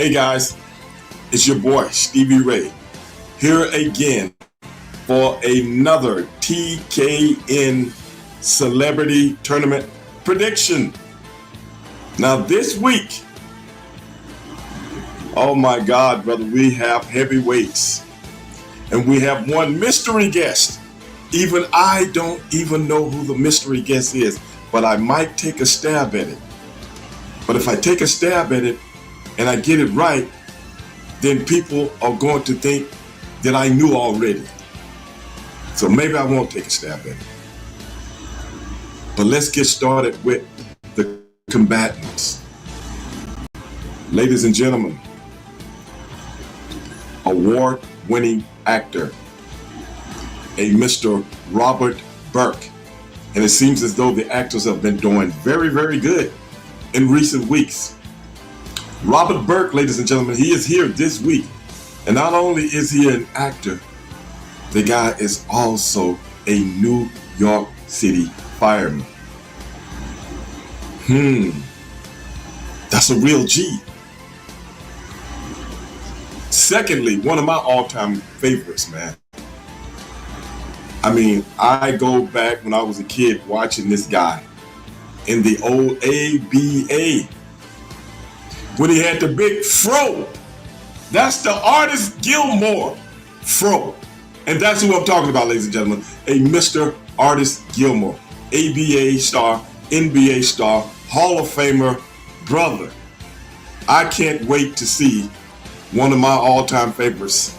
Hey guys, it's your boy Stevie Ray here again for another TKN Celebrity Tournament prediction. Now this week, oh my God, brother, we have heavyweights and we have one mystery guest. Even I don't even know who the mystery guest is, but I might take a stab at it. But if I take a stab at it and I get it right, then people are going to think that I knew already. So maybe I won't take a stab at it. But let's get started with the combatants. Ladies and gentlemen, award-winning actor, a Mr. Robert Burke. And it seems as though the actors have been doing very, very good in recent weeks. Robert Burke, ladies and gentlemen, he is here this week. And not only is he an actor, the guy is also a New York City fireman. That's a real G. Secondly, one of my all-time favorites, man. I mean, I go back when I was a kid watching this guy in the old ABA when he had the big fro. That's the Artis Gilmore fro. And that's who I'm talking about, ladies and gentlemen. A Mr. Artis Gilmore, ABA star, NBA star, Hall of Famer, brother. I can't wait to see one of my all-time favorites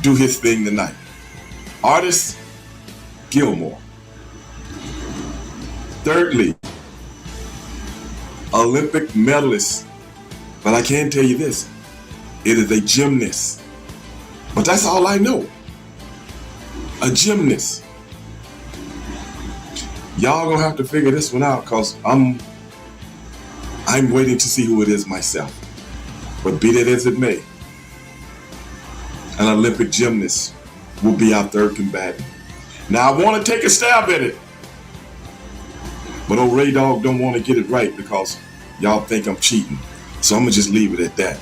do his thing tonight. Artis Gilmore. Thirdly, Olympic medalist. But I can tell you this, it is a gymnast. But that's all I know. A gymnast. Y'all gonna have to figure this one out because I'm waiting to see who it is myself. But be that as it may, an Olympic gymnast will be our third combatant. Now I want to take a stab at it, but old Ray Dog don't want to get it right because y'all think I'm cheating. So I'm gonna just leave it at that.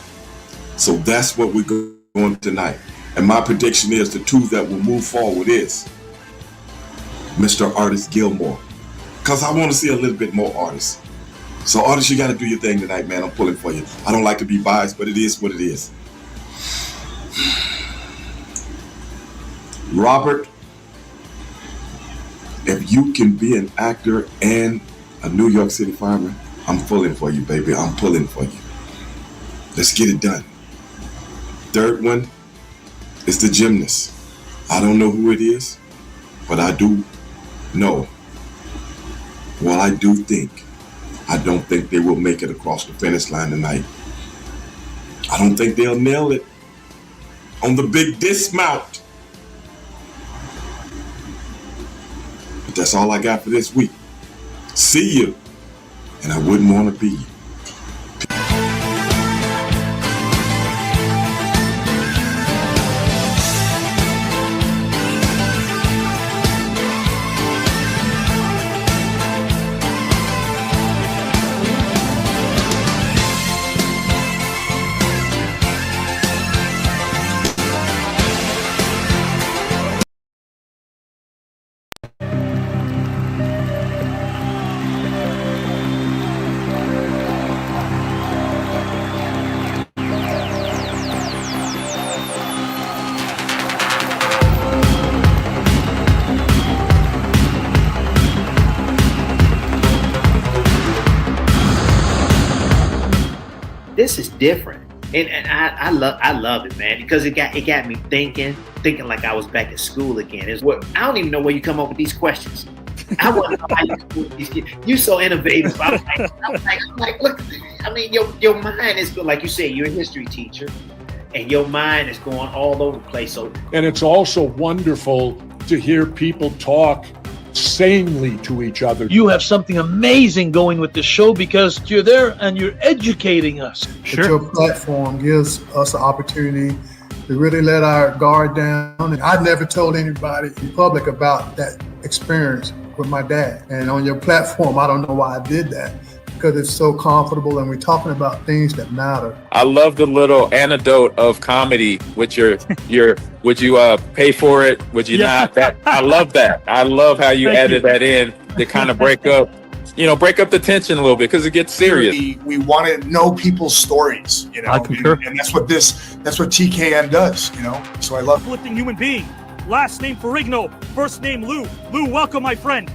So that's what we're going tonight. And my prediction is the two that will move forward is Mr. Artis Gilmore. Because I want to see a little bit more Artis. So Artis, you got to do your thing tonight, man. I'm pulling for you. I don't like to be biased, but it is what it is. Robert, if you can be an actor and a New York City fireman, I'm pulling for you, baby. I'm pulling for you. Let's get it done. Third one is the gymnast. I don't know who it is, but I do know. Well, I do think. I don't think they will make it across the finish line tonight. I don't think they'll nail it on the big dismount. But that's all I got for this week. See you. And I wouldn't want to be you. This is different, and I love it, man, because it got me thinking like I was back at school again. I don't even know where you come up with these questions. I want to know how you come up with these kids. You're so innovative. I'm like, look, I mean, your mind is good, like you said. You're a history teacher, and your mind is going all over the place. So, and it's also wonderful to hear people talk sanely to each other. You have something amazing going with the show because you're there and you're educating us. Sure. Your platform gives us an opportunity to really let our guard down. And I never told anybody in public about that experience with my dad. And on your platform, I don't know why I did that. because it's so comfortable and we're talking about things that matter. I love the little anecdote of comedy with your would you pay for it? Would you not? That I love that. I love how you added that in to kind of break up the tension a little bit because it gets serious. We want to know people's stories, I concur. and that's what TKN does, So I love uplifting human being. Last name Ferrigno, first name Lou. Lou, welcome, my friend.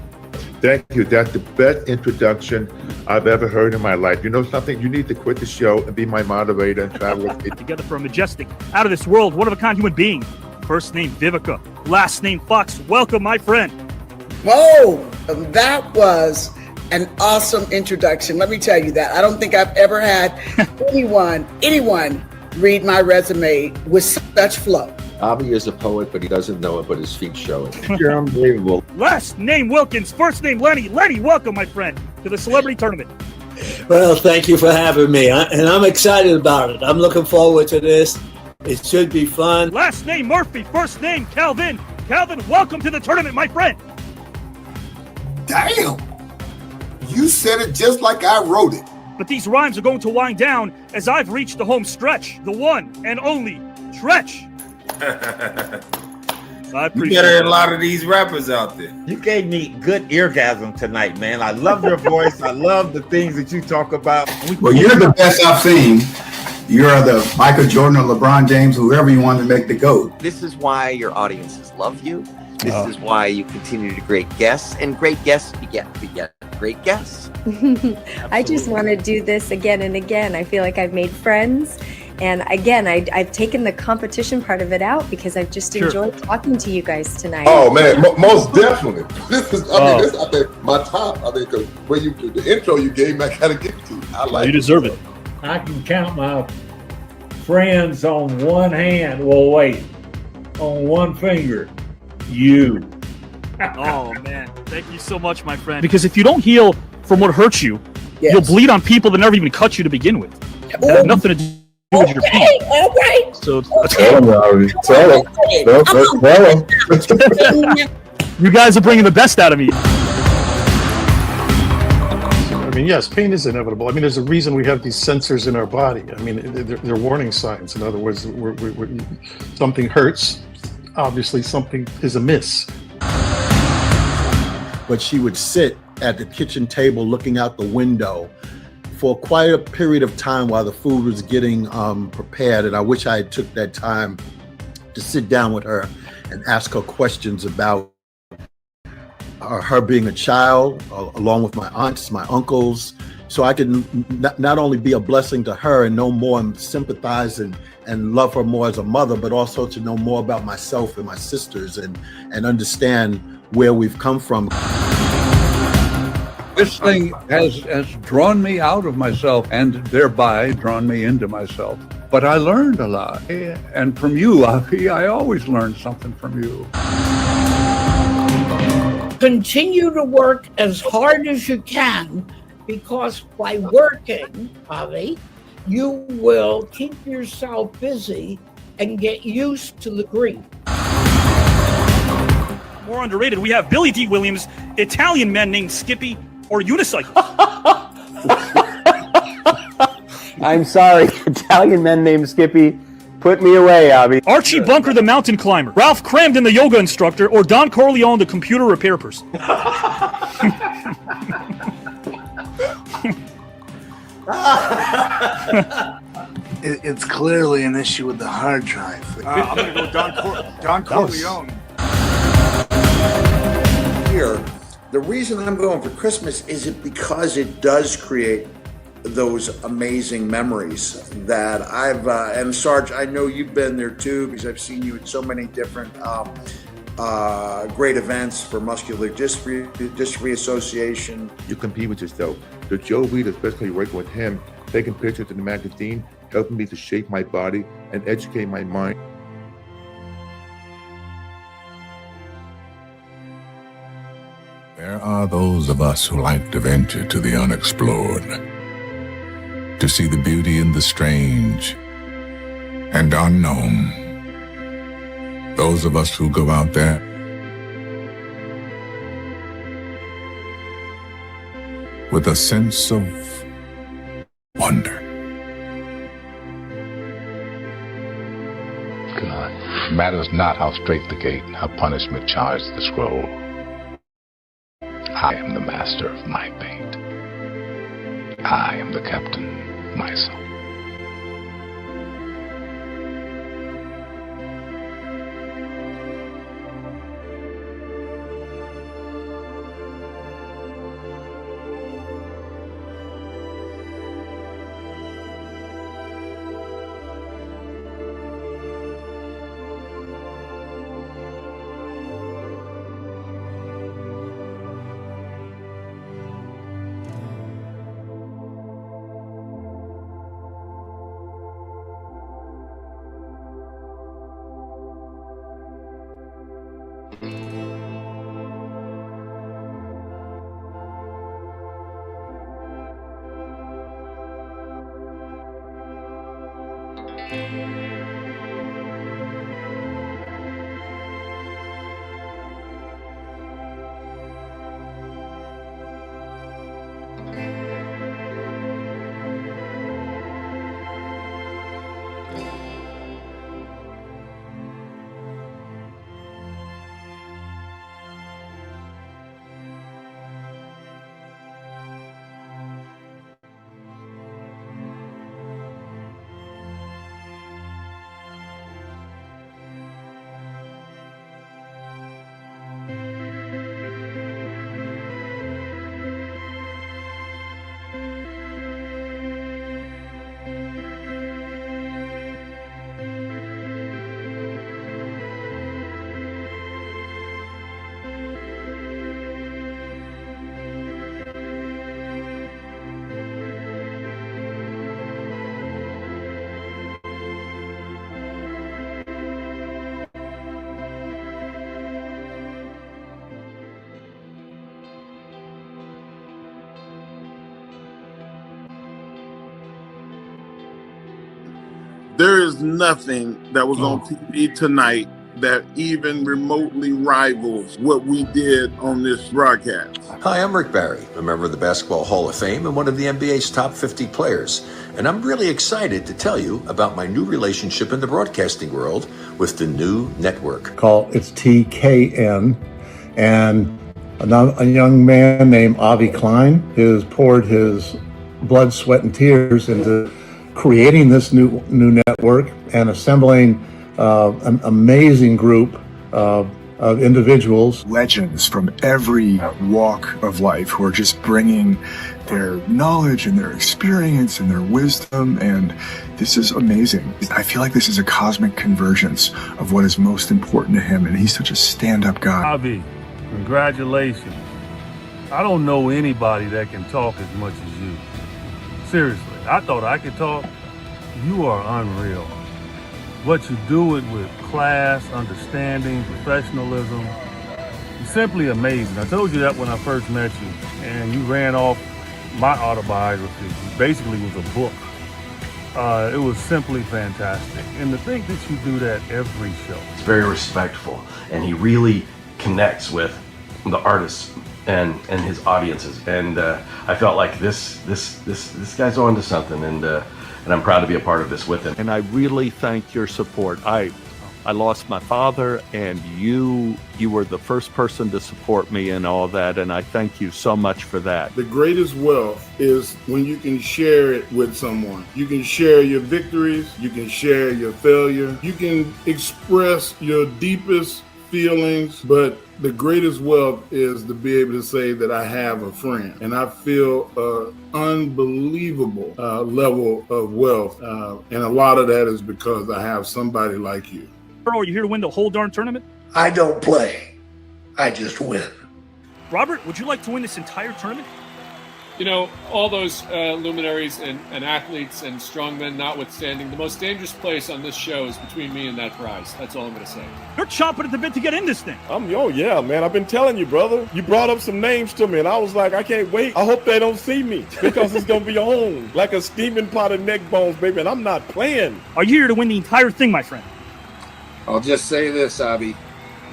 Thank you. That's the best introduction I've ever heard in my life. You know something? You need to quit the show and be my moderator and travel with me. Together for a majestic, out of this world, one of a kind human being. First name Vivica, last name Fox. Welcome, my friend. Whoa, that was an awesome introduction. Let me tell you that. I don't think I've ever had anyone read my resume with such flow. Avi is a poet, but he doesn't know it, but his feet show it. You're unbelievable. Last name Wilkins, first name Lenny. Lenny, welcome, my friend, to the celebrity tournament. Well, thank you for having me, and I'm excited about it. I'm looking forward to this. It should be fun. Last name Murphy, first name Calvin. Calvin, welcome to the tournament, my friend. damn, you said it just like I wrote it. But these rhymes are going to wind down as I've reached the home stretch, the one and only Tretch. I appreciate better than a lot of these rappers out there. You gave me good eargasm tonight, man. I love your voice. I love the things that you talk about. Well, you're the best I've seen. You're the Michael Jordan or LeBron James, whoever you want to make the GOAT. This is why your audiences love you. This is why you continue to great guests, and great guests beget great guests. I just want to do this again and again. I feel like I've made friends. And again, I've taken the competition part of it out because I've just enjoyed talking to you guys tonight. Oh man, most definitely. This is, I think my top. I think the intro you gave me, I gotta give it to you. I like. You deserve it. I can count my friends on one hand. Well, wait, on one finger. You. Oh man, thank you so much, my friend. Because if you don't heal from what hurts you, you'll bleed on people that never even cut you to begin with. It has nothing to do with your pain. All right. So tell him. You guys are bringing the best out of me. I mean, yes, pain is inevitable. I mean, there's a reason we have these sensors in our body. I mean, they're warning signs. In other words, something hurts. Obviously, something is amiss. But she would sit at the kitchen table looking out the window for quite a period of time while the food was getting prepared. And I wish I had took that time to sit down with her and ask her questions about her being a child, along with my aunts, my uncles, so I could not only be a blessing to her and know more and sympathize and love her more as a mother, but also to know more about myself and my sisters and understand where we've come from. This thing has drawn me out of myself and thereby drawn me into myself. But I learned a lot. And from you, I always learn something from you. Continue to work as hard as you can, because by working, Avi, you will keep yourself busy and get used to the grief. More underrated, we have Billy D. Williams, Italian men named Skippy, or Unicycle. I'm sorry, Italian men named Skippy. Put me away, Abby. Archie Bunker, the mountain climber. Ralph Cramden, the yoga instructor, or Don Corleone, the computer repair person. It's clearly an issue with the hard drive. I'm going to go Don Corleone. Here, the reason I'm going for Christmas is because it does create those amazing memories that and Sarge, I know you've been there too, because I've seen you at so many different great events for Muscular Dystrophy Association. You compete with yourself. The Joe Reed, especially working with him, taking pictures in the magazine, helping me to shape my body and educate my mind. There are those of us who like to venture to the unexplored, to see the beauty in the strange and unknown. Those of us who go out there with a sense of wonder. God, matters not how straight the gate, how punishment charged the scroll. I am the master of my fate. I am the captain of my soul. There is nothing that was on TV tonight that even remotely rivals what we did on this broadcast. Hi, I'm Rick Barry, a member of the Basketball Hall of Fame and one of the NBA's top 50 players. And I'm really excited to tell you about my new relationship in the broadcasting world with the new network. It's TKN, and a young man named Klein has poured his blood, sweat, and tears into creating this new network and assembling an amazing group of individuals. Legends from every walk of life who are just bringing their knowledge and their experience and their wisdom, and this is amazing. I feel like this is a cosmic convergence of what is most important to him, and he's such a stand-up guy. Avi, congratulations. I don't know anybody that can talk as much as you. Seriously, I thought I could talk. You are unreal. What you do it with class, understanding, professionalism, you're simply amazing. I told you that when I first met you, and you ran off my autobiography. It basically was a book. It was simply fantastic. And to think that you do that every show. It's very respectful, and he really connects with the artists and his audiences. And I felt like this guy's on to something, and I'm proud to be a part of this with him. And I really thank your support. I lost my father, and you were the first person to support me in all that, and I thank you so much for that. The greatest wealth is when you can share it with someone. You can share your victories, you can share your failure, you can express your deepest feelings, but the greatest wealth is to be able to say that I have a friend, and I feel an unbelievable level of wealth, and a lot of that is because I have somebody like you. Are you here to win the whole darn tournament? I don't play, I just win. Robert, would you like to win this entire tournament? You know, all those luminaries and athletes and strongmen notwithstanding, the most dangerous place on this show is between me and that prize. That's all I'm going to say. You're chomping at the bit to get in this thing. Yeah, man. I've been telling you, brother. You brought up some names to me, and I was like, I can't wait. I hope they don't see me, because it's going to be on like a steaming pot of neck bones, baby, and I'm not playing. Are you here to win the entire thing, my friend? I'll just say this, Abby.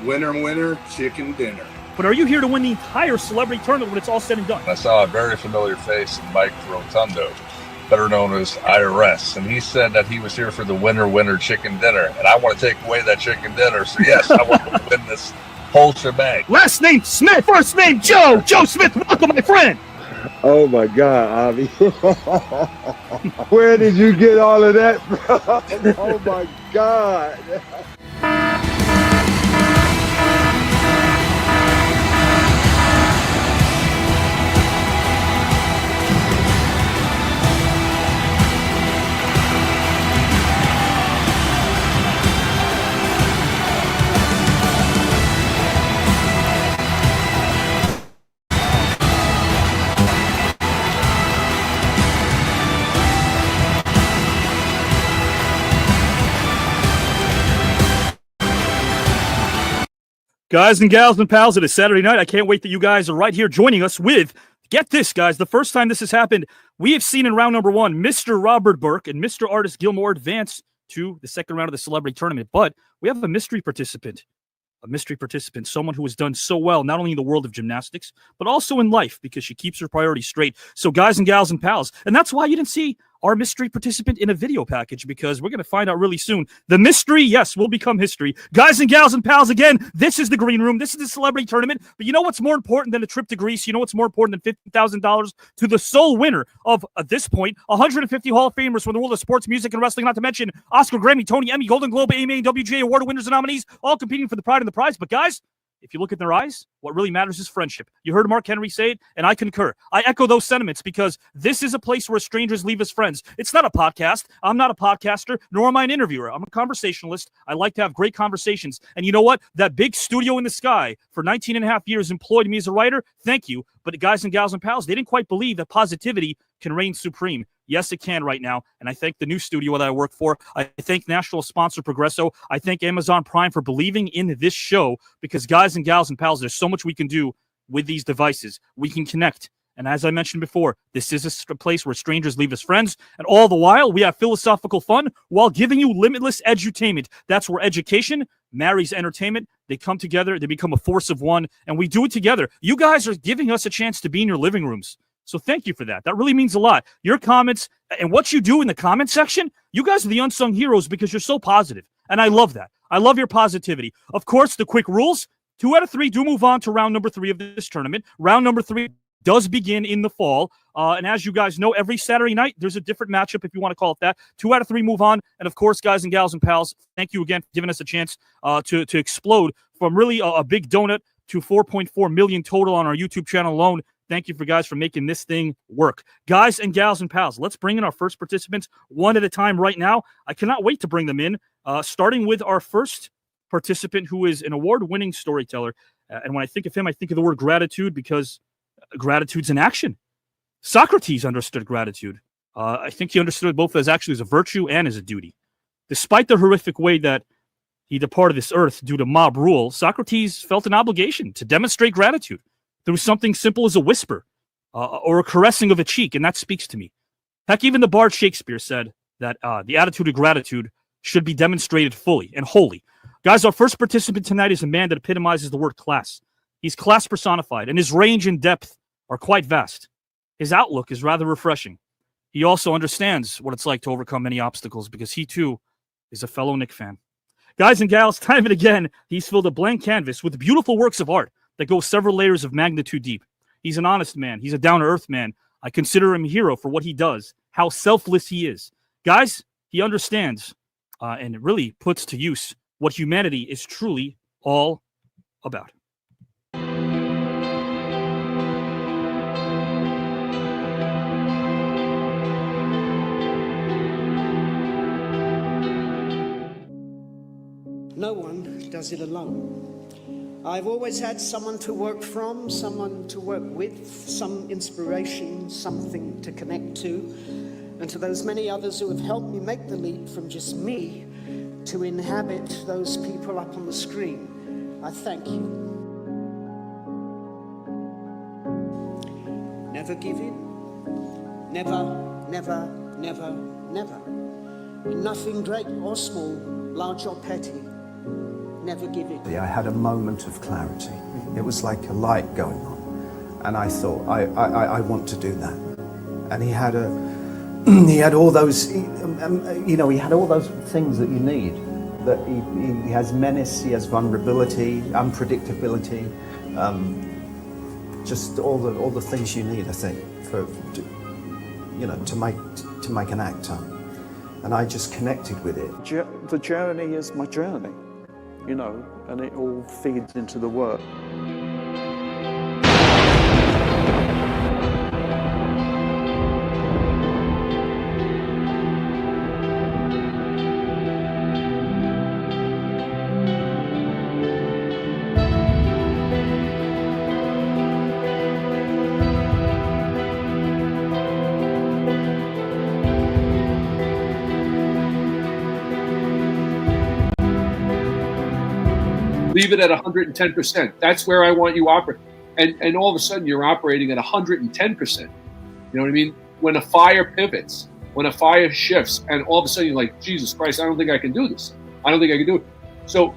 Winner, winner, chicken dinner. but are you here to win the entire celebrity tournament when it's all said and done? I saw a very familiar face in Mike Rotundo, better known as IRS, and he said that he was here for the winner chicken dinner, and I want to take away that chicken dinner. So yes, I want to win this whole shebang. Last name Smith, first name Joe. Joe Smith, welcome, my friend. Oh my God, Avi. Where did you get all of that from? Oh my God. Guys and gals and pals, it is Saturday night. I can't wait that you guys are right here joining us with, get this, guys, the first time this has happened, we have seen in round number one, Mr. Robert Burke and Mr. Artis Gilmore advance to the second round of the celebrity tournament. But we have a mystery participant, someone who has done so well, not only in the world of gymnastics, but also in life, because she keeps her priorities straight. So guys and gals and pals, and that's why you didn't see our mystery participant in a video package, because we're going to find out really soon. The mystery, yes, will become history. Guys and gals and pals, again, this is the green room. This is the celebrity tournament. But you know what's more important than a trip to Greece? You know what's more important than $50,000 to the sole winner of, at this point, 150 Hall of Famers from the world of sports, music, and wrestling, not to mention Oscar, Grammy, Tony, Emmy, Golden Globe, AMA, and WGA award winners and nominees, all competing for the pride and the prize. But guys, if you look in their eyes, what really matters is friendship. You heard Mark Henry say it, and I concur. I echo those sentiments, because this is a place where strangers leave as friends. It's not a podcast. I'm not a podcaster, nor am I an interviewer. I'm a conversationalist. I like to have great conversations. And you know what? That big studio in the sky for 19 and a half years employed me as a writer. Thank you. But guys and gals and pals, they didn't quite believe that positivity can reign supreme. Yes, it can right now. And I thank the new studio that I work for. I thank national sponsor Progresso. I thank Amazon Prime for believing in this show, because guys and gals and pals, there's so much we can do with these devices. We can connect. And as I mentioned before, this is a place where strangers leave as friends. And all the while, we have philosophical fun while giving you limitless edutainment. That's where education marries entertainment. They come together. They become a force of one. And we do it together. You guys are giving us a chance to be in your living rooms. So thank you for that. That really means a lot. Your comments and what you do in the comment section, you guys are the unsung heroes, because you're so positive. And I love that. I love your positivity. Of course, the quick rules, 2 out of 3 do move on to round number 3 of this tournament. Round number 3 does begin in the fall. And as you guys know, every Saturday night, there's a different matchup, if you want to call it that. 2 out of 3 move on. And of course, guys and gals and pals, thank you again for giving us a chance to explode from really a big donut to 4.4 million total on our YouTube channel alone. Thank you for making this thing work. Guys and gals and pals, let's bring in our first participants one at a time right now. I cannot wait to bring them in, starting with our first participant, who is an award-winning storyteller. And when I think of him, I think of the word gratitude, because gratitude's an action. Socrates understood gratitude. I think he understood it both as a virtue and as a duty. Despite the horrific way that he departed this earth due to mob rule, Socrates felt an obligation to demonstrate gratitude through something simple as a whisper or a caressing of a cheek, and that speaks to me. Heck, even the bard Shakespeare said that the attitude of gratitude should be demonstrated fully and wholly. Guys, our first participant tonight is a man that epitomizes the word class. He's class personified, and his range and depth are quite vast. His outlook is rather refreshing. He also understands what it's like to overcome many obstacles, because he, too, is a fellow Knick fan. Guys and gals, time and again, he's filled a blank canvas with beautiful works of art that go several layers of magnitude deep. He's an honest man. He's a down-to-earth man. I consider him a hero for what he does, how selfless he is. Guys, he understands and it really puts to use what humanity is truly all about. No one does it alone. I've always had someone to work from, someone to work with, some inspiration, something to connect to. And to those many others who have helped me make the leap from just me to inhabit those people up on the screen, I thank you. Never give in. Never, never, never, never. In nothing great or small, large or petty. never give in. I had a moment of clarity. It was like a light going on. And I thought, I want to do that. And he had he had all those, he had all those things that you need. That he has menace, he has vulnerability, unpredictability, just all the things you need, I think, to make an actor. And I just connected with it. The journey is my journey, and it all feeds into the work. Leave it at 110%. That's where I want you operating. And all of a sudden you're operating at 110%. You know what I mean? When a fire pivots, when a fire shifts, and all of a sudden you're like, Jesus Christ, I don't think I can do this. I don't think I can do it. So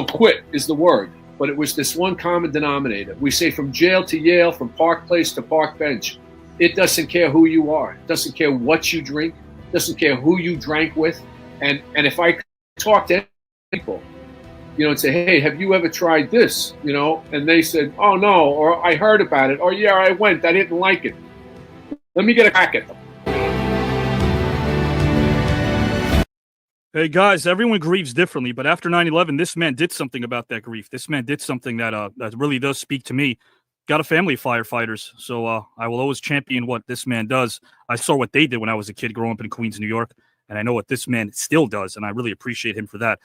quit is the word. But it was this one common denominator. We say from jail to Yale, from Park Place to Park Bench. It doesn't care who you are. It doesn't care what you drink. It doesn't care who you drank with. And if I talk to people, and say, hey, have you ever tried this? And they said, oh, no, or I heard about it, or yeah, I went, I didn't like it. Let me get a crack at them. Hey, guys, everyone grieves differently, but after 9/11, this man did something about that grief. This man did something that really does speak to me. Got a family of firefighters, so I will always champion what this man does. I saw what they did when I was a kid growing up in Queens, New York. And I know what this man still does, and I really appreciate him for that.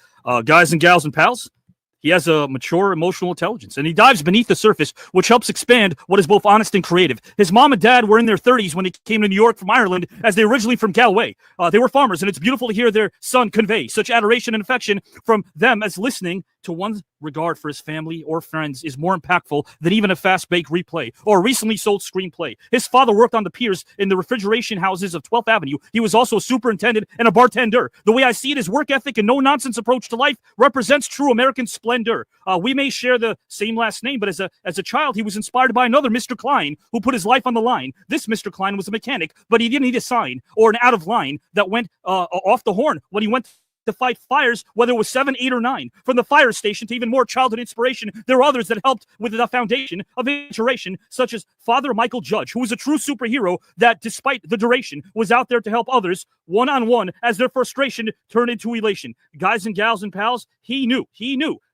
Guys and gals and pals, he has a mature emotional intelligence, and he dives beneath the surface, which helps expand what is both honest and creative. His mom and dad were in their 30s when they came to New York from Ireland, as they originally from Galway. They were farmers, and it's beautiful to hear their son convey such adoration and affection from them, as listening to one's regard for his family or friends is more impactful than even a fast-baked replay or a recently sold screenplay. His father worked on the piers in the refrigeration houses of 12th Avenue. He was also a superintendent and a bartender. The way I see it, his work ethic and no-nonsense approach to life represents true American splendor. We may share the same last name, but as a child, he was inspired by another Mr. Klein who put his life on the line. This Mr. Klein was a mechanic, but he didn't need a sign or an out of line that went off the horn when he went to fight fires, whether it was 7, 8, or 9. From the fire station to even more childhood inspiration, there are others that helped with the foundation of inspiration, such as Father Michael Judge, who was a true superhero that, despite the duration, was out there to help others one-on-one as their frustration turned into elation. Guys and gals and pals, he knew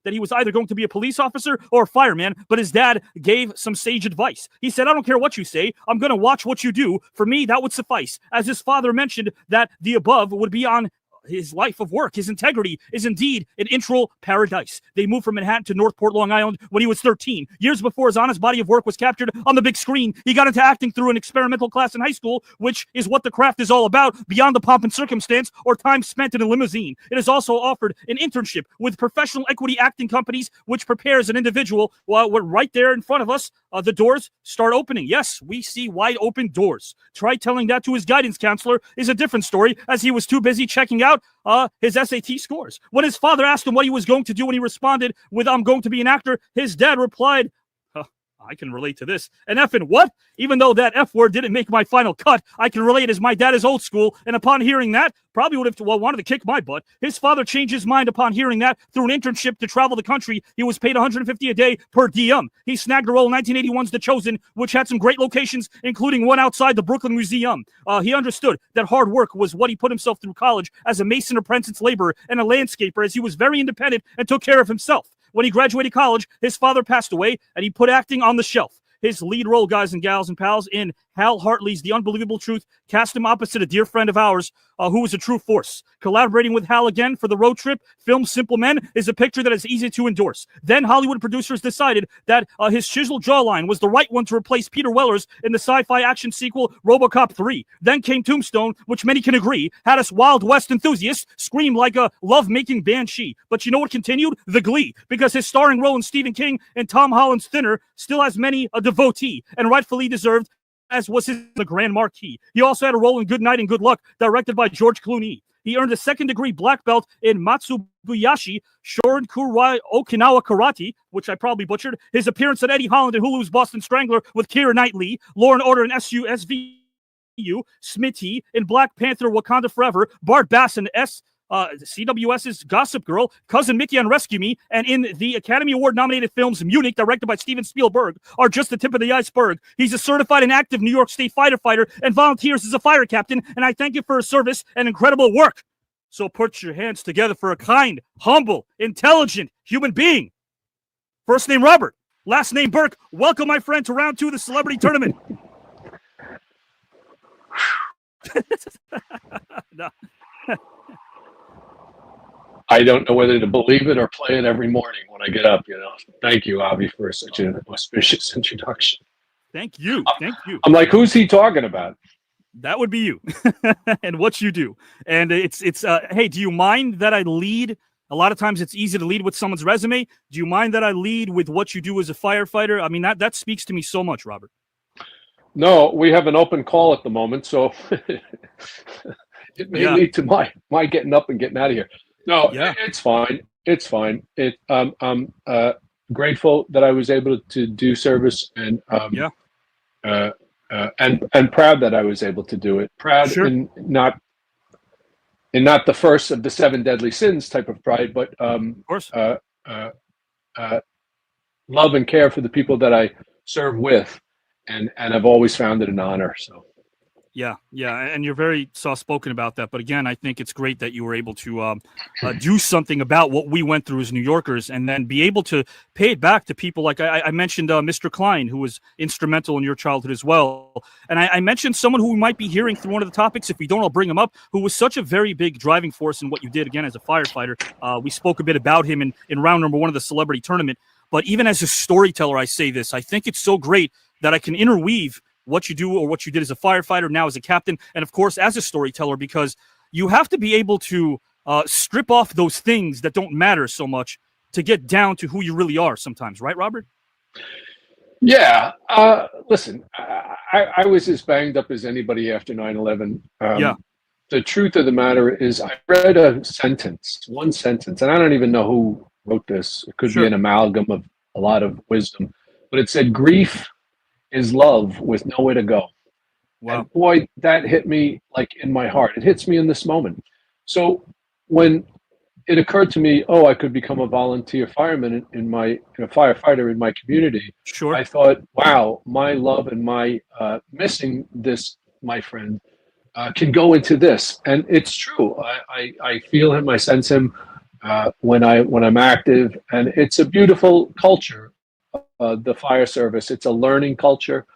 that he was either going to be a police officer or a fireman, but his dad gave some sage advice. He said, I don't care what you say, I'm going to watch what you do. For me, that would suffice. As his father mentioned that the above would be on his life of work. His integrity is indeed an integral paradise. They moved from Manhattan to Northport, Long Island when he was 13. Years before his honest body of work was captured on the big screen, he got into acting through an experimental class in high school, which is what the craft is all about, beyond the pomp and circumstance or time spent in a limousine. It is also offered an internship with professional equity acting companies, which prepares an individual. Well, we're right there in front of us. The doors start opening. Yes, we see wide open doors. Try telling that to his guidance counselor is a different story, as he was too busy checking out his SAT scores. When his father asked him what he was going to do when he responded with, I'm going to be an actor, his dad replied, I can relate to this. An F in what? Even though that F word didn't make my final cut, I can relate as my dad is old school, and upon hearing that, probably would have wanted to kick my butt. His father changed his mind upon hearing that through an internship to travel the country. He was paid $150 a day per diem. He snagged a role in 1981's The Chosen, which had some great locations, including one outside the Brooklyn Museum. He understood that hard work was what he put himself through college as a mason apprentice laborer and a landscaper, as he was very independent and took care of himself. When he graduated college, his father passed away, and he put acting on the shelf. His lead role, guys and gals and pals, in Hal Hartley's The Unbelievable Truth, cast him opposite a dear friend of ours who was a true force. Collaborating with Hal again for the road trip, film Simple Men, is a picture that is easy to endorse. Then Hollywood producers decided that his chiseled jawline was the right one to replace Peter Weller's in the sci-fi action sequel Robocop 3. Then came Tombstone, which many can agree had us Wild West enthusiasts scream like a love-making banshee. But you know what continued? The glee, because his starring role in Stephen King and Tom Holland's Thinner still has many a devotee, and rightfully deserved, as was the Grand Marquis. He also had a role in Good Night and Good Luck, directed by George Clooney. He earned a second-degree black belt in Matsubayashi Shorinkurai Okinawa Karate, which I probably butchered. His appearance at Eddie Holland in Hulu's Boston Strangler with Keira Knightley, Law and Order in SUSVU, Smitty in Black Panther Wakanda Forever, Bart Bass in CWS's Gossip Girl, Cousin Mickey on Rescue Me, and in the Academy Award-nominated films Munich, directed by Steven Spielberg, are just the tip of the iceberg. He's a certified and active New York State fighter and volunteers as a fire captain, and I thank you for his service and incredible work. So put your hands together for a kind, humble, intelligent human being. First name Robert, last name Burke. Welcome, my friend, to round 2 of the celebrity tournament. No. I don't know whether to believe it or play it every morning when I get up, Thank you, Avi, for such an auspicious introduction. Thank you. Thank you. I'm like, who's he talking about? That would be you and what you do. And it's hey, do you mind that I lead? A lot of times it's easy to lead with someone's resume. Do you mind that I lead with what you do as a firefighter? I mean, that speaks to me so much, Robert. No, we have an open call at the moment, so it may lead to my getting up and getting out of here. No, it's fine. It's fine. I'm grateful that I was able to do service, and and proud that I was able to do it. Proud in not the first of the 7 deadly sins type of pride, but of course, love and care for the people that I serve with, and I've always found it an honor. So. Yeah, and you're very soft-spoken about that. But again, I think it's great that you were able to do something about what we went through as New Yorkers, and then be able to pay it back to people like I mentioned Mr. Klein, who was instrumental in your childhood as well. And I mentioned someone who we might be hearing through one of the topics. If we don't, I'll bring him up, who was such a very big driving force in what you did, again, as a firefighter. We spoke a bit about him in round number 1 of the celebrity tournament. But even as a storyteller, I say this. I think it's so great that I can interweave what you do or what you did as a firefighter, now as a captain, and of course as a storyteller, because you have to be able to strip off those things that don't matter so much to get down to who you really are sometimes, right, Robert? Yeah. Listen, I was as banged up as anybody after 9/11. The truth of the matter is I read one sentence, and I don't even know who wrote this. It could be an amalgam of a lot of wisdom, but it said, grief is love with nowhere to go. Wow. And boy, that hit me like in my heart. It hits me in this moment. So when it occurred to me, I could become a volunteer fireman in a firefighter in my community. I thought, wow, my love and my missing this, my friend, can go into this. And it's true. I feel him, I sense him when I'm active, and it's a beautiful culture. The fire service, it's a learning culture.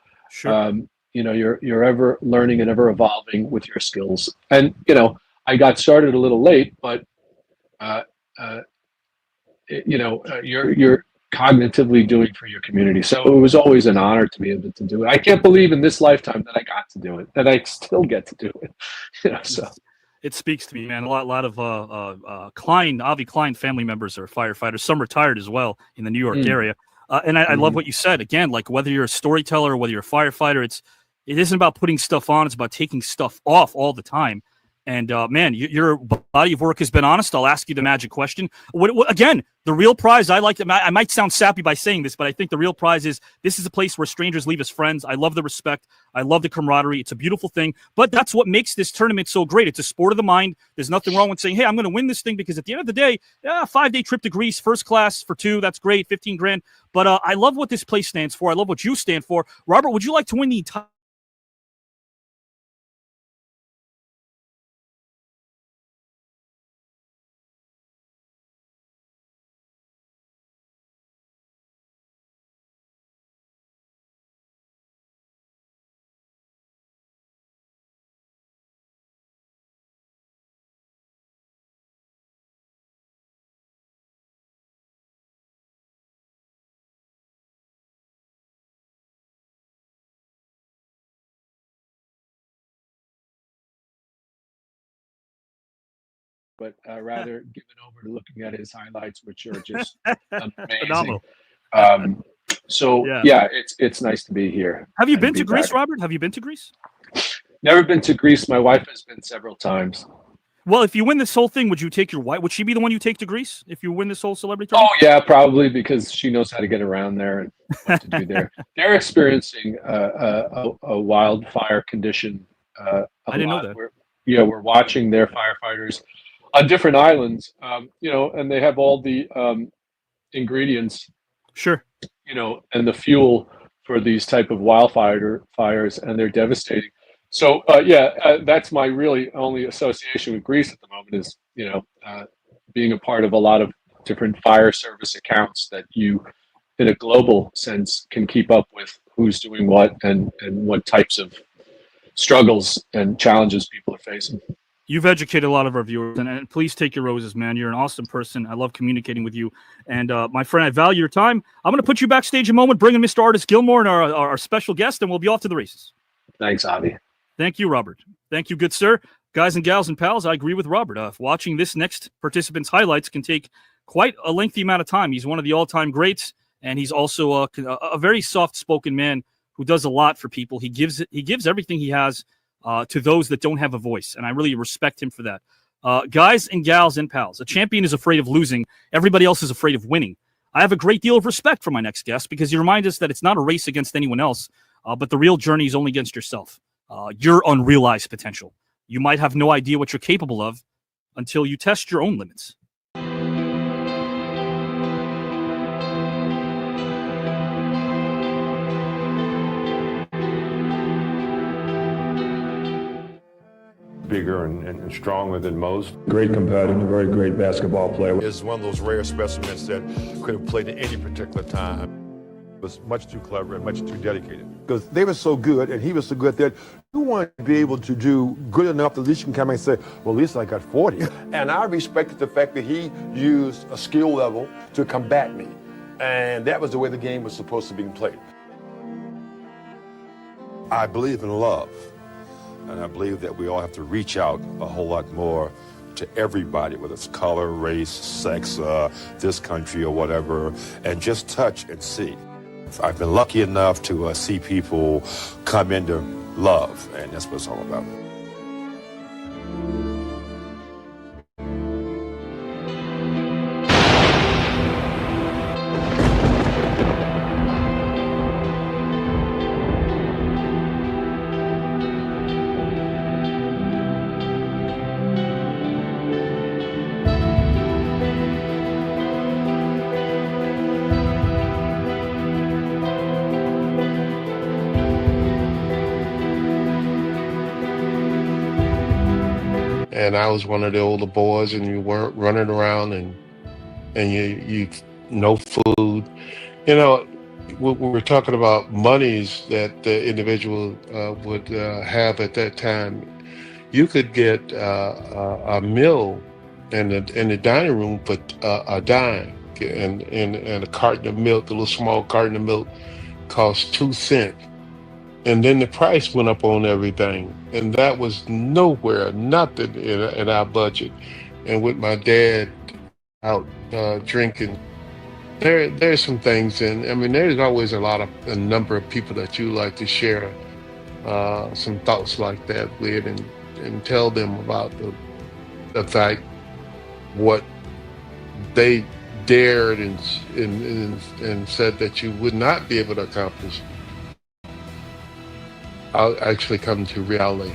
You're ever learning and ever evolving with your skills. And I got started a little late, but you're cognitively doing for your community. So it was always an honor to be able to do it. I can't believe in this lifetime that I got to do it, that I still get to do it. So it speaks to me, man. A lot of Avi Klein family members are firefighters. Some retired as well in the New York area. And I love what you said. Again, like whether you're a storyteller or whether you're a firefighter, it isn't about putting stuff on. It's about taking stuff off all the time. And man, your body of work has been honest. I'll ask you the magic question. Again, the real prize, I might sound sappy by saying this, but I think the real prize is this is a place where strangers leave as friends. I love the respect. I love the camaraderie. It's a beautiful thing. But that's what makes this tournament so great. It's a sport of the mind. There's nothing wrong with saying, hey, I'm going to win this thing, because at the end of the day, 5-day trip to Greece, first class for 2. That's great. 15 grand. But I love what this place stands for. I love what you stand for. Robert, would you like to win the entire but rather given over to looking at his highlights, which are just amazing. Phenomenal. So yeah, it's nice to be here. Have you and been be to Greece, back. Robert? Have you been to Greece? Never been to Greece. My wife has been several times. Well, if you win this whole thing, would you take your wife? Would she be the one you take to Greece if you win this whole celebrity Oh tournament? yeah, probably because she knows how to get around there and what to do there. They're experiencing a wildfire condition. I didn't know that. We're watching their firefighters on different islands. And they have all the ingredients. Sure. And the fuel for these type of fires, and they're devastating. So that's my really only association with Greece at the moment is being a part of a lot of different fire service accounts that you, in a global sense, can keep up with who's doing what and what types of struggles and challenges people are facing. You've educated a lot of our viewers, and please take your roses, man. You're an awesome person. I love communicating with you. And my friend, I value your time. I'm going to put you backstage a moment, bring in Mr. Artis Gilmore and our special guest, and we'll be off to the races. Thanks, Avi. Thank you, Robert. Thank you, good sir. Guys and gals and pals, I agree with Robert. Watching this next participant's highlights can take quite a lengthy amount of time. He's one of the all-time greats, and he's also a very soft-spoken man who does a lot for people. He gives everything he has to those that don't have a voice, and I really respect him for that. Guys and gals and pals, a champion is afraid of losing. Everybody else is afraid of winning. I have a great deal of respect for my next guest because he reminds us that it's not a race against anyone else, but the real journey is only against yourself. Your unrealized potential. You might have no idea what you're capable of until you test your own limits. Bigger and stronger than most. Great competitor, very great basketball player. Is one of those rare specimens that could have played at any particular time. Was much too clever and much too dedicated. Because they were so good and he was so good that you want to be able to do good enough that at least you can come and say, well, at least I got 40. And I respected the fact that he used a skill level to combat me. And that was the way the game was supposed to be played. I believe in love. And I believe that we all have to reach out a whole lot more to everybody, whether it's color, race, sex, this country or whatever, and just touch and see. I've been lucky enough to see people come into love, and that's what it's all about. And I was one of the older boys, and you weren't running around and you no food. We were talking about monies that the individual would have at that time. You could get a meal in the dining room for a dime, and a carton of milk, a little small carton of milk, cost 2 cents. And then the price went up on everything, and that was nothing in our budget. And with my dad out drinking, there's some things, and I mean, there's always a number of people that you like to share some thoughts like that with, and tell them about the fact what they dared and said that you would not be able to accomplish. I'll actually come to reality.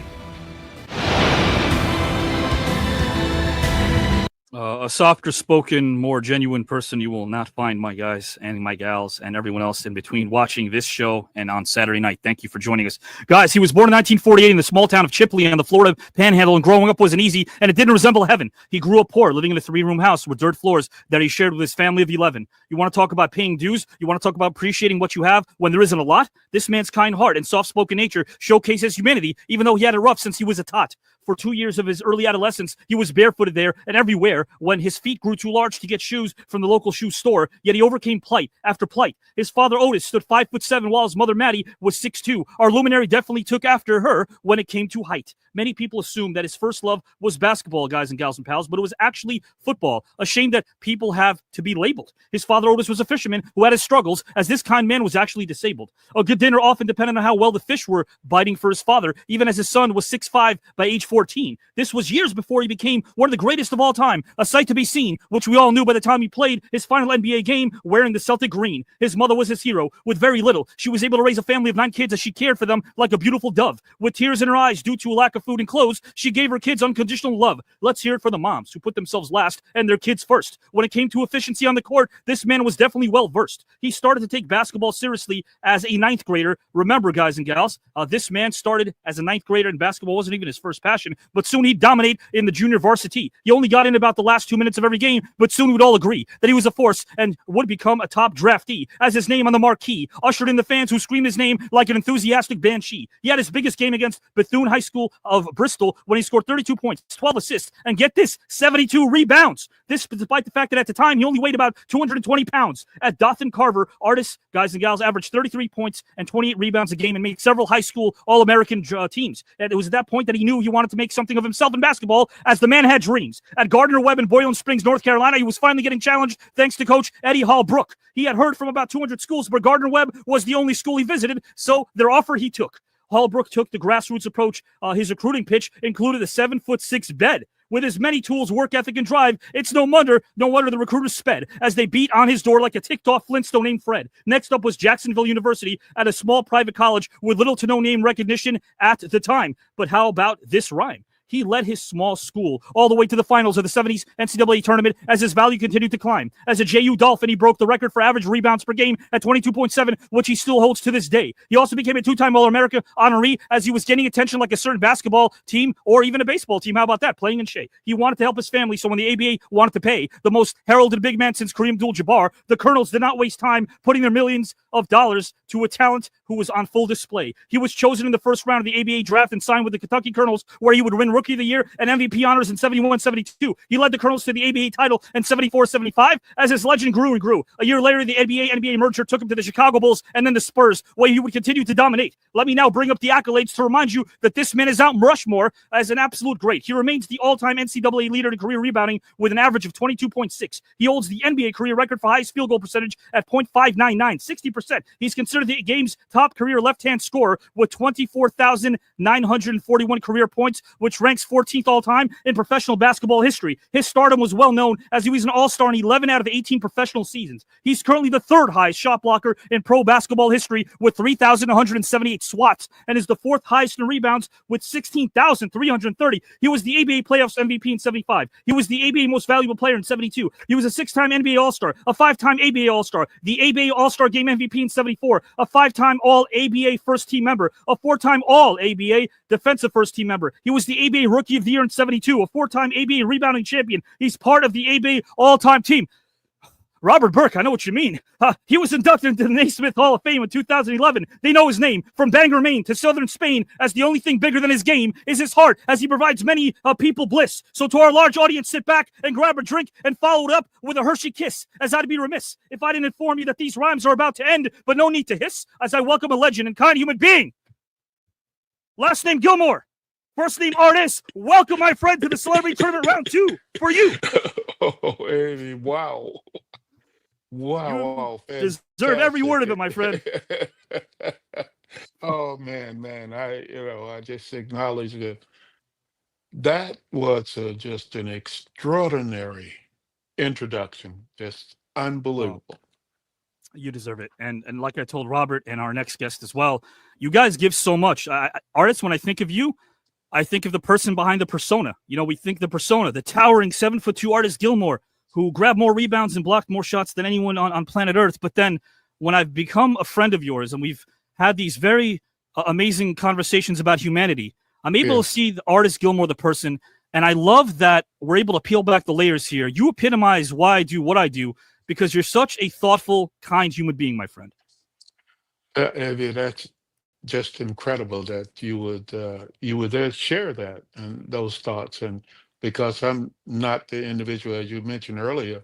A softer spoken, more genuine person you will not find, my guys and my gals and everyone else in between watching this show and on Saturday night. Thank you for joining us. Guys, he was born in 1948 in the small town of Chipley on the Florida Panhandle, and growing up wasn't easy, and it didn't resemble heaven. He grew up poor, living in a 3-room house with dirt floors that he shared with his family of 11. You want to talk about paying dues? You want to talk about appreciating what you have when there isn't a lot? This man's kind heart and soft-spoken nature showcases humanity, even though he had it rough since he was a tot. for 2 years of his early adolescence. He was barefooted there and everywhere when his feet grew too large to get shoes from the local shoe store, yet he overcame plight after plight. His father Otis stood 5'7" while his mother Maddie was 6'2". Our luminary definitely took after her when it came to height. Many people assume that his first love was basketball, guys and gals and pals, but it was actually football. A shame that people have to be labeled. His father Otis was a fisherman who had his struggles, as this kind man was actually disabled. A good dinner often depended on how well the fish were biting for his father, even as his son was 6'5" by age 14. This was years before he became one of the greatest of all time, a sight to be seen, which we all knew by the time he played his final NBA game wearing the Celtic green. His mother was his hero. With very little, she was able to raise a family of 9 kids as she cared for them like a beautiful dove. With tears in her eyes due to a lack of food and clothes, she gave her kids unconditional love. Let's hear it for the moms who put themselves last and their kids first. When it came to efficiency on the court, this man was definitely well versed. He started to take basketball seriously as a 9th grader. Remember, guys and gals, this man started as a 9th grader, and basketball wasn't even his first passion, but soon he'd dominate in the junior varsity. He only got in about the last 2 minutes of every game, but soon we would all agree that he was a force and would become a top draftee, as his name on the marquee ushered in the fans who screamed his name like an enthusiastic banshee. He had his biggest game against Bethune High School of Bristol when he scored 32 points, 12 assists, and get this, 72 rebounds. This despite the fact that at the time he only weighed about 220 pounds. At Dothan Carver, Artis, guys and gals, averaged 33 points and 28 rebounds a game and made several high school All-American teams. And it was at that point that he knew he wanted to make something of himself in basketball, as the man had dreams. At Gardner-Webb in Boiling Springs, North Carolina, he was finally getting challenged thanks to coach Eddie Hall Brooke. He had heard from about 200 schools, but Gardner-Webb was the only school he visited, so their offer he took. Hallbrook took the grassroots approach. His recruiting pitch included a 7'6" bed. With his many tools, work ethic, and drive, it's no wonder the recruiters sped as they beat on his door like a ticked-off Flintstone named Fred. Next up was Jacksonville University, at a small private college with little to no name recognition at the time. But how about this rhyme? He led his small school all the way to the finals of the 70s NCAA tournament as his value continued to climb. As a JU Dolphin, he broke the record for average rebounds per game at 22.7, which he still holds to this day. He also became a 2-time All-America honoree as he was gaining attention like a certain basketball team or even a baseball team. How about that? Playing in Shea. He wanted to help his family, so when the ABA wanted to pay the most heralded big man since Kareem Abdul-Jabbar, the Colonels did not waste time putting their millions of dollars to a talent who was on full display. He was chosen in the first round of the ABA draft and signed with the Kentucky Colonels, where he would win Rookie of the Year and MVP honors in 71-72. He led the Colonels to the ABA title in 74-75 as his legend grew and grew. A year later, the NBA merger took him to the Chicago Bulls and then the Spurs, where he would continue to dominate. Let me now bring up the accolades to remind you that this man is Mount Rushmore as an absolute great. He remains the all-time NCAA leader in career rebounding with an average of 22.6. He holds the NBA career record for highest field goal percentage at .599, 60%. He's considered the game's top career left-hand scorer with 24,941 career points, which ranks 14th all-time in professional basketball history. His stardom was well known as he was an all-star in 11 out of 18 professional seasons. He's currently the 3rd highest shot blocker in pro basketball history with 3,178 swats and is the 4th highest in rebounds with 16,330. He was the ABA Playoffs MVP in 75. He was the ABA Most Valuable Player in 72. He was a 6-time NBA All-Star, a 5-time ABA All-Star, the ABA All-Star Game MVP in 74, a 5-time All-ABA First Team member, a 4-time All-ABA Defensive First Team member. He was the ABA Rookie of the Year in 72, a 4-time ABA Rebounding Champion. He's part of the ABA All-Time Team. Robert Burke, I know what you mean. He was inducted into the Naismith Hall of Fame in 2011. They know his name. From Bangor, Maine to southern Spain, as the only thing bigger than his game is his heart, as he provides many people bliss. So to our large audience, sit back and grab a drink and follow it up with a Hershey kiss, as I'd be remiss if I didn't inform you that these rhymes are about to end, but no need to hiss, as I welcome a legend and kind human being. Last name Gilmore. First name Artis. Welcome, my friend, to the Celebrity Tournament Round 2 for you. Oh, Eddie, wow. Wow, deserve every word of it, my friend. Oh man, I just acknowledge that was just an extraordinary introduction, just unbelievable. You deserve it, and like I told Robert and our next guest as well, you guys give so much. Artists, when I think of you, I think of the person behind the persona. You know, we think the persona, the towering 7'2" Artis Gilmore, who grabbed more rebounds and blocked more shots than anyone on planet Earth. But then when I've become a friend of yours and we've had these very amazing conversations about humanity, I'm able to see the Artis Gilmore, the person. And I love that we're able to peel back the layers here. You epitomize why I do what I do because you're such a thoughtful, kind human being, my friend. Eddie, just incredible that you would then share that and those thoughts. And because I'm not the individual, as you mentioned earlier,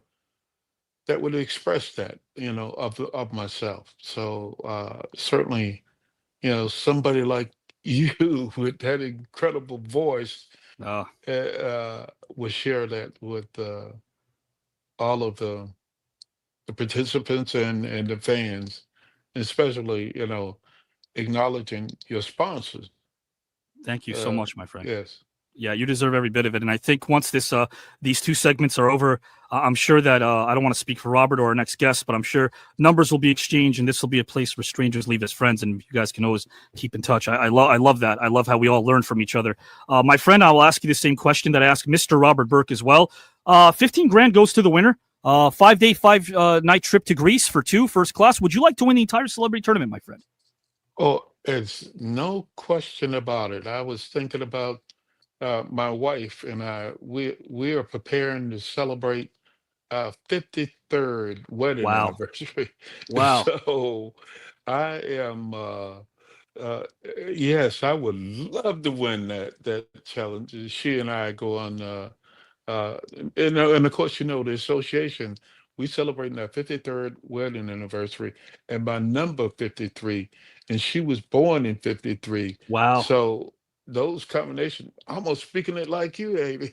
that would express that, of myself. So certainly, somebody like you with that incredible voice would share that with all of the participants and the fans, especially, acknowledging your sponsors. Thank you so much, my friend. Yes. Yeah, you deserve every bit of it. And I think once these two segments are over, I'm sure that I don't want to speak for Robert or our next guest, but I'm sure numbers will be exchanged, and this will be a place where strangers leave as friends, and you guys can always keep in touch. I love that. I love how we all learn from each other. My friend, I will ask you the same question that I asked Mr. Robert Burke as well. 15 grand goes to the winner. 5-day, 5-night trip to Greece for two, first class. Would you like to win the entire celebrity tournament, my friend? Oh, it's no question about it. I was thinking about my wife and I. We are preparing to celebrate our 53rd wedding anniversary. Wow. So I am. Yes, I would love to win that challenge. She and I go on. And of course, the association. We celebrating our 53rd wedding anniversary, and my number 53. And she was born in 53. Wow. So those combinations, almost speaking it like you, Amy.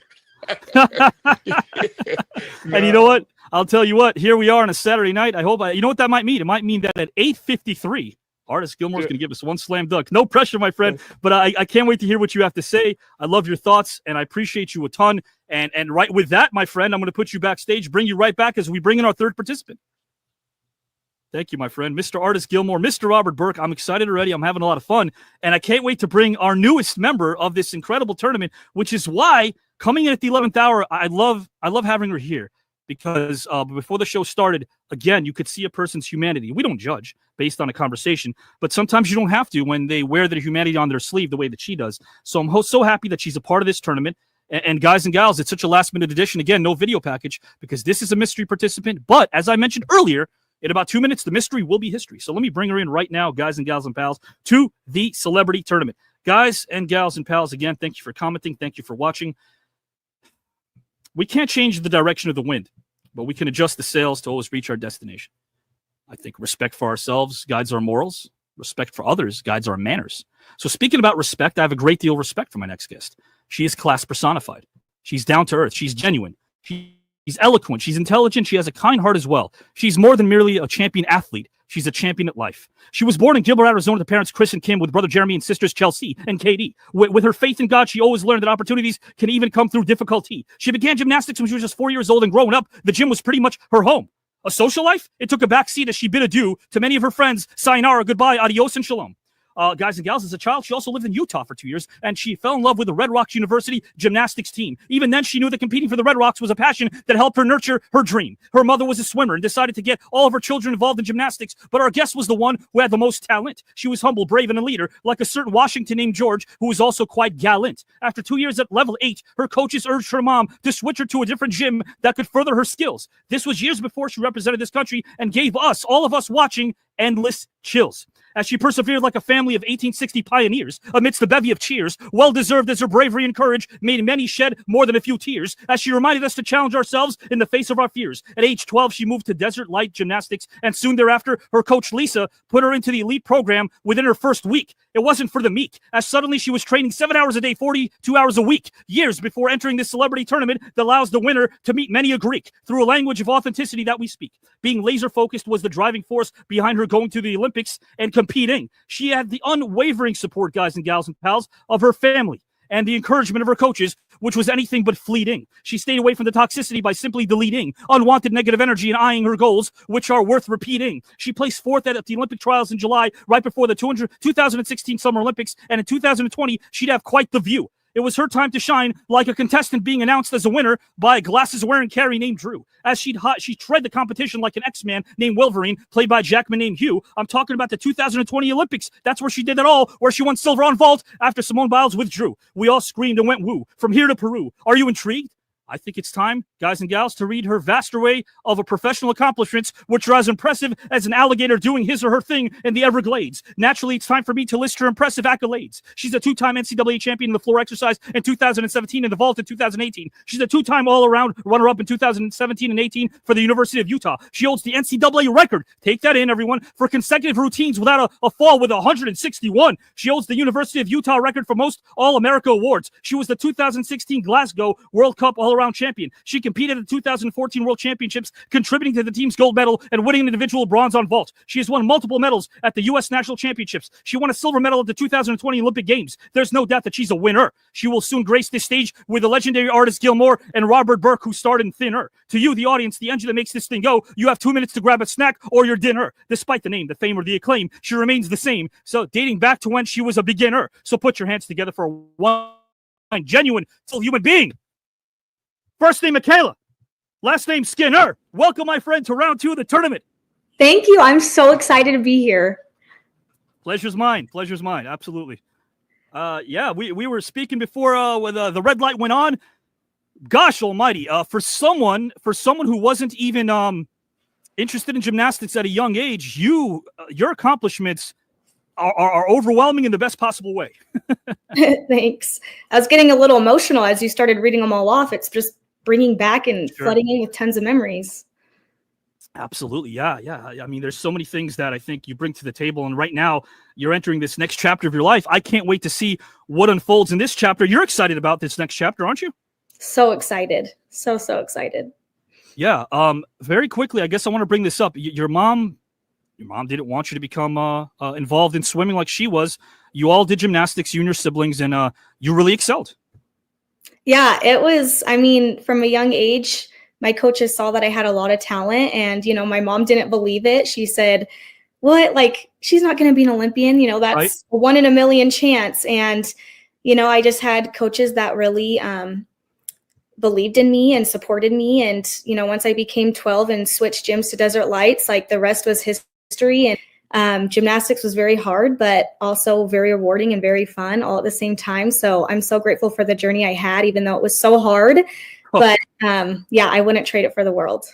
And you know what? I'll tell you what, here we are on a Saturday night. You know what that might mean? It might mean that at 8:53, Artis Gilmore is going to give us one slam dunk. No pressure, my friend, but I can't wait to hear what you have to say. I love your thoughts, and I appreciate you a ton. And right with that, my friend, I'm going to put you backstage, bring you right back as we bring in our third participant. Thank you, my friend. Mr. Artis Gilmore, Mr. Robert Burke. I'm excited already. I'm having a lot of fun. And I can't wait to bring our newest member of this incredible tournament, which is why coming in at the 11th hour, I love having her here. Because before the show started, again, you could see a person's humanity. We don't judge based on a conversation, but sometimes you don't have to when they wear their humanity on their sleeve the way that she does. So I'm so happy that she's a part of this tournament. And guys and gals, it's such a last-minute edition. Again, no video package because this is a mystery participant. But as I mentioned earlier, in about 2 minutes, the mystery will be history. So let me bring her in right now, guys and gals and pals, to the celebrity tournament. Guys and gals and pals, again, thank you for commenting. Thank you for watching. We can't change the direction of the wind, but we can adjust the sails to always reach our destination. I think respect for ourselves guides our morals. Respect for others guides our manners. So speaking about respect, I have a great deal of respect for my next guest. She is class personified. She's down to earth. She's genuine. She's eloquent. She's intelligent. She has a kind heart as well. She's more than merely a champion athlete. She's a champion at life. She was born in Gilbert, Arizona to parents Chris and Kim with brother Jeremy and sisters Chelsea and Katie. With her faith in God, she always learned that opportunities can even come through difficulty. She began gymnastics when she was just 4 years old, and growing up, the gym was pretty much her home. A social life? It took a backseat as she bid adieu to many of her friends. Sayonara, goodbye, adios, and shalom. Guys and gals, as a child, she also lived in Utah for 2 years, and she fell in love with the Red Rocks University gymnastics team. Even then, she knew that competing for the Red Rocks was a passion that helped her nurture her dream. Her mother was a swimmer and decided to get all of her children involved in gymnastics, but our guest was the one who had the most talent. She was humble, brave, and a leader, like a certain Washington named George, who was also quite gallant. After 2 years at level 8, her coaches urged her mom to switch her to a different gym that could further her skills. This was years before she represented this country and gave us, all of us watching, endless chills. As she persevered like a family of 1860 pioneers amidst the bevy of cheers, well-deserved as her bravery and courage made many shed more than a few tears, as she reminded us to challenge ourselves in the face of our fears. At age 12, she moved to Desert Light Gymnastics, and soon thereafter, her coach Lisa put her into the elite program within her first week. It wasn't for the meek, as suddenly she was training 7 hours a day, 42 hours a week, years before entering this celebrity tournament that allows the winner to meet many a Greek through a language of authenticity that we speak. Being laser-focused was the driving force behind her going to the Olympics and competing. She had the unwavering support, guys and gals and pals, of her family and the encouragement of her coaches, which was anything but fleeting. She stayed away from the toxicity by simply deleting unwanted negative energy and eyeing her goals, which are worth repeating. She placed fourth at the Olympic trials in July, right before the 2016 Summer Olympics, and in 2020, she'd have quite the view. It was her time to shine, like a contestant being announced as a winner by a glasses-wearing Carrie named Drew. As she tread the competition like an X-Man named Wolverine, played by Jackman named Hugh. I'm talking about the 2020 Olympics. That's where she did it all, where she won silver on vault after Simone Biles withdrew. We all screamed and went woo, from here to Peru. Are you intrigued? I think it's time, guys and gals, to read her vast array of her professional accomplishments, which are as impressive as an alligator doing his or her thing in the Everglades. Naturally, it's time for me to list her impressive accolades. She's a two-time NCAA champion in the floor exercise in 2017 and the vault in 2018. She's a two-time all-around runner-up in 2017 and 18 for the University of Utah. She holds the NCAA record, take that in, everyone, for consecutive routines without a fall with 161. She holds the University of Utah record for most All-America awards. She was the 2016 Glasgow World Cup all-around champion. She competed at the 2014 World Championships, contributing to the team's gold medal and winning an individual bronze on vault. She has won multiple medals at the U.S. National Championships. She won a silver medal at the 2020 Olympic Games. There's no doubt that she's a winner. She will soon grace this stage with the legendary Artis Gilmore and Robert Burke, who starred in Thinner. To you, the audience, the engine that makes this thing go, you have 2 minutes to grab a snack or your dinner. Despite the name, the fame, or the acclaim, she remains the same. So dating back to when she was a beginner. So put your hands together for one genuine full human being. First name MyKayla, last name Skinner. Welcome, my friend, to round 2 of the tournament. Thank you. I'm so excited to be here. Pleasure's mine. Pleasure's mine. Absolutely. Yeah, we were speaking before when the red light went on. Gosh almighty, for someone who wasn't even interested in gymnastics at a young age, your accomplishments are overwhelming in the best possible way. Thanks. I was getting a little emotional as you started reading them all off. It's just bringing back and flooding in with tons of memories. Absolutely. Yeah. I mean, there's so many things that I think you bring to the table. And right now you're entering this next chapter of your life. I can't wait to see what unfolds in this chapter. You're excited about this next chapter, aren't you? So excited. So excited. Yeah. Very quickly, I guess I want to bring this up. Your mom didn't want you to become involved in swimming like she was. You all did gymnastics, you and your siblings, and you really excelled. Yeah, it was, I mean, from a young age, my coaches saw that I had a lot of talent, and, my mom didn't believe it. She said, what, like, she's not going to be an Olympian, that's right. A 1 in a million chance. And, I just had coaches that really believed in me and supported me. And, once I became 12 and switched gyms to Desert Lights, like, the rest was history. And gymnastics was very hard, but also very rewarding and very fun all at the same time. So I'm so grateful for the journey I had, even though it was so hard. But I wouldn't trade it for the world.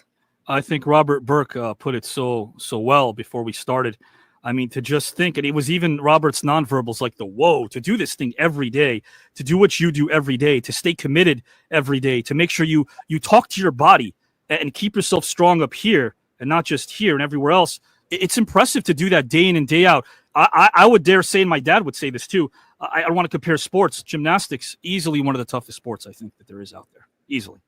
I think Robert Burke put it so well before we started. I mean, to just think, and it was even Robert's nonverbals, like to do this thing every day, to do what you do every day, to stay committed every day, to make sure you talk to your body and keep yourself strong up here and not just here and everywhere else. It's impressive to do that day in and day out. I would dare say, and my dad would say this too, I don't want to compare sports. Gymnastics, easily one of the toughest sports I think that there is out there. Easily.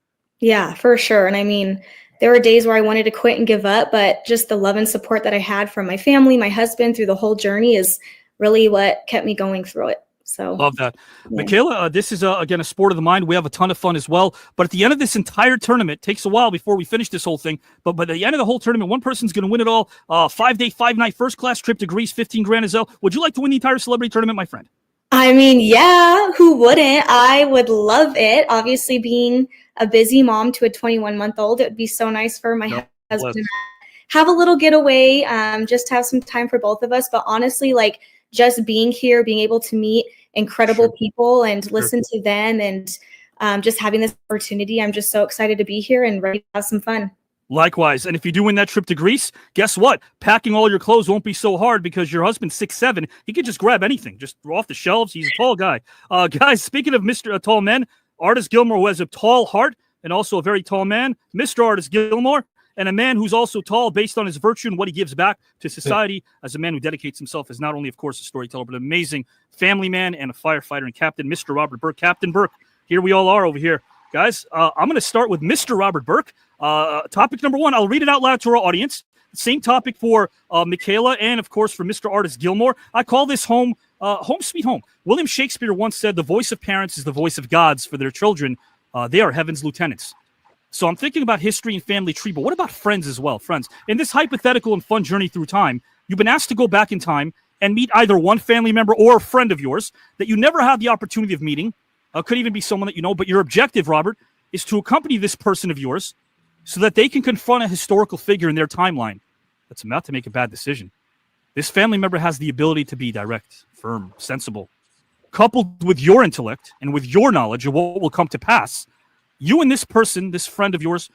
Yeah, for sure. And I mean, there were days where I wanted to quit and give up, but just the love and support that I had from my family, my husband through the whole journey is really what kept me going through it. So love that. Yeah. MyKayla, this is again a sport of the mind. We have a ton of fun as well. But at the end of this entire tournament, takes a while before we finish this whole thing. But at the end of the whole tournament, one person's going to win it all. 5-day, 5-night first class trip to Greece, 15 grand as well. Would you like to win the entire celebrity tournament, my friend? I mean, yeah, who wouldn't? I would love it. Obviously, being a busy mom to a 21-month-old, it would be so nice for my husband to have a little getaway, just have some time for both of us. But honestly, like, just being here, being able to meet incredible people and listen to them, and just having this opportunity, I'm just so excited to be here and ready to have some fun. Likewise. And if you do win that trip to Greece, guess what? Packing all your clothes won't be so hard because your husband's 6'7". He can just grab anything, just off the shelves. He's a tall guy. Guys, speaking of Mr. Tall Men, Artis Gilmore, who has a tall heart and also a very tall man, Mr. Artis Gilmore, and a man who's also tall based on his virtue and what he gives back to society as a man who dedicates himself as not only, of course, a storyteller, but an amazing family man and a firefighter and captain, Mr. Robert Burke. Captain Burke, here we all are over here. Guys, I'm going to start with Mr. Robert Burke. Topic number 1, I'll read it out loud to our audience. Same topic for MyKayla and, of course, for Mr. Artis Gilmore. I call this home sweet home. William Shakespeare once said, the voice of parents is the voice of gods for their children. They are heaven's lieutenants. So I'm thinking about history and family tree, but what about friends as well? Friends, in this hypothetical and fun journey through time, you've been asked to go back in time and meet either one family member or a friend of yours that you never had the opportunity of meeting. Could even be someone that you know, but your objective, Robert, is to accompany this person of yours so that they can confront a historical figure in their timeline that's about to make a bad decision. This family member has the ability to be direct, firm, sensible. Coupled with your intellect and with your knowledge of what will come to pass, you and this person, this friend of yours,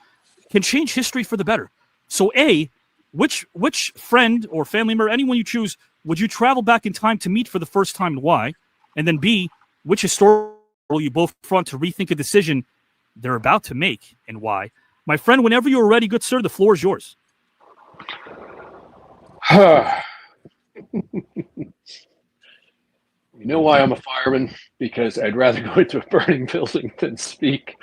can change history for the better. So A, which friend or family member, anyone you choose, would you travel back in time to meet for the first time and why? And then B, which historical will you both front to rethink a decision they're about to make and why? My friend, whenever you're ready, good sir, the floor is yours. You know why I'm a fireman? Because I'd rather go into a burning building than speak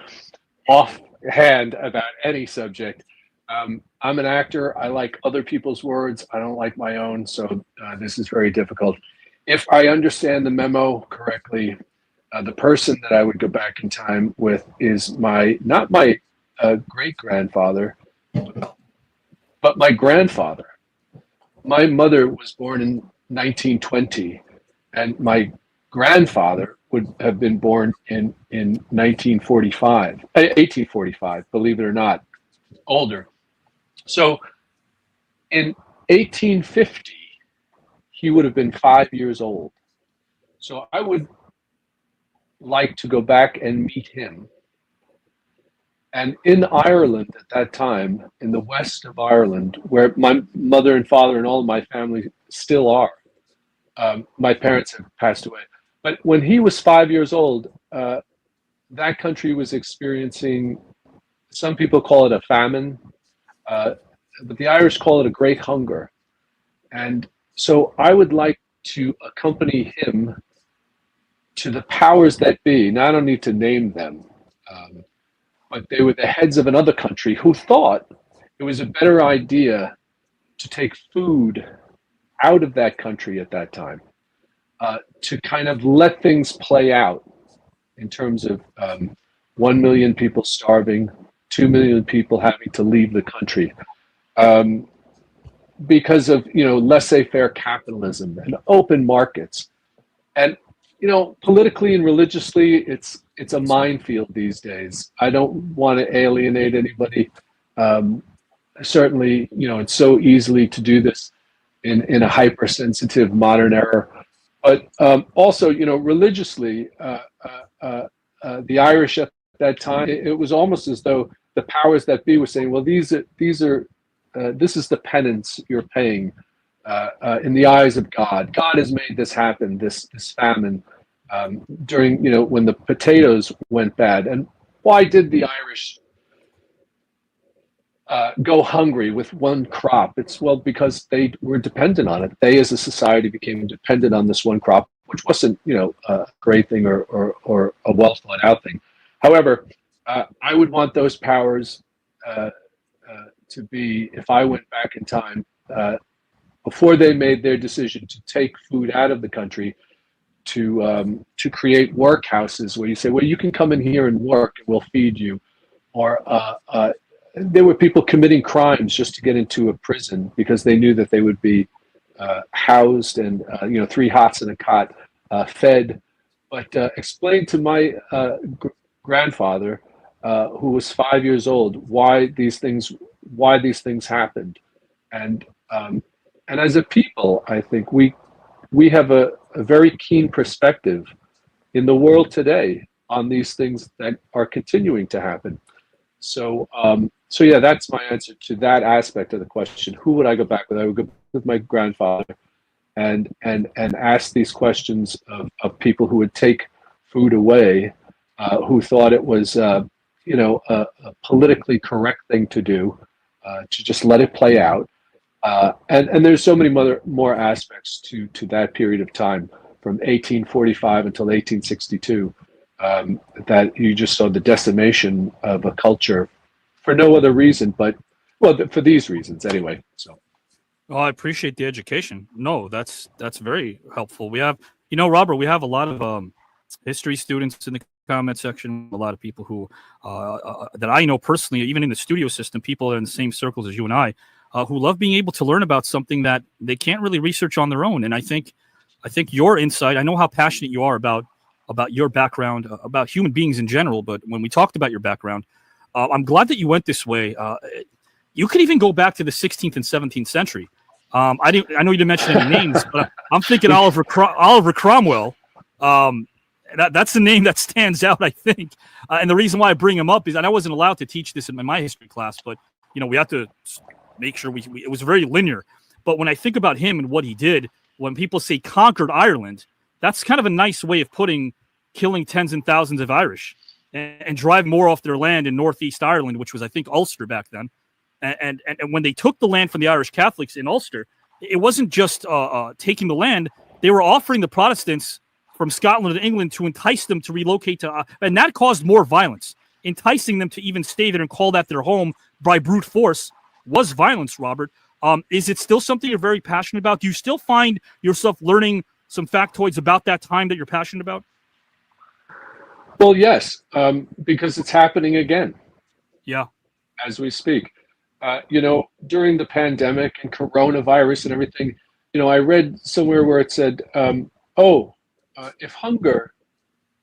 offhand about any subject. I'm an actor. I like other people's words. I don't like my own, so this is very difficult. If I understand the memo correctly, the person that I would go back in time with is not my great-grandfather, but my grandfather. My mother was born in 1920, and my grandfather would have been born in 1845, believe it or not, older. So in 1850, he would have been 5 years old. So I would like to go back and meet him. And in Ireland at that time, in the west of Ireland, where my mother and father and all of my family still are, my parents have passed away. But when he was 5 years old, that country was experiencing, some people call it a famine, but the Irish call it a great hunger. And so I would like to accompany him to the powers that be. Now, I don't need to name them, but they were the heads of another country who thought it was a better idea to take food out of that country at that time, to kind of let things play out in terms of 1 million people starving, 2 million people having to leave the country because of, laissez-faire capitalism and open markets. And, politically and religiously, it's a minefield these days. I don't want to alienate anybody. Certainly, it's so easily to do this in a hypersensitive modern era. But also, religiously, the Irish at that time, it was almost as though the powers that be were saying, well, this is the penance you're paying in the eyes of God. God has made this happen, this famine, during, when the potatoes went bad. And why did the Irish go hungry with one crop? It's, well, because they were dependent on it. They as a society became dependent on this one crop, which wasn't, a great thing or a well thought out thing. However, I would want those powers to be, if I went back in time, before they made their decision to take food out of the country, to create workhouses where you say, well, you can come in here and work and we'll feed you. Or there were people committing crimes just to get into a prison because they knew that they would be housed and 3 hots and a cot, fed. But explain to my grandfather, who was 5 years old, why these things happened. And as a people, I think we have a very keen perspective in the world today on these things that are continuing to happen. So yeah, that's my answer to that aspect of the question. Who would I go back with? I would go with my grandfather and ask these questions of people who would take food away, who thought it was a politically correct thing to do, to just let it play out. And there's so many more aspects to that period of time, from 1845 until 1862, that you just saw the decimation of a culture for no other reason, but, well, for these reasons anyway. So. Well, I appreciate the education. No, that's very helpful. We have, Robert, we have a lot of history students in the comment section, a lot of people who that I know personally, even in the studio system, people in the same circles as you and I, who love being able to learn about something that they can't really research on their own. And I think your insight, I know how passionate you are about your background, about human beings in general, but when we talked about your background, I'm glad that you went this way. You could even go back to the 16th and 17th century. I know you didn't mention any names, but I'm thinking Oliver Cromwell. That's the name that stands out, I think. And the reason why I bring him up is, and I wasn't allowed to teach this in my history class, but we have to make sure it was very linear. But when I think about him and what he did, when people say conquered Ireland, that's kind of a nice way of putting killing tens and thousands of Irish and driving more off their land in Northeast Ireland, which was, I think, Ulster back then. And when they took the land from the Irish Catholics in Ulster, it wasn't just taking the land. They were offering the Protestants from Scotland and England to entice them to relocate to, and that caused more violence. Enticing them to even stay there and call that their home by brute force was violence, Robert. Is it still something you're very passionate about? Do you still find yourself learning some factoids about that time that you're passionate about? Well, yes, because it's happening again. Yeah. As we speak. During the pandemic and coronavirus and everything, I read somewhere where it said, if hunger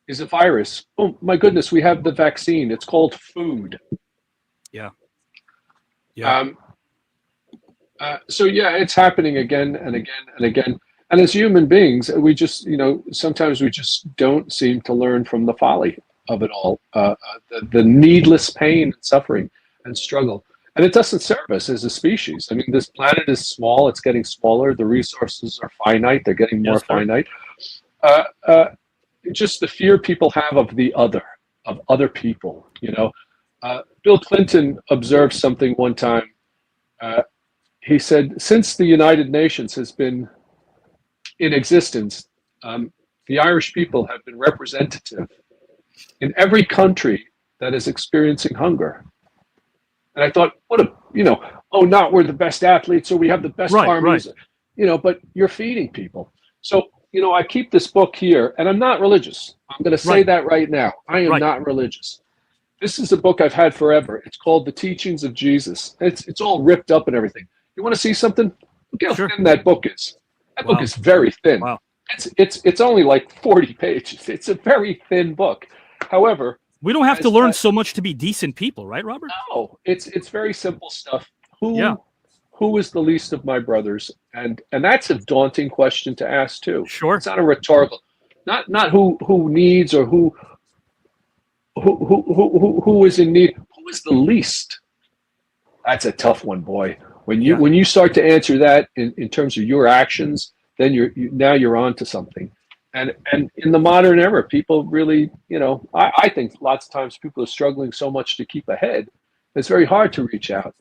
is a virus, oh my goodness, we have the vaccine. It's called food. Yeah. Yeah. It's happening again and again and again. And as human beings, we just, sometimes we just don't seem to learn from the folly of it all, the needless pain and suffering and struggle. And it doesn't serve us as a species. I mean, this planet is small. It's getting smaller. The resources are finite. They're getting more finite. Just the fear people have of other people, Bill Clinton observed something one time. He said, since the United Nations has been in existence, the Irish people have been representative in every country that is experiencing hunger. And I thought, not we're the best athletes or we have the best armies, but you're feeding people. So, I keep this book here, and I'm not religious. I'm going to say that right now. I am not religious. This is a book I've had forever. It's called The Teachings of Jesus. It's all ripped up and everything. You want to see something? Look how thin that book is. That book is very thin. Wow. It's only like 40 pages. It's a very thin book. However, we don't have to learn so much to be decent people, right, Robert? No, it's very simple stuff. Who is the least of my brothers? And that's a daunting question to ask too. Sure. It's not a rhetorical, not who needs or who is in need. Who is the least? That's a tough one, boy. When you start to answer that in terms of your actions, then you're on to something. And in the modern era, people really, I think lots of times people are struggling so much to keep ahead. It's very hard to reach out.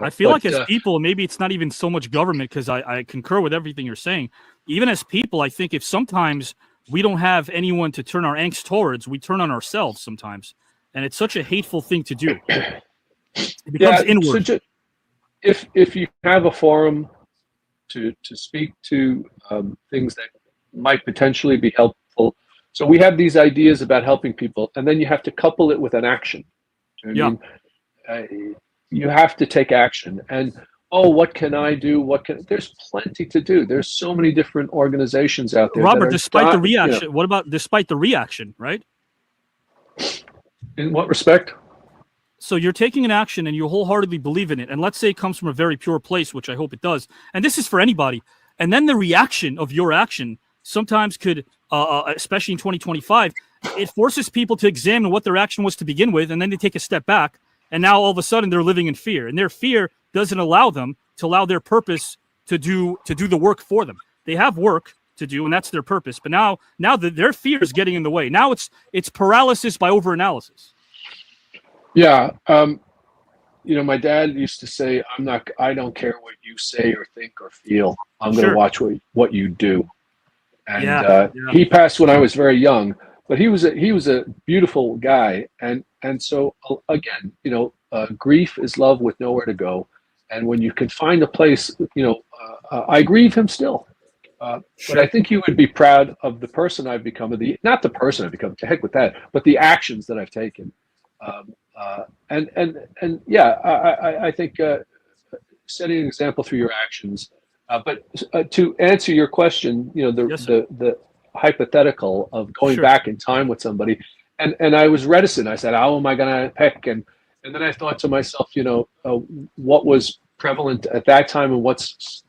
I feel like as people, maybe it's not even so much government, because I concur with everything you're saying. Even as people, I think if sometimes we don't have anyone to turn our angst towards, we turn on ourselves sometimes. And it's such a hateful thing to do. It becomes inward. So if you have a forum to speak to things that might potentially be helpful. So we have these ideas about helping people, and then you have to couple it with an action. You have to take action. And what can I do? There's plenty to do. There's so many different organizations out there. Robert, despite the reaction, what about despite the reaction, right? In what respect? So you're taking an action and you wholeheartedly believe in it. And let's say it comes from a very pure place, which I hope it does. And this is for anybody. And then the reaction of your action sometimes could, especially in 2025, it forces people to examine what their action was to begin with. And then they take a step back. And now all of a sudden they're living in fear. And their fear doesn't allow them to allow their purpose to do the work for them. They have work to do, and that's their purpose. But now their fear is getting in the way. Now it's paralysis by overanalysis. Yeah. My dad used to say, I don't care what you say or think or feel. I'm going to watch what you do. And he passed when I was very young, but he was a beautiful guy. And so again, grief is love with nowhere to go. And when you can find a place, I grieve him still. But I think you would be proud of the person I've become, not the person I've become, to heck with that, but the actions that I've taken. I think setting an example through your actions. But to answer your question, the hypothetical of going back in time with somebody, and I was reticent. I said, "How am I going to pick?" And then I thought to myself, what was prevalent at that time and what's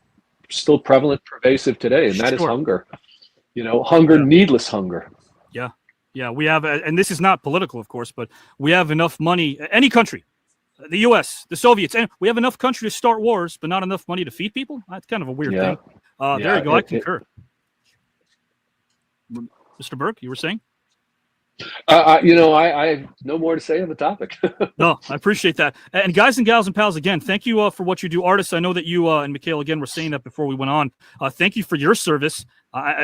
still prevalent, pervasive today, and that is hunger. hunger, needless hunger. Yeah. Yeah. We have, and this is not political, of course, but we have enough money, any country, the US, the Soviets, and we have enough country to start wars, but not enough money to feed people. That's kind of a weird thing. There you go. I concur. Mr. Burke, you were saying? I have no more to say on the topic. No, I appreciate that. And guys and gals and pals, again, thank you for what you do. Artists, I know that you and MyKayla, again, were saying that before we went on. Thank you for your service.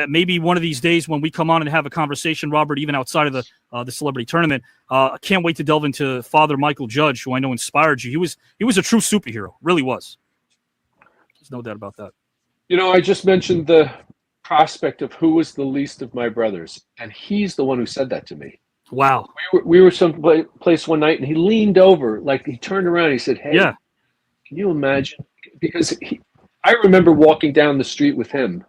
Maybe one of these days when we come on and have a conversation, Robert, even outside of the celebrity tournament, I can't wait to delve into Father Michael Judge, who I know inspired you. He was a true superhero, really was. There's no doubt about that. I just mentioned the prospect of who was the least of my brothers, and he's the one who said that to me. Wow. We were someplace one night, and he leaned over, like he turned around, and he said, "Hey, can you imagine?" Because I remember walking down the street with him,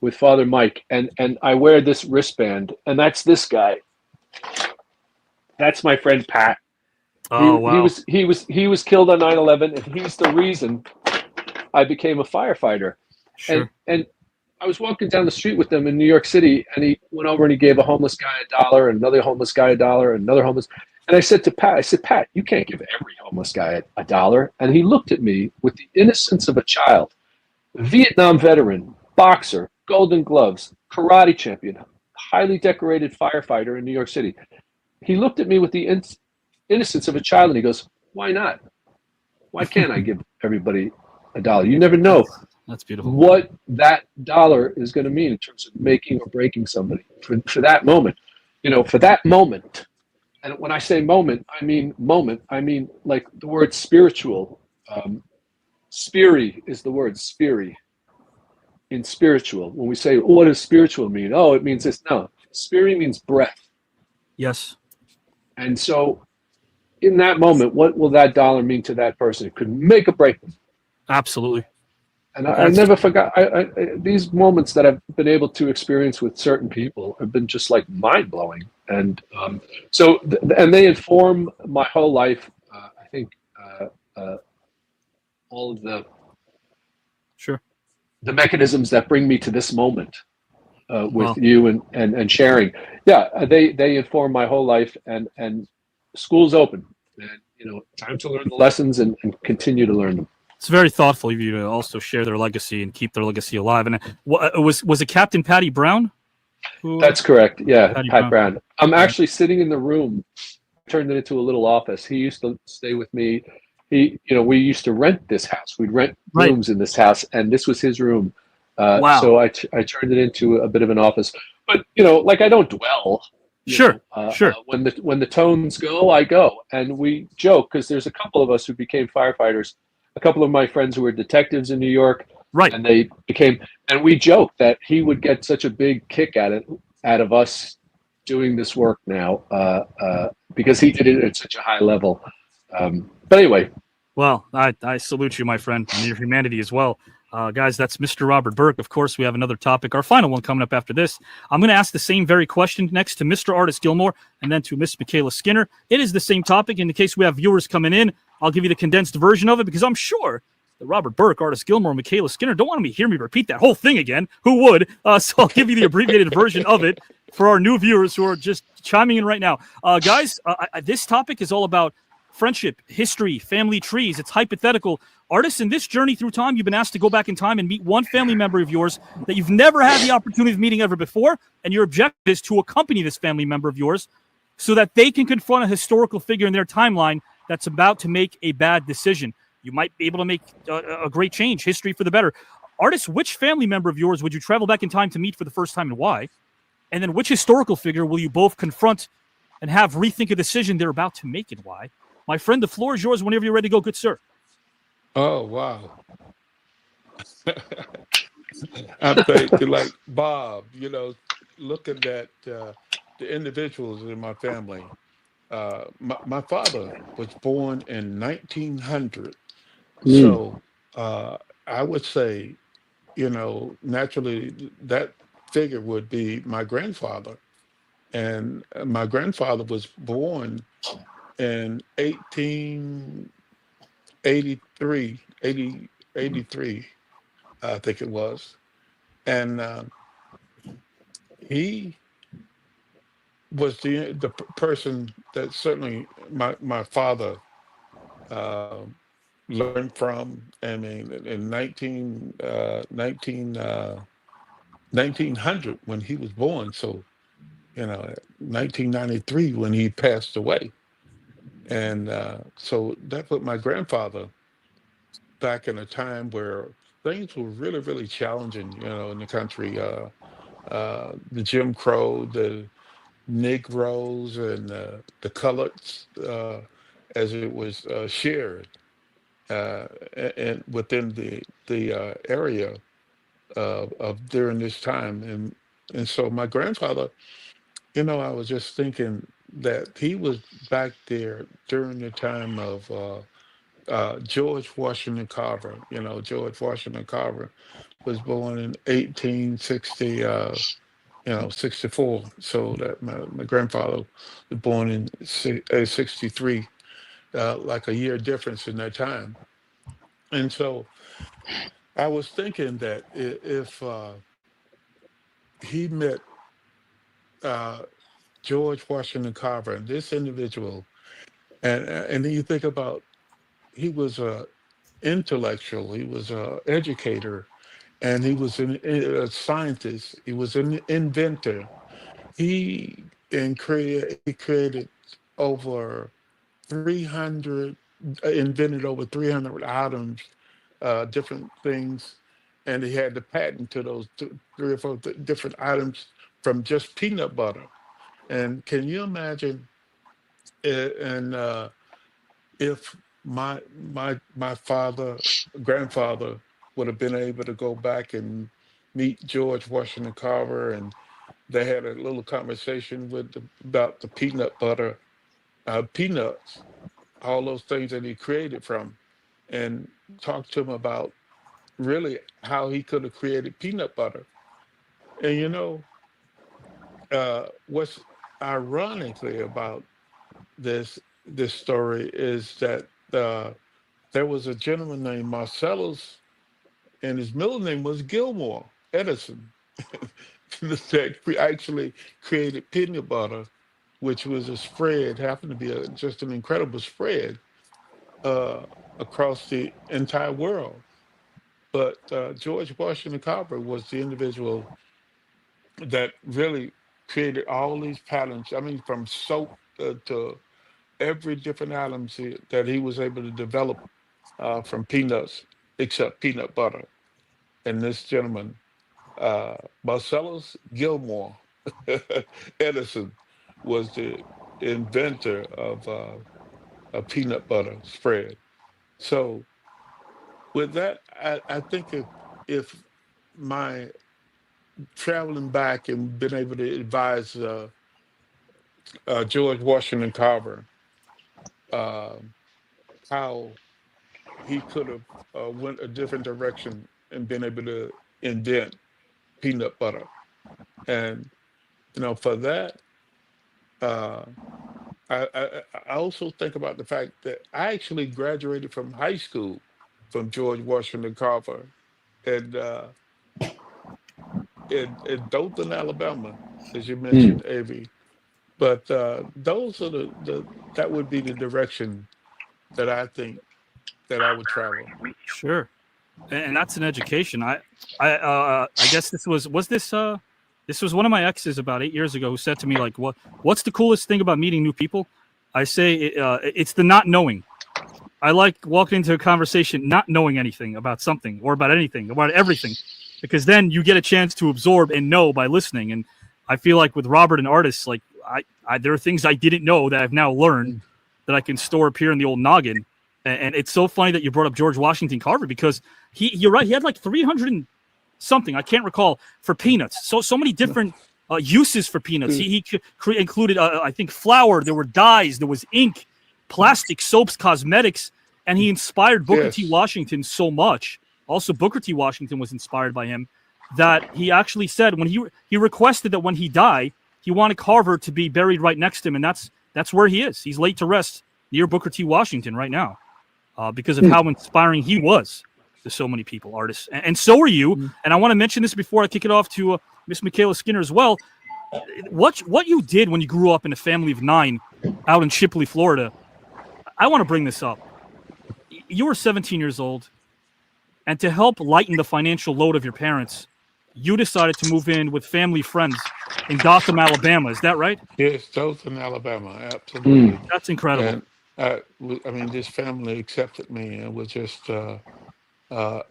with Father Mike, and I wear this wristband, and that's this guy. That's my friend Pat. Oh, wow. He was killed on 9/11, and he's the reason I became a firefighter. Sure. And I was walking down the street with them in New York City, and he went over and he gave a homeless guy $1, and another homeless guy $1, and another homeless. And I said to Pat, Pat, you can't give every homeless guy $1. And he looked at me with the innocence of a child. Vietnam veteran, boxer, Golden Gloves, karate champion, highly decorated firefighter in New York City. He looked at me with the innocence of a child, and he goes, "Why not? Why can't I give everybody $1? You never know." That's beautiful. What that $1 is going to mean in terms of making or breaking somebody for that moment, for that moment. And when I say moment, I mean like the word spiritual. Spiri is the word, spiri, in spiritual. When we say, what does spiritual mean? Oh, it means this. No, spiri means breath. Yes. And so in that moment, what will that $1 mean to that person? It could make or break them. Absolutely. And I never forgot these moments that I've been able to experience with certain people have been just like mind blowing. And and they inform my whole life. I think all of the mechanisms that bring me to this moment with you and sharing. Yeah, they inform my whole life, and school's open. And time to learn the lessons and continue to learn them. It's very thoughtful of you to also share their legacy and keep their legacy alive. And was it Captain Patty Brown? That's correct. Yeah, Patty Pat Brown. I'm actually sitting in the room, turned it into a little office. He used to stay with me. We used to rent this house. We'd rent rooms in this house, and this was his room. Wow. So I turned it into a bit of an office. But like I don't dwell. Sure. When the tones go, I go, and we joke because there's a couple of us who became firefighters. A couple of my friends who were detectives in New York, and they became, and we joke that he would get such a big kick out of us doing this work now because he did it at such a high level. But anyway. Well, I salute you, my friend, and your humanity as well. Guys, that's Mr. Robert Burke. Of course, we have another topic, our final one coming up after this. I'm going to ask the same very question next to Mr. Artis Gilmore and then to Miss MyKayla Skinner. It is the same topic. In the case we have viewers coming in, I'll give you the condensed version of it because I'm sure that Robert Burke, Artis Gilmore, and MyKayla Skinner don't want to hear me repeat that whole thing again. Who would? So I'll give you the abbreviated version of it for our new viewers who are just chiming in right now. Guys, this topic is all about friendship, history, family trees. It's hypothetical. Artists, in this journey through time, you've been asked to go back in time and meet one family member of yours that you've never had the opportunity of meeting ever before, and your objective is to accompany this family member of yours so that they can confront a historical figure in their timeline that's about to make a bad decision. You might be able to make a great change, history for the better. Artists, which family member of yours would you travel back in time to meet for the first time and why? And then which historical figure will you both confront and have rethink a decision they're about to make and why? My friend, the floor is yours whenever you're ready to go, good sir. Oh, wow. I'm thinking like Bob, looking at the individuals in my family. My father was born in 1900. So I would say, naturally that figure would be my grandfather. And my grandfather was born in 1883, 83, I think it was. And he was the person that certainly my father learned from. I mean, in 1900 when he was born. So, 1993 when he passed away. And so that put my grandfather back in a time where things were really, really challenging, in the country. The Jim Crow, the Negroes, and the coloreds, as it was shared, and within the area of during this time, and so my grandfather, I was just thinking that he was back there during the time of George Washington Carver. George Washington Carver was born in 1860. 64. So that my grandfather was born in 63, like a year difference in that time. And so I was thinking that if he met George Washington Carver, and this individual, and then you think about, he was a intellectual, he was a educator, and he was a scientist, he was an inventor. He created over 300, invented over 300 items, different things, and he had the patent to those three or four different items from just peanut butter. And can you imagine? If my grandfather would have been able to go back and meet George Washington Carver, and they had a little conversation about the peanut butter, peanuts, all those things that he created from, and talked to him about really how he could have created peanut butter. And what's ironically about this story is that there was a gentleman named Marcellus, and his middle name was Gilmore Edison, that actually created peanut butter, which was a spread, happened to be just an incredible spread across the entire world. But George Washington Carver was the individual that really created all these patterns. I mean, from soap to every different items that he was able to develop from peanuts, except peanut butter. And this gentleman, Marcellus Gilmore Edison, was the inventor of a peanut butter spread. So with that, I think if my traveling back and been able to advise George Washington Carver how he could have went a different direction and been able to invent peanut butter. And for that, I also think about the fact that I actually graduated from high school from George Washington Carver in Dothan, Alabama, as you mentioned, Avi. But those are that would be the direction that I think that I would travel. Sure, and that's an education. I guess this was one of my exes about 8 years ago who said to me, like, what's the coolest thing about meeting new people? I say it's the not knowing. I like walking into a conversation not knowing anything about something or about anything, about everything, because then you get a chance to absorb and know by listening. And I feel like with Robert and Artis, like there are things I didn't know that I've now learned that I can store up here in the old noggin. And it's so funny that you brought up George Washington Carver, because you're right. He had like 300 and something, I can't recall, for peanuts. So many different uses for peanuts. He included, I think, flour. There were dyes. There was ink, plastic, soaps, cosmetics. And he inspired Booker T. Washington so much. Also, Booker T. Washington was inspired by him, that he actually said when he requested that when he died, he wanted Carver to be buried right next to him. And that's where he is. He's laid to rest near Booker T. Washington right now. Because of how inspiring he was to so many people, artists. And so are you. And I want to mention this before I kick it off to Miss MyKayla Skinner as well. what you did when you grew up in a family of 9 out in Shipley, Florida, I want to bring this up. You were 17 years old, and to help lighten the financial load of your parents, you decided to move in with family friends in Dothan, Alabama. Is that right? Yes, Dothan, Alabama, absolutely. That's incredible. And I mean, this family accepted me, and was just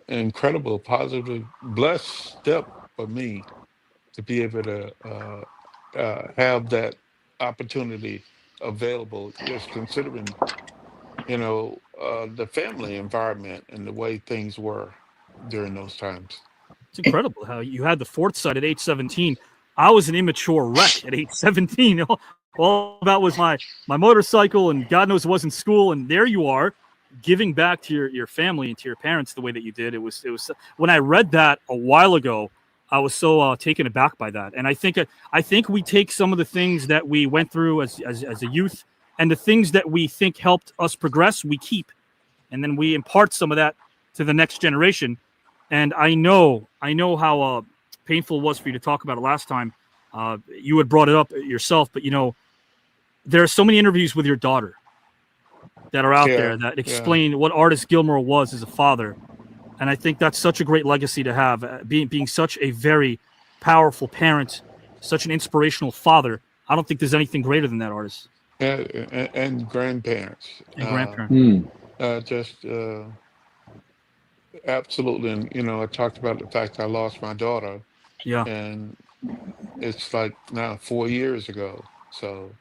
incredible, positive, blessed step for me to be able to have that opportunity available, just considering, the family environment and the way things were during those times. It's incredible how you had the foresight at age 17. I was an immature wreck at age 17. All about was my motorcycle, and God knows it wasn't school. And there you are, giving back to your family and to your parents the way that you did. It was when I read that a while ago, I was so taken aback by that. And I think we take some of the things that we went through as a youth, and the things that we think helped us progress, we keep, and then we impart some of that to the next generation. And I know how painful it was for you to talk about it last time. You had brought it up yourself, but there are so many interviews with your daughter that are out there that explain what Artis Gilmore was as a father. And I think that's such a great legacy to have, being such a very powerful parent, such an inspirational father. I don't think there's anything greater than that, Artis. Yeah, and grandparents. And grandparents. Just absolutely. And, I talked about the fact I lost my daughter. Yeah. And it's like now 4 years ago. So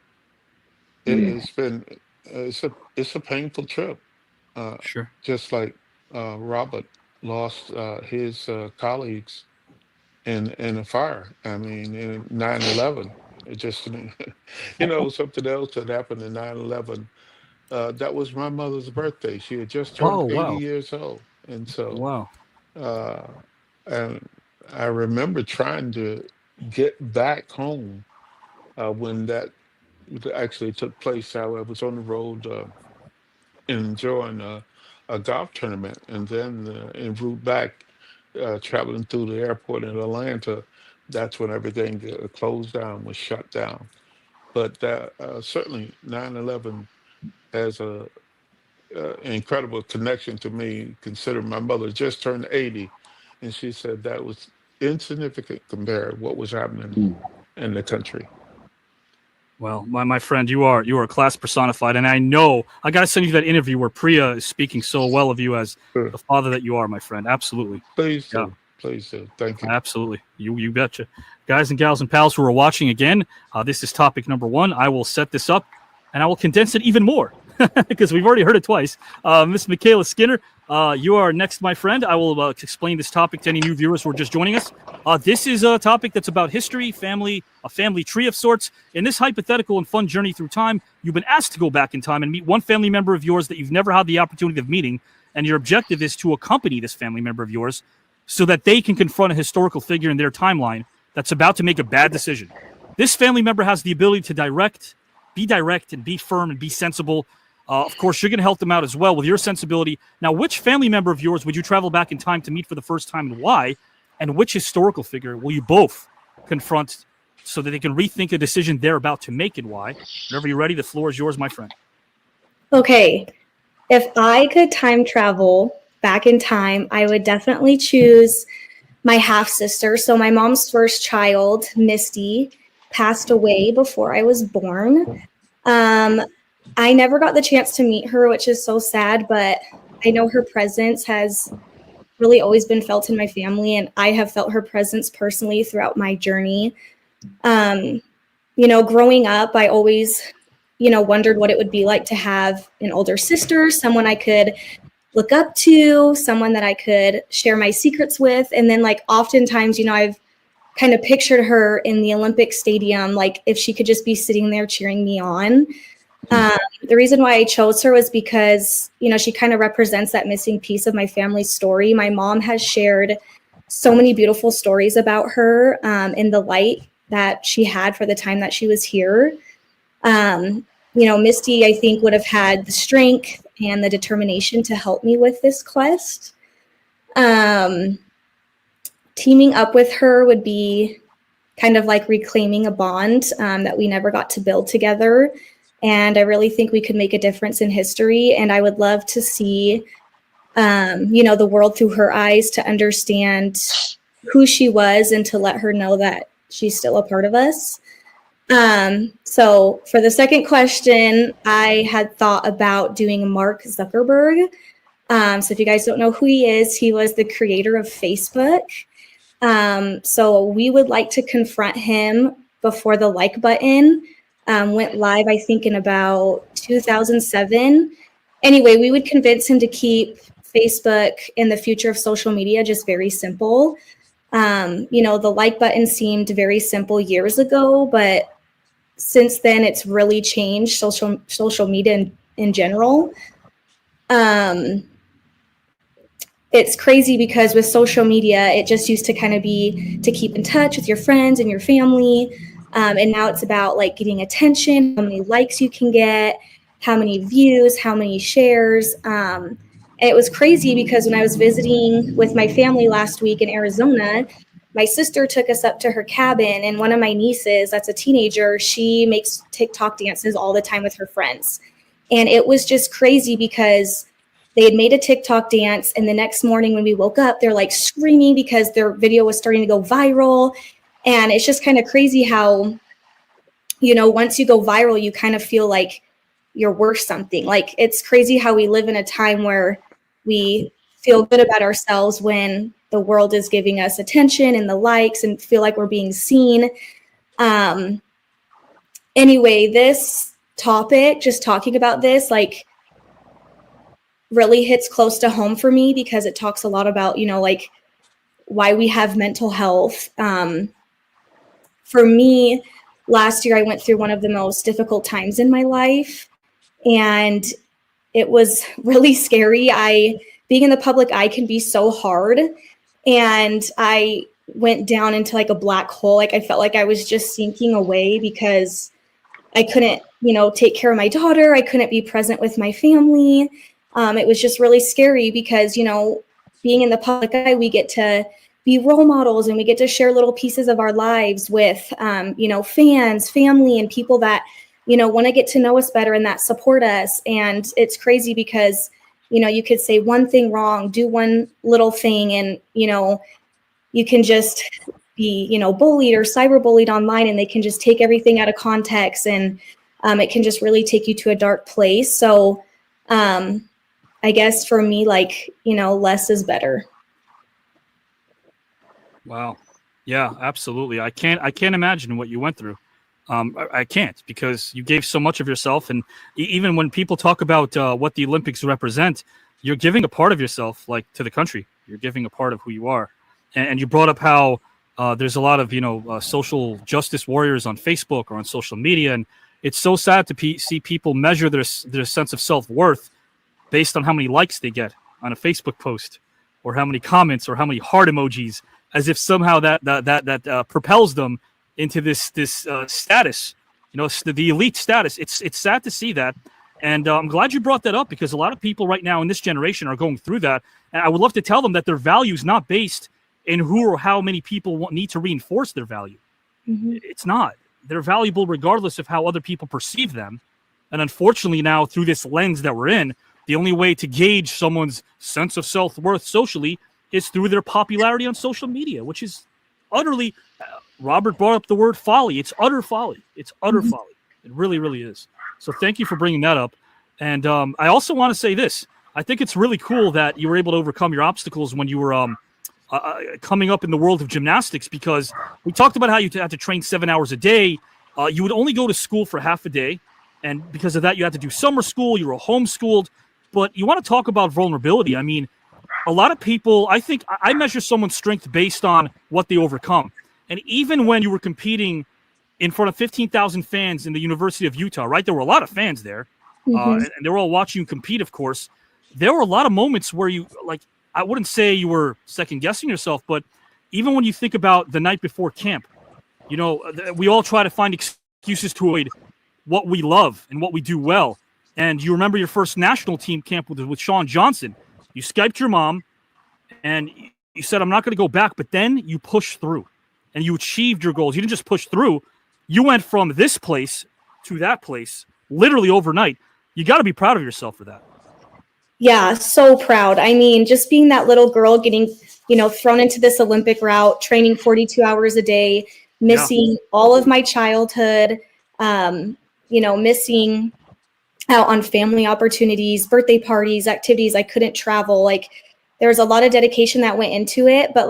it's been, it's a painful trip. Sure. Just like Robert lost his colleagues in a fire. I mean, in 9/11, it just, something else that happened in 9/11. That was my mother's birthday. She had just turned 80 years old, and so and I remember trying to get back home when that actually took place. I was on the road enjoying a golf tournament, and then en route back, traveling through the airport in Atlanta, that's when everything closed down, was shut down. But certainly 9/11 has a incredible connection to me, considering my mother just turned 80, and she said that was insignificant compared to what was happening in the country. Well, my friend, you are a class personified, and I know I got to send you that interview where Priya is speaking so well of you as the father that you are, my friend. Absolutely. Please do. Please do. Thank you. Absolutely. You betcha. Guys and gals and pals who are watching again, this is topic number 1. I will set this up, and I will condense it even more because we've already heard it twice. Miss MyKayla Skinner, you are next, my friend. I will explain this topic to any new viewers who are just joining us. This is a topic that's about history, family, a family tree of sorts. In this hypothetical and fun journey through time, you've been asked to go back in time and meet one family member of yours that you've never had the opportunity of meeting, and your objective is to accompany this family member of yours so that they can confront a historical figure in their timeline that's about to make a bad decision. This family member has the ability to be direct and be firm and be sensible. Of course, you're going to help them out as well with your sensibility. Now, which family member of yours would you travel back in time to meet for the first time, and why? And which historical figure will you both confront so that they can rethink a decision they're about to make, and why? Whenever you're ready, the floor is yours, my friend. Okay. If I could time travel back in time, I would definitely choose my half-sister. So my mom's first child, Misty, passed away before I was born. I never got the chance to meet her, which is so sad, but I know her presence has really always been felt in my family, and I have felt her presence personally throughout my journey. Growing up, I always, wondered what it would be like to have an older sister, someone I could look up to, someone that I could share my secrets with. And then oftentimes, I've kind of pictured her in the Olympic Stadium, if she could just be sitting there cheering me on. The reason why I chose her was because, she kind of represents that missing piece of my family's story. My mom has shared so many beautiful stories about her in the light that she had for the time that she was here. Misty, I think, would have had the strength and the determination to help me with this quest. Teaming up with her would be kind of like reclaiming a bond that we never got to build together. And I really think we could make a difference in history. And I would love to see, the world through her eyes, to understand who she was and to let her know that she's still a part of us. So for the second question, I had thought about doing Mark Zuckerberg. So if you guys don't know who he is, he was the creator of Facebook. So we would like to confront him before the like button went live, I think in about 2007. Anyway, we would convince him to keep Facebook and the future of social media just very simple. The like button seemed very simple years ago, but since then it's really changed social media in general. It's crazy because with social media, it just used to kind of be to keep in touch with your friends and your family. And now it's about like getting attention, how many likes you can get, how many views, how many shares. And it was crazy because when I was visiting with my family last week in Arizona, my sister took us up to her cabin, and one of my nieces, that's a teenager, she makes TikTok dances all the time with her friends. And it was just crazy because they had made a TikTok dance, and the next morning when we woke up, they're like screaming because their video was starting to go viral. And it's just kind of crazy how, once you go viral, you kind of feel like you're worth something. Like, it's crazy how we live in a time where we feel good about ourselves when the world is giving us attention and the likes and feel like we're being seen. Anyway, this topic, just talking about this, like, really hits close to home for me because it talks a lot about, like why we have mental health. For me, last year, I went through one of the most difficult times in my life, and it was really scary. Being in the public eye can be so hard, and I went down into like a black hole. Like, I felt like I was just sinking away because I couldn't, take care of my daughter. I couldn't be present with my family. It was just really scary because, being in the public eye, we get to be role models and we get to share little pieces of our lives with, fans, family, and people that, want to get to know us better and that support us. And it's crazy because, you could say one thing wrong, do one little thing, and, you can just be, bullied or cyberbullied online, and they can just take everything out of context, and it can just really take you to a dark place. So I guess for me, like, less is better. Wow. Yeah, absolutely. I can't imagine what you went through. I can't, because you gave so much of yourself. And even when people talk about what the Olympics represent, you're giving a part of yourself, like, to the country. You're giving a part of who you are. And you brought up how there's a lot of, social justice warriors on Facebook or on social media. And it's so sad to see people measure their sense of self-worth based on how many likes they get on a Facebook post, or how many comments, or how many heart emojis, as if somehow that propels them into this status, the elite status. It's sad to see that. And I'm glad you brought that up, because a lot of people right now in this generation are going through that. And I would love to tell them that their value is not based in who or how many people need to reinforce their value. Mm-hmm. It's not. They're valuable regardless of how other people perceive them. And unfortunately now, through this lens that we're in, the only way to gauge someone's sense of self-worth socially is through their popularity on social media, which is utterly, Robert brought up the word folly. It's utter folly. It's utter Mm-hmm. folly. It really, really is. So thank you for bringing that up. And I also want to say this. I think it's really cool that you were able to overcome your obstacles when you were coming up in the world of gymnastics, because we talked about how you had to train 7 hours a day. You would only go to school for half a day. And because of that, you had to do summer school. You were homeschooled. But you want to talk about vulnerability. I mean, a lot of people, I think I measure someone's strength based on what they overcome. And even when you were competing in front of 15,000 fans in the University of Utah, right? There were a lot of fans there. Mm-hmm. And they were all watching you compete, of course. There were a lot of moments where you, like, I wouldn't say you were second guessing yourself, but even when you think about the night before camp, we all try to find excuses to avoid what we love and what we do well. And you remember your first national team camp with Sean Johnson. You Skyped your mom and you said, I'm not going to go back, but then you pushed through. and you achieved your goals. You didn't just push through. You went from this place to that place literally overnight. You got to be proud of yourself for that. Yeah, so proud. I mean, just being that little girl getting, thrown into this Olympic route, training 42 hours a day, missing all of my childhood, missing out on family opportunities, birthday parties, activities. I couldn't travel. Like, there was a lot of dedication that went into it. But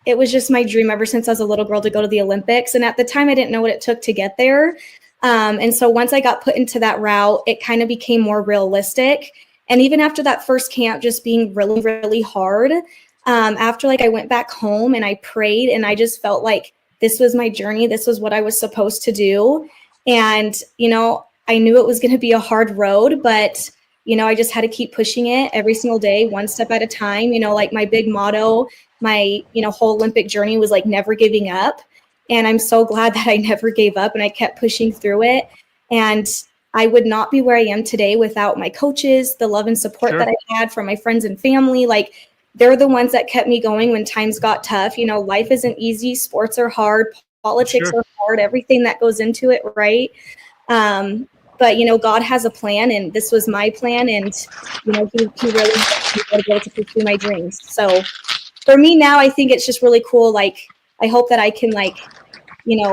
it was just my dream ever since I was a little girl to go to the Olympics. And at the time, I didn't know what it took to get there. And so once I got put into that route, it kind of became more realistic. And even after that first camp just being really, really hard, after I went back home and I prayed and I just felt like this was my journey. This was what I was supposed to do. And, I knew it was going to be a hard road, but, I just had to keep pushing it every single day, one step at a time. My big motto, my, whole Olympic journey was never giving up. And I'm so glad that I never gave up and I kept pushing through it. And I would not be where I am today without my coaches, the love and support that I had from my friends and family. They're the ones that kept me going when times got tough. Life isn't easy. Sports are hard. Politics are hard. Everything that goes into it, right? But, God has a plan, and this was my plan. And, he really helped me to be able to pursue my dreams. So for me now, I think it's just really cool. I hope that I can,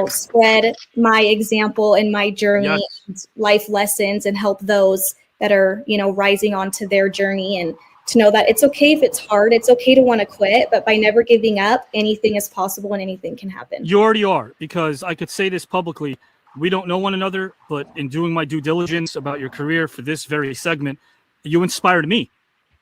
spread my example and my journey and life lessons and help those that are, rising onto their journey, and to know that it's okay if it's hard. It's okay to want to quit, but by never giving up, anything is possible and anything can happen. You already are, because I could say this publicly. We don't know one another, but in doing my due diligence about your career for this very segment, you inspired me.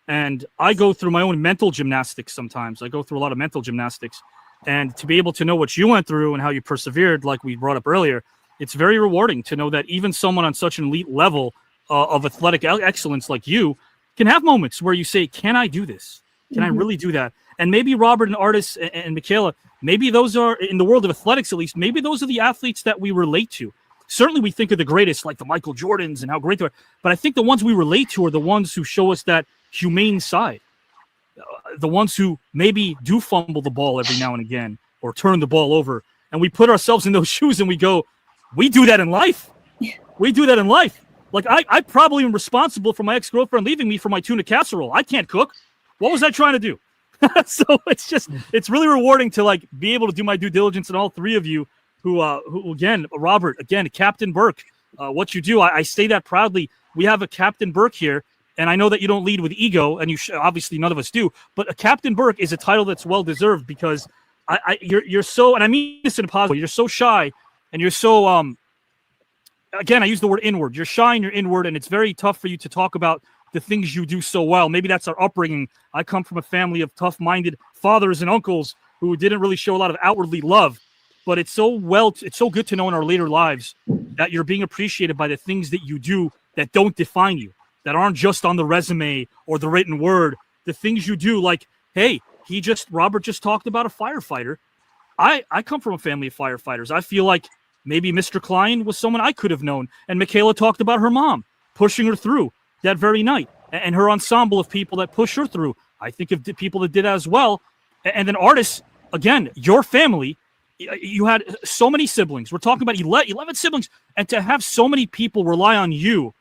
And I go through my own mental gymnastics sometimes. I go through a lot of mental gymnastics. And to be able to know what you went through and how you persevered, like we brought up earlier, it's very rewarding to know that even someone on such an elite level of athletic excellence like you can have moments where you say, can I do this? Can I really do that? And maybe Robert and Artis and MyKayla, maybe those are, in the world of athletics at least, maybe those are the athletes that we relate to. Certainly we think of the greatest, like the Michael Jordans and how great they are. But I think the ones we relate to are the ones who show us that humane side. The ones who maybe do fumble the ball every now and again or turn the ball over. And we put ourselves in those shoes and we go, we do that in life. We do that in life. I probably am responsible for my ex-girlfriend leaving me for my tuna casserole. I can't cook. What was I trying to do? So it's really rewarding to be able to do my due diligence, and all three of you who again, Robert, again, Captain Burke, what you do, I say that proudly. We have a Captain Burke here, and I know that you don't lead with ego, and obviously none of us do, but a Captain Burke is a title that's well deserved, because you're so, and I mean this in a positive way, you're so shy, and you're so again, I use the word inward. You're shy and you're inward, and it's very tough for you to talk about the things you do so well. Maybe that's our upbringing. I come from a family of tough-minded fathers and uncles who didn't really show a lot of outwardly love. But it's so good to know in our later lives that you're being appreciated by the things that you do that don't define you, that aren't just on the resume or the written word. The things you do, hey, Robert just talked about a firefighter. I come from a family of firefighters. I feel like maybe Mr. Klein was someone I could have known. And MyKayla talked about her mom pushing her through that very night, and her ensemble of people that push her through. I think of the people that did that as well. And then Artis, again, your family, you had so many siblings. We're talking about 11 siblings, and to have so many people rely on you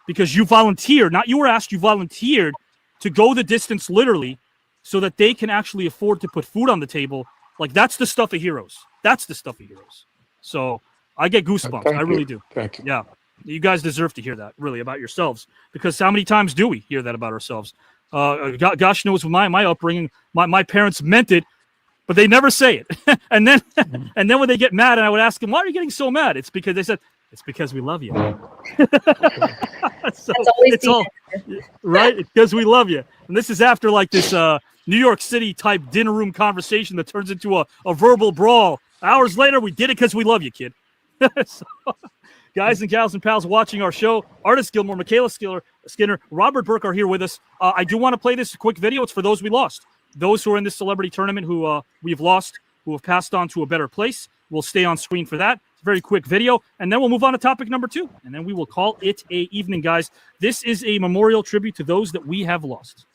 because you volunteered, not you were asked, you volunteered to go the distance literally so that they can actually afford to put food on the table. That's the stuff of heroes. That's the stuff of heroes. So I get goosebumps. I really do. Thank you. Yeah. You guys deserve to hear that, really, about yourselves, because how many times do we hear that about ourselves? Gosh knows, with my upbringing, my parents meant it, but they never say it. And then when they get mad, and I would ask them, why are you getting so mad? It's because they said, it's because we love you. So it's all right. It's because we love you. And this is after this New York City type dinner room conversation that turns into a verbal brawl. Hours later, we did it because we love you, kid. So, guys and gals and pals watching our show, Artis Gilmore, MyKayla Skinner, Robert Burke are here with us. I do want to play this quick video. It's for those we lost. Those who are in this celebrity tournament who we've lost, who have passed on to a better place. We'll stay on screen for that. It's a very quick video. And then we'll move on to topic number 2. And then we will call it a evening, guys. This is a memorial tribute to those that we have lost.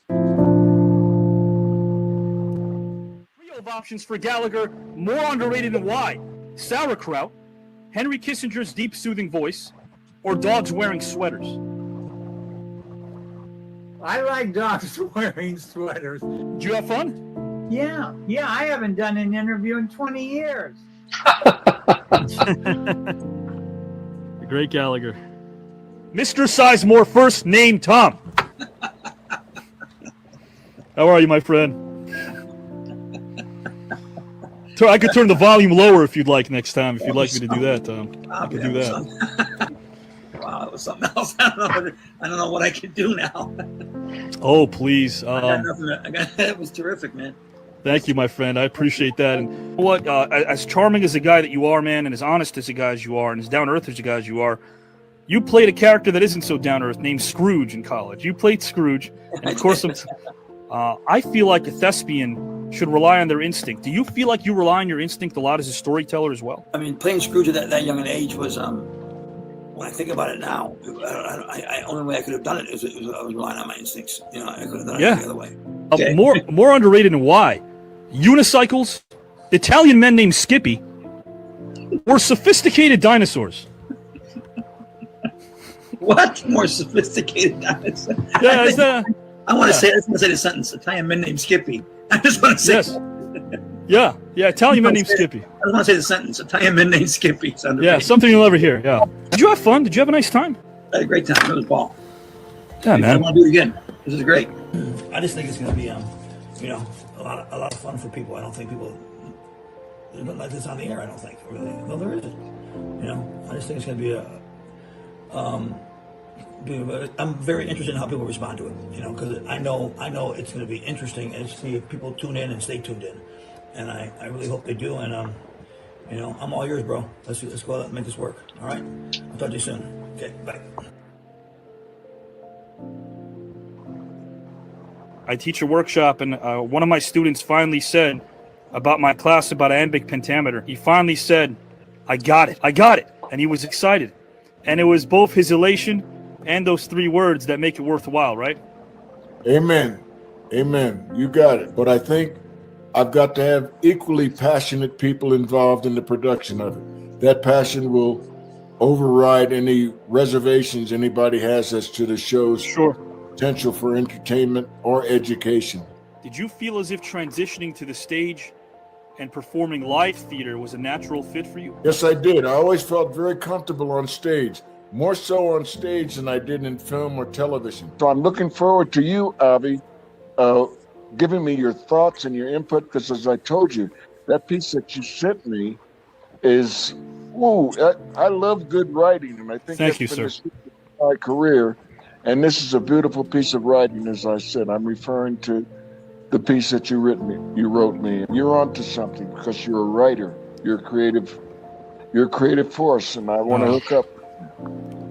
of options for Gallagher. More underrated than why? Sauerkraut, Henry Kissinger's deep soothing voice, or dogs wearing sweaters? I like dogs wearing sweaters. Did you have fun? Yeah, I haven't done an interview in 20 years. The great Gallagher. Mr. Sizemore, first name Tom. How are you, my friend? I could turn the volume lower if you'd like next time. If you'd like me to do that, Tom, I could do that. Wow, that was something else. I don't know what I can do now. Oh, please. That was terrific, man. Thank you, my friend. I appreciate that. And what, as charming as a guy that you are, man, and as honest as a guy as you are, and as down-to-earth as a guy as you are, you played a character that isn't so down-to-earth named Scrooge in college. You played Scrooge. And of course, I feel like a thespian should rely on their instinct. Do you feel like you rely on your instinct a lot as a storyteller as well? I mean, playing Scrooge at that young an age was, when I think about it now, I only way I could have done it is I was relying on my instincts. You know, I could have done it any other way. Okay. More underrated than why? Unicycles, Italian men named Skippy, or sophisticated dinosaurs? What? More sophisticated dinosaurs? Yeah, is that? I want to say the sentence. Italian men named Skippy. I just want to say. Yes. Yeah. Italian men named Skippy. I just want to say the sentence. Italian men named Skippy. Yeah, something you'll never hear. Yeah. Did you have fun? Did you have a nice time? I had a great time. It was ball. Yeah, man. I want to do it again. This is great. I just think it's going to be, a lot of fun for people. I don't think people like this on the air. I don't think really. No, there isn't. I just think it's going to be I'm very interested in how people respond to it. Because I know it's going to be interesting and see if people tune in and stay tuned in. And I really hope they do. And I'm all yours, bro. Let's go out and make this work. All right. I'll talk to you soon. Okay. Bye. I teach a workshop, and one of my students finally said about my class about iambic pentameter. He finally said, I got it, and he was excited. And it was both his elation and those 3 words that make it worthwhile, right? Amen. You got it. But I think I've got to have equally passionate people involved in the production of it. That passion will override any reservations anybody has as to the show's potential for entertainment or education. Did you feel as if transitioning to the stage and performing live theater was a natural fit for you? Yes, I did. I always felt very comfortable on stage, more so on stage than I did in film or television. So I'm looking forward to you, Avi, giving me your thoughts and your input, because as I told you, that piece that you sent me is, I love good writing, and I think Thank you, that's been sir. the secret of my career. And this is a beautiful piece of writing, as I said. I'm referring to the piece that you wrote me. You're onto something because you're a writer. You're a creative force, and I want to hook up.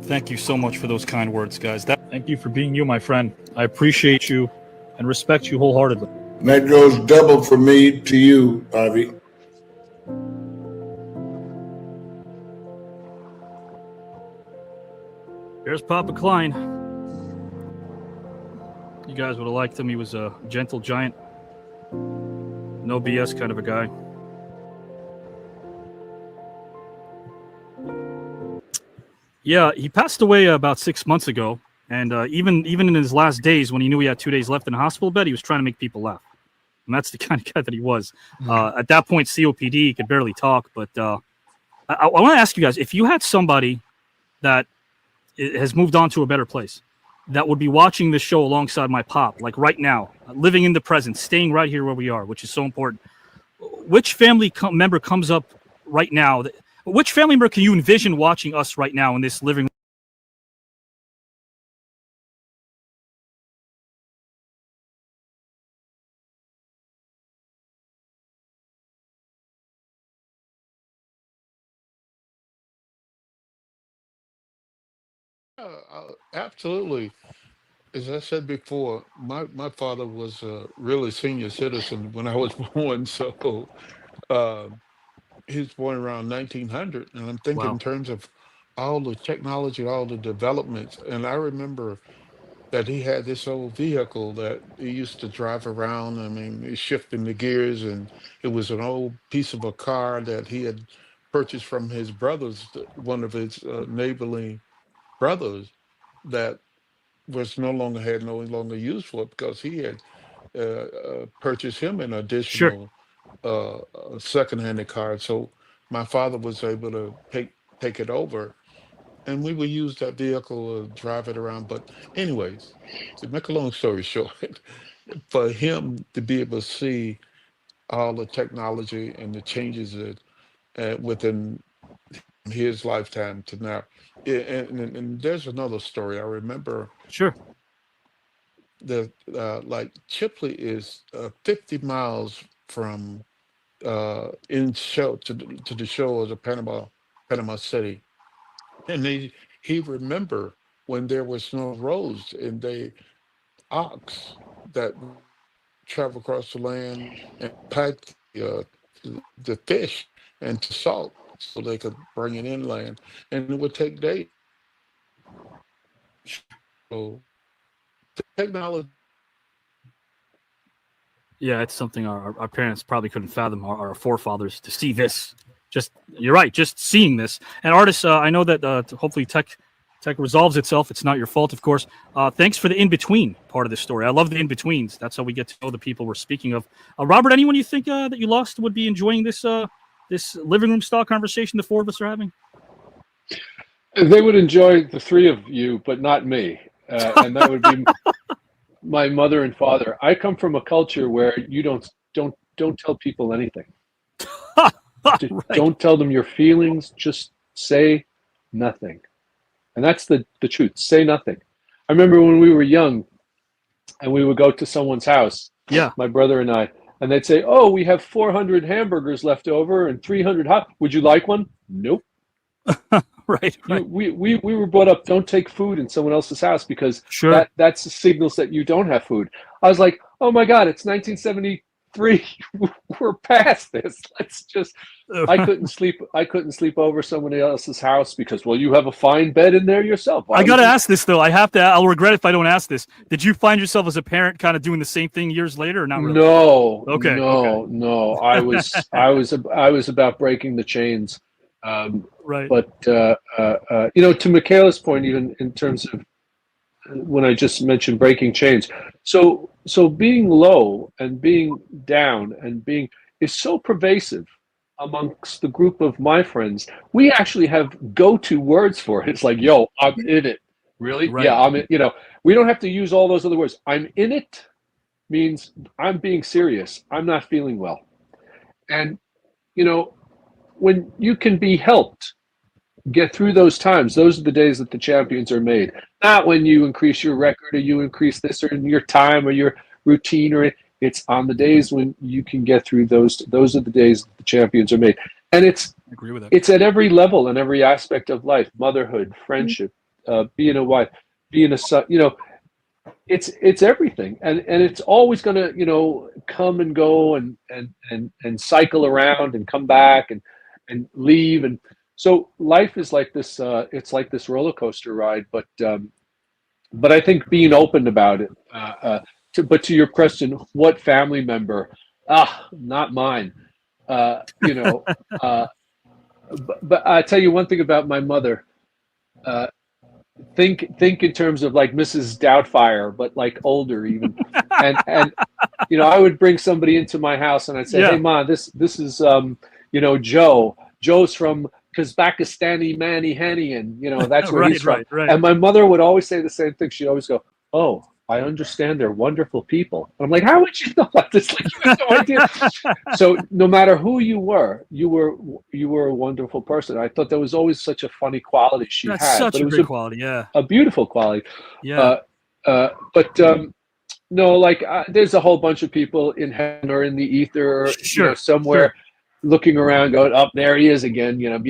Thank you so much for those kind words, guys. Thank you for being you, my friend. I appreciate you and respect you wholeheartedly. And that goes double from me to you, Avi. There's Papa Klein. You guys would have liked him. He was a gentle giant. No BS kind of a guy. Yeah, he passed away about 6 months ago. And even in his last days, when he knew he had 2 days left in the hospital bed, he was trying to make people laugh. And that's the kind of guy that he was. At that point, COPD, he could barely talk. But I want to ask you guys, if you had somebody that has moved on to a better place, that would be watching this show alongside my pop, like right now, living in the present, staying right here where we are, which is so important. Which family member comes up right now? Which family member can you envision watching us right now in this living Absolutely. As I said before, my father was a really senior citizen when I was born. So he was born around 1900. And I'm thinking in terms of all the technology, all the developments. And I remember that he had this old vehicle that he used to drive around. I mean, he's shifting the gears, and it was an old piece of a car that he had purchased from his brothers, one of his neighboring brothers, that was no longer used for it because he had purchased him an Sure. additional second-hand car. So my father was able to take it over, and we would use that vehicle to drive it around. But anyways, to make a long story short, for him to be able to see all the technology and the changes that within his lifetime to now. And there's another story I remember. Sure. The like Chipley is 50 miles from in show to the shores of Panama City, and he remember when there was no roads and they ox that travel across the land and pack the fish and to salt so they could bring it inland, and it would take days. So the technology. Yeah, it's something our parents probably couldn't fathom, our forefathers, to see this. Just, you're right, just seeing this. And Artis, I know that hopefully tech resolves itself. It's not your fault, of course. Thanks for the in-between part of this story. I love the in-betweens. That's how we get to know the people we're speaking of. Robert, anyone you think that you lost would be enjoying this this living room style conversation the four of us are having? They would enjoy the three of you, but not me. And that would be my mother and father. I come from a culture where you don't tell people anything. Right. Don't tell them your feelings. Just say nothing. And that's the truth. Say nothing. I remember when we were young and we would go to someone's house, my brother and I, and they'd say, oh, we have 400 hamburgers left over and 300 hot. Would you like one? Nope. Right. We were brought up, don't take food in someone else's house because that's the signals that you don't have food. I was like, oh my God, it's 1973. We're past this. Let's just. I couldn't sleep over someone else's house because, well, you have a fine bed in there yourself. I got to ask this though. I'll regret if I don't ask this. Did you find yourself as a parent kind of doing the same thing years later, or not really? No. Okay. No. I was about breaking the chains. Right. But to MyKayla's point, even in terms of when I just mentioned breaking chains, so being low and being down and being is so pervasive amongst the group of my friends. We actually have go-to words for it. It's like, yo, I'm in it. Really? Right. Yeah, I'm in. We don't have to use all those other words. I'm in it means I'm being serious. I'm not feeling well. And when you can be helped get through those times, those are the days that the champions are made. Not when you increase your record or you increase this or your time or your routine, or it's on the days when you can get through those. Those are the days that the champions are made. And I agree with that. It's at every level and every aspect of life: motherhood, friendship, being a wife, being a son. It's everything, and it's always going to come and go and cycle around and come back and leave. And so life is like this. It's like this roller coaster ride. But I think being open about it. But to your question, what family member? Not mine. But I tell you one thing about my mother. Think in terms of like Mrs. Doubtfire, but like older even. and I would bring somebody into my house and I'd say, hey, Ma, this is Joe. Joe's from Kazakhstani Manny Henny, and that's where he's from. Right. And my mother would always say the same thing. She'd always go, oh, I understand they're wonderful people. And I'm like, how would you know about this? Like, you have no idea. So no matter who you were a wonderful person. I thought that was always such a funny quality she had. That's such a great quality, yeah. A beautiful quality. Yeah. There's a whole bunch of people in heaven or in the ether, somewhere looking around, going, "Up there he is again." Yep.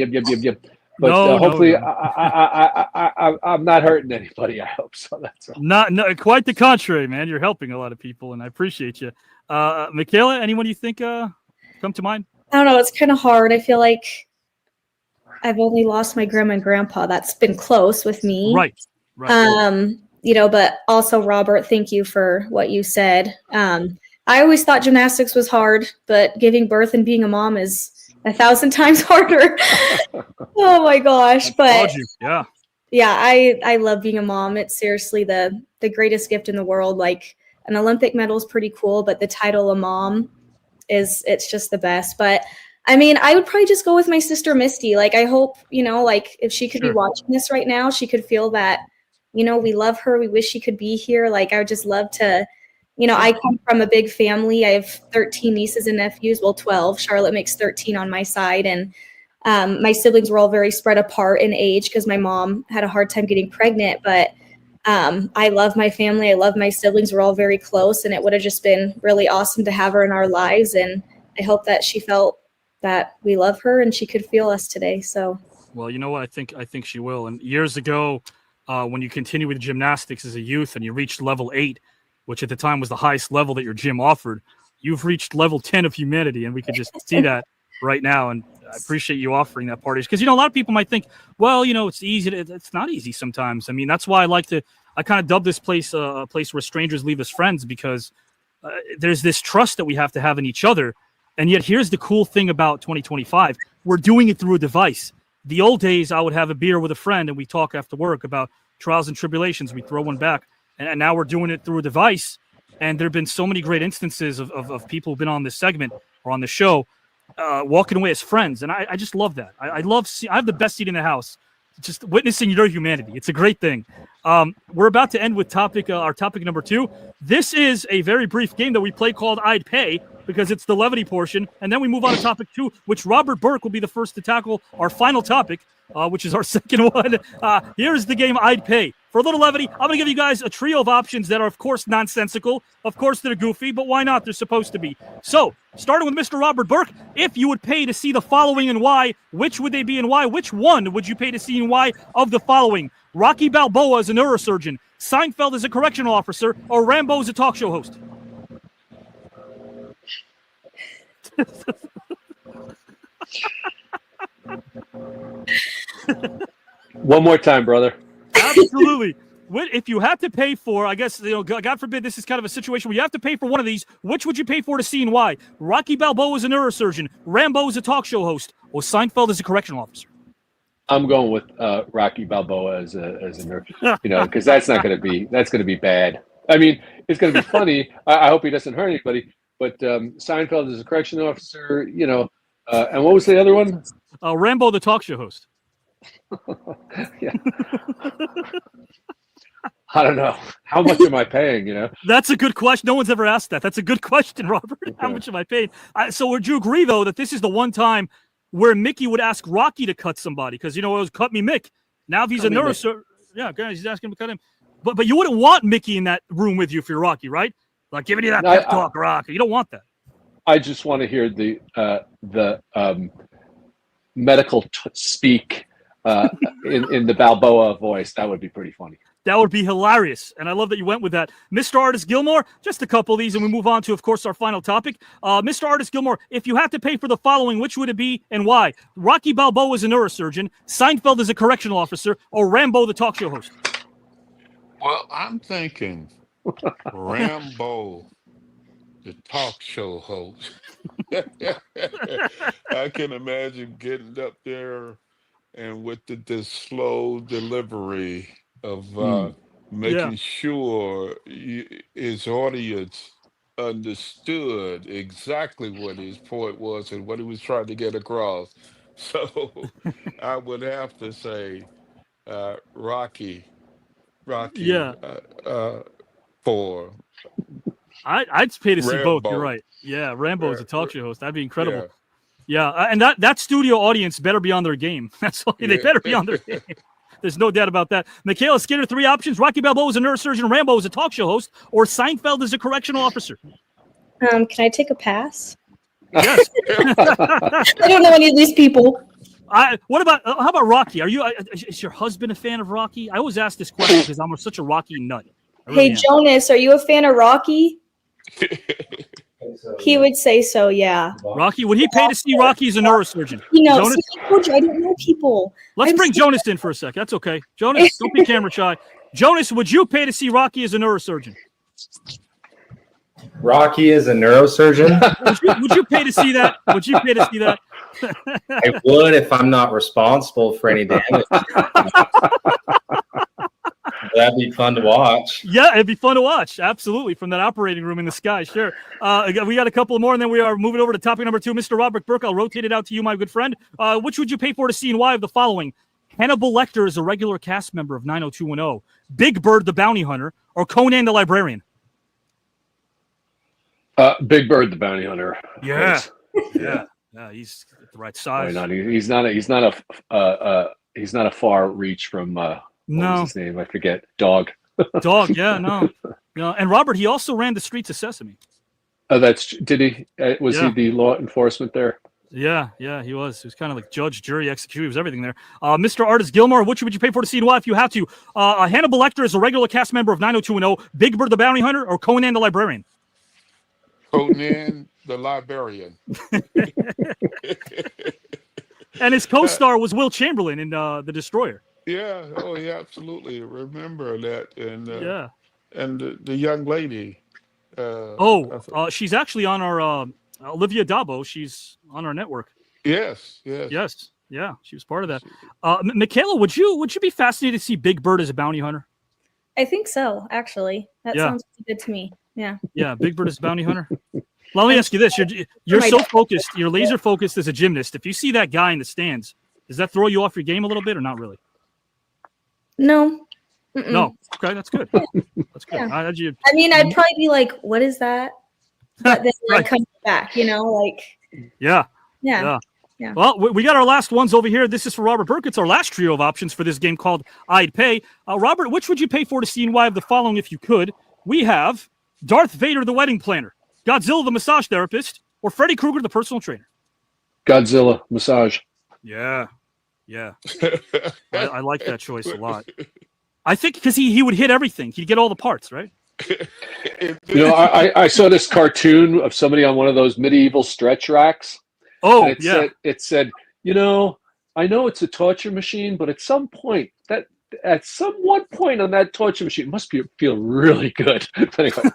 But hopefully, no. I'm not hurting anybody. I hope so. That's all. Not quite the contrary, man. You're helping a lot of people, and I appreciate you. MyKayla, anyone you think come to mind? I don't know. It's kind of hard. I feel like I've only lost my grandma and grandpa. That's been close with me. Right. But also, Robert, thank you for what you said. I always thought gymnastics was hard, but giving birth and being a mom is 1,000 times harder. Oh my gosh. But yeah, I love being a mom. It's seriously the greatest gift in the world. Like, an Olympic medal is pretty cool, but the title of mom it's just the best. But I mean, I would probably just go with my sister Misty. Like, I hope, like if she could be watching this right now, she could feel that, we love her. We wish she could be here. Like, I would just love to, I come from a big family. I have 13 nieces and nephews. Well, 12. Charlotte makes 13 on my side. And my siblings were all very spread apart in age because my mom had a hard time getting pregnant. But I love my family. I love my siblings. We're all very close. And it would have just been really awesome to have her in our lives. And I hope that she felt that we love her and she could feel us today. So, well, you know what? I think she will. And years ago, when you continue with gymnastics as a youth and you reached level 8, which at the time was the highest level that your gym offered, you've reached level 10 of humanity. And we could just see that right now. And I appreciate you offering that part. Because, a lot of people might think, well, it's easy. It's not easy sometimes. I mean, that's why I kind of dub this place a place where strangers leave as friends, because there's this trust that we have to have in each other. And yet here's the cool thing about 2025. We're doing it through a device. The old days, I would have a beer with a friend and we talk after work about trials and tribulations. We throw one back. And now we're doing it through a device. And there have been so many great instances of people who've been on this segment or on the show walking away as friends. And I just love that. I have the best seat in the house, just witnessing your humanity. It's a great thing. We're about to end with our topic number 2. This is a very brief game that we play called I'd Pay, because it's the levity portion. And then we move on to topic 2, which Robert Burke will be the first to tackle our final topic, which is our second one. Here's the game I'd Pay. For a little levity, I'm going to give you guys a trio of options that are, of course, nonsensical. Of course, they're goofy, but why not? They're supposed to be. So, starting with Mr. Robert Burke, if you would pay to see the following and why, which would they be and why? Which one would you pay to see and why of the following? Rocky Balboa as a neurosurgeon, Seinfeld as a correctional officer, or Rambo as a talk show host? One more time, brother. Absolutely. If you had to pay for, I guess, God forbid, this is kind of a situation where you have to pay for one of these, which would you pay for to see and why? Rocky Balboa as a neurosurgeon, Rambo as a talk show host, or Seinfeld as a correctional officer? I'm going with Rocky Balboa as a nerd, because that's going to be bad. I mean, it's going to be funny. I hope he doesn't hurt anybody. But Seinfeld is a correctional officer, and what was the other one? Rambo, the talk show host. Yeah. I don't know. How much am I paying, That's a good question. No one's ever asked that. That's a good question, Robert. Okay. How much am I paying? So would you agree, though, that this is the one time where Mickey would ask Rocky to cut somebody? Because, it was cut me Mick. Now if he's a neurosurgeon, guys, he's asking him to cut him. But you wouldn't want Mickey in that room with you if you're Rocky, right? Like giving you that pep talk, Rocky. You don't want that. I just want to hear the medical speak in the Balboa voice. That would be pretty funny. That would be hilarious. And I love that you went with that. Mr. Artis Gilmore, just a couple of these, and we move on to, of course, our final topic. Mr. Artis Gilmore, if you had to pay for the following, which would it be and why? Rocky Balboa is a neurosurgeon, Seinfeld is a correctional officer, or Rambo the talk show host? Well, I'm thinking Rambo the talk show host. I can imagine getting up there and with the slow delivery of making sure his audience understood exactly what his point was and what he was trying to get across. So I would have to say Rocky. For I'd pay to see Rambo. both. You're right. Yeah, Rambo is a talk show host. That'd be incredible. Yeah, and that studio audience better be on their game. That's why they better be on their game. There's no doubt about that. MyKayla Skinner, 3 options. Rocky Balboa is a neurosurgeon, Rambo is a talk show host, or Seinfeld is a correctional officer. Can I take a pass? Yes. I don't know any of these people. What about how about Rocky? Is your husband a fan of Rocky? I always ask this question because I'm such a Rocky nut. Hey, Jonas, are you a fan of Rocky? He would say so, yeah. Rocky, would he pay to see Rocky as a neurosurgeon? Jonas? See, I told you I didn't know people. Let's bring Jonas in for a second. That's okay. Jonas, don't be camera shy. Jonas, would you pay to see Rocky as a neurosurgeon? Rocky is a neurosurgeon? would you pay to see that? Would you pay to see that? I would if I'm not responsible for any damage. That'd be fun to watch. Yeah, it'd be fun to watch. Absolutely. From that operating room in the sky. Sure. We got a couple more, and then we are moving over to topic number 2. Mr. Robert Burke, I'll rotate it out to you, my good friend. Which would you pay for to see and why of the following? Hannibal Lecter is a regular cast member of 90210. Big Bird the Bounty Hunter, or Conan the Librarian? Big Bird the Bounty Hunter. Yeah. Yeah. Yeah, he's the right size. He's not a far reach from what was his name? I forget. Dog. Dog, yeah, no. And Robert, he also ran the streets of Sesame. Oh, did he? Was he the law enforcement there? Yeah, he was. He was kind of like judge, jury, executioner. He was everything there. Mr. Artis Gilmore, which would you pay for to see and why if you have to? Hannibal Lecter is a regular cast member of 90210. Big Bird the Bounty Hunter, or Conan the Librarian? Conan the Librarian. And his co-star was Will Chamberlain in The Destroyer. Yeah, absolutely. Remember that. And yeah. And the young lady. She's actually on our Olivia Dabo. She's on our network. Yes. Yeah, she was part of that. MyKayla, would you be fascinated to see Big Bird as a bounty hunter? I think so, actually. That sounds good to me. Yeah. Yeah, Big Bird as a bounty hunter. Well, let me ask you this: you're so focused, you're laser focused as a gymnast. If you see that guy in the stands, does that throw you off your game a little bit, or not really? No. No. Okay, that's good. That's good. Yeah. I mean, I'd probably be like, "What is that?" But then like come back, like. Yeah. Well, we got our last ones over here. This is for Robert Burke. It's our last trio of options for this game called I'd Pay. Robert, which would you pay for to see and why of the following if you could? We have Darth Vader, the wedding planner, Godzilla, the massage therapist, or Freddy Krueger, the personal trainer? Godzilla massage. Yeah. I like that choice a lot. I think because he would hit everything. He'd get all the parts, right? I saw this cartoon of somebody on one of those medieval stretch racks. Oh, and it said, I know it's a torture machine, but at some point on that torture machine, it must feel really good. Anyway.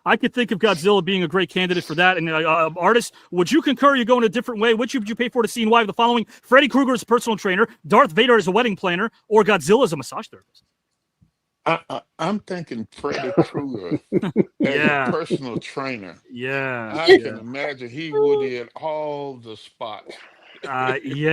I could think of Godzilla being a great candidate for that. And Artis, would you concur? You're going a different way. Which would you pay for to see and why of the following? Freddy Krueger as a personal trainer, Darth Vader as a wedding planner, or Godzilla as a massage therapist? I'm thinking Freddy Krueger as a personal trainer. Yeah. I can imagine he would hit all the spots. But you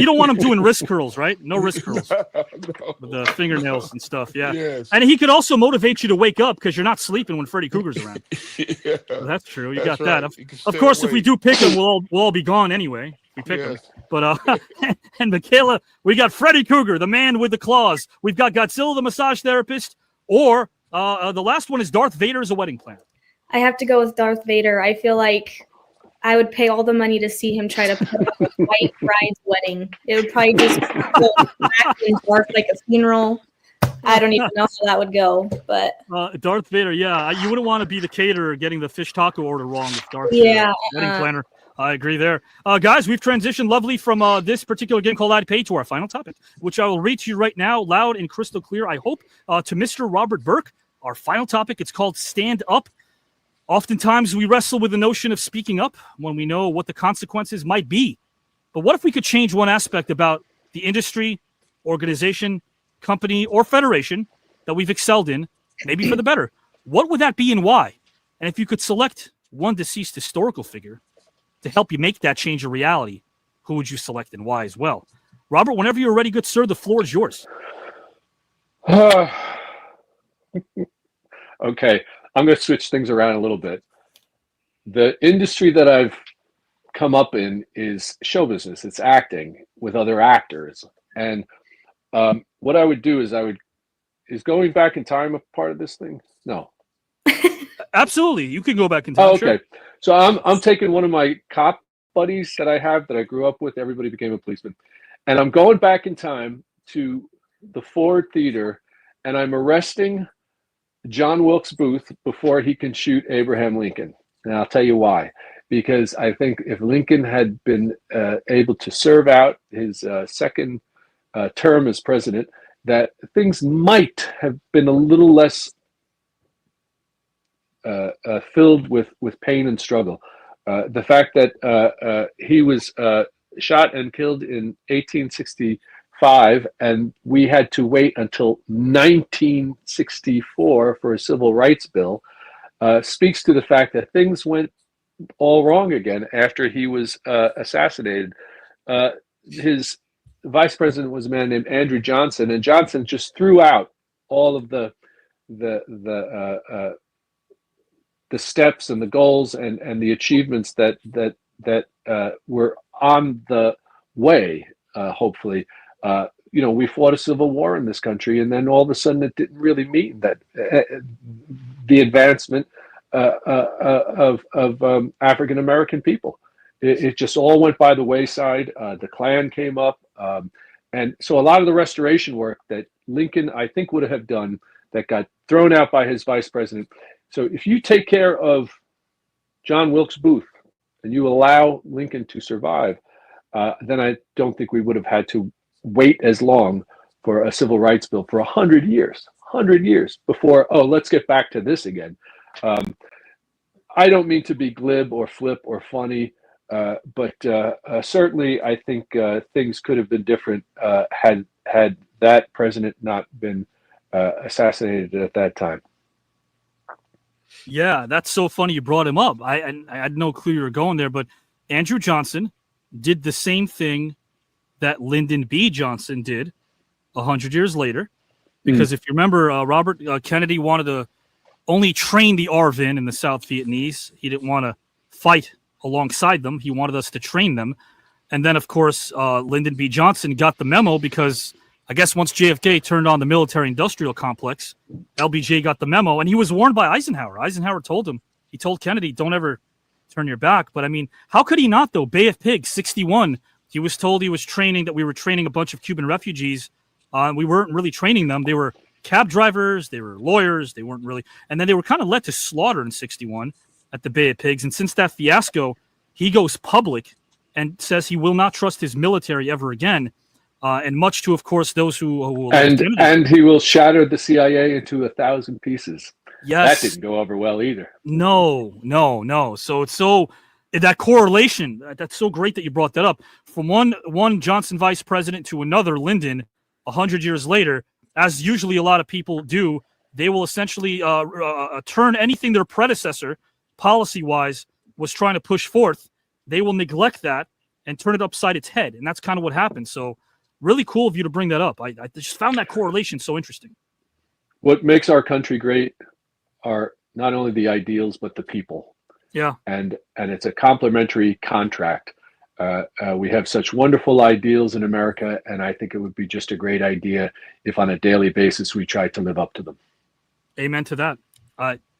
don't want him doing wrist curls, right? No wrist curls. No. With the fingernails and stuff. Yeah. Yes. And he could also motivate you to wake up because you're not sleeping when Freddy Krueger's around. Yeah. So that's true. You That's got that. right. Of course, if we do pick him, we'll all be gone anyway. We pick him. But and MyKayla, we got Freddy Krueger, the man with the claws. We've got Godzilla, the massage therapist, or the last one is Darth Vader as a wedding planner. I have to go with Darth Vader. I feel like I would pay all the money to see him try to put up a white bride's wedding. It would probably just go back and forth like a funeral. I don't even know how that would go, but Darth Vader, you wouldn't want to be the caterer getting the fish taco order wrong with Darth Vader, wedding planner. I agree there. Guys, we've transitioned lovely from this particular game called I'd Pay to our final topic, which I will read to you right now, loud and crystal clear, I hope, to Mr. Robert Burke. Our final topic, it's called Stand Up. Oftentimes, we wrestle with the notion of speaking up when we know what the consequences might be. But what if we could change one aspect about the industry, organization, company, or federation that we've excelled in, maybe for the better? What would that be and why? And if you could select one deceased historical figure to help you make that change a reality, who would you select and why as well? Robert, whenever you're ready, good sir, the floor is yours. Okay. I'm going to switch things around a little bit. The industry that I've come up in is show business. It's acting with other actors. And what I would do is is going back in time a part of this thing? No. Absolutely. You can go back in time. Oh, okay. Sure. So I'm taking one of my cop buddies that I have that I grew up with. Everybody became a policeman. And I'm going back in time to the Ford Theater and I'm arresting John Wilkes Booth before he can shoot Abraham Lincoln. And I'll tell you why. Because I think if Lincoln had been able to serve out his second term as president that things might have been a little less filled with pain and struggle. The fact that he was shot and killed in 1865, and we had to wait until 1964 for a civil rights bill, speaks to the fact that things went all wrong again after he was assassinated. His vice president was a man named Andrew Johnson, and Johnson just threw out all of the steps and the goals and the achievements that were on the way. Hopefully, we fought a civil war in this country, and then all of a sudden it didn't really mean that the advancement of African American people. It just all went by the wayside. The Klan came up, and so a lot of the restoration work that Lincoln, I think, would have done that got thrown out by his vice president. So if you take care of John Wilkes Booth and you allow Lincoln to survive, then I don't think we would have had to wait as long for a civil rights bill for 100 years before, let's get back to this again. I don't mean to be glib or flip or funny, but certainly I think things could have been different had that president not been assassinated at that time. Yeah, that's so funny you brought him up. I had no clue you were going there, but Andrew Johnson did the same thing that Lyndon B. Johnson did 100 years later. Because if you remember, Robert Kennedy wanted to only train the ARVN in the South Vietnamese. He didn't want to fight alongside them. He wanted us to train them. And then, of course, Lyndon B. Johnson got the memo because I guess once JFK turned on the military-industrial complex, LBJ got the memo, and he was warned by Eisenhower. Eisenhower told him, he told Kennedy, don't ever turn your back. But, I mean, how could he not, though? Bay of Pigs, 61, he was told he was training, that we were training a bunch of Cuban refugees. We weren't really training them. They were cab drivers, they were lawyers, they weren't really. And then they were kind of led to slaughter in 61 at the Bay of Pigs. And since that fiasco, he goes public and says he will not trust his military ever again. And much to, of course, those who and he will shatter the CIA into 1,000 pieces. Yes, that didn't go over well either. No. So it's so that correlation. That's so great that you brought that up. From one Johnson vice president to another Lyndon, 100 years later, as usually a lot of people do, they will essentially turn anything their predecessor, policy-wise, was trying to push forth. They will neglect that and turn it upside its head, and that's kind of what happened. So. Really cool of you to bring that up. I just found that correlation so interesting. What makes our country great are not only the ideals, but the people. Yeah. And it's a complementary contract. We have such wonderful ideals in America, and I think it would be just a great idea if on a daily basis we tried to live up to them. Amen to that.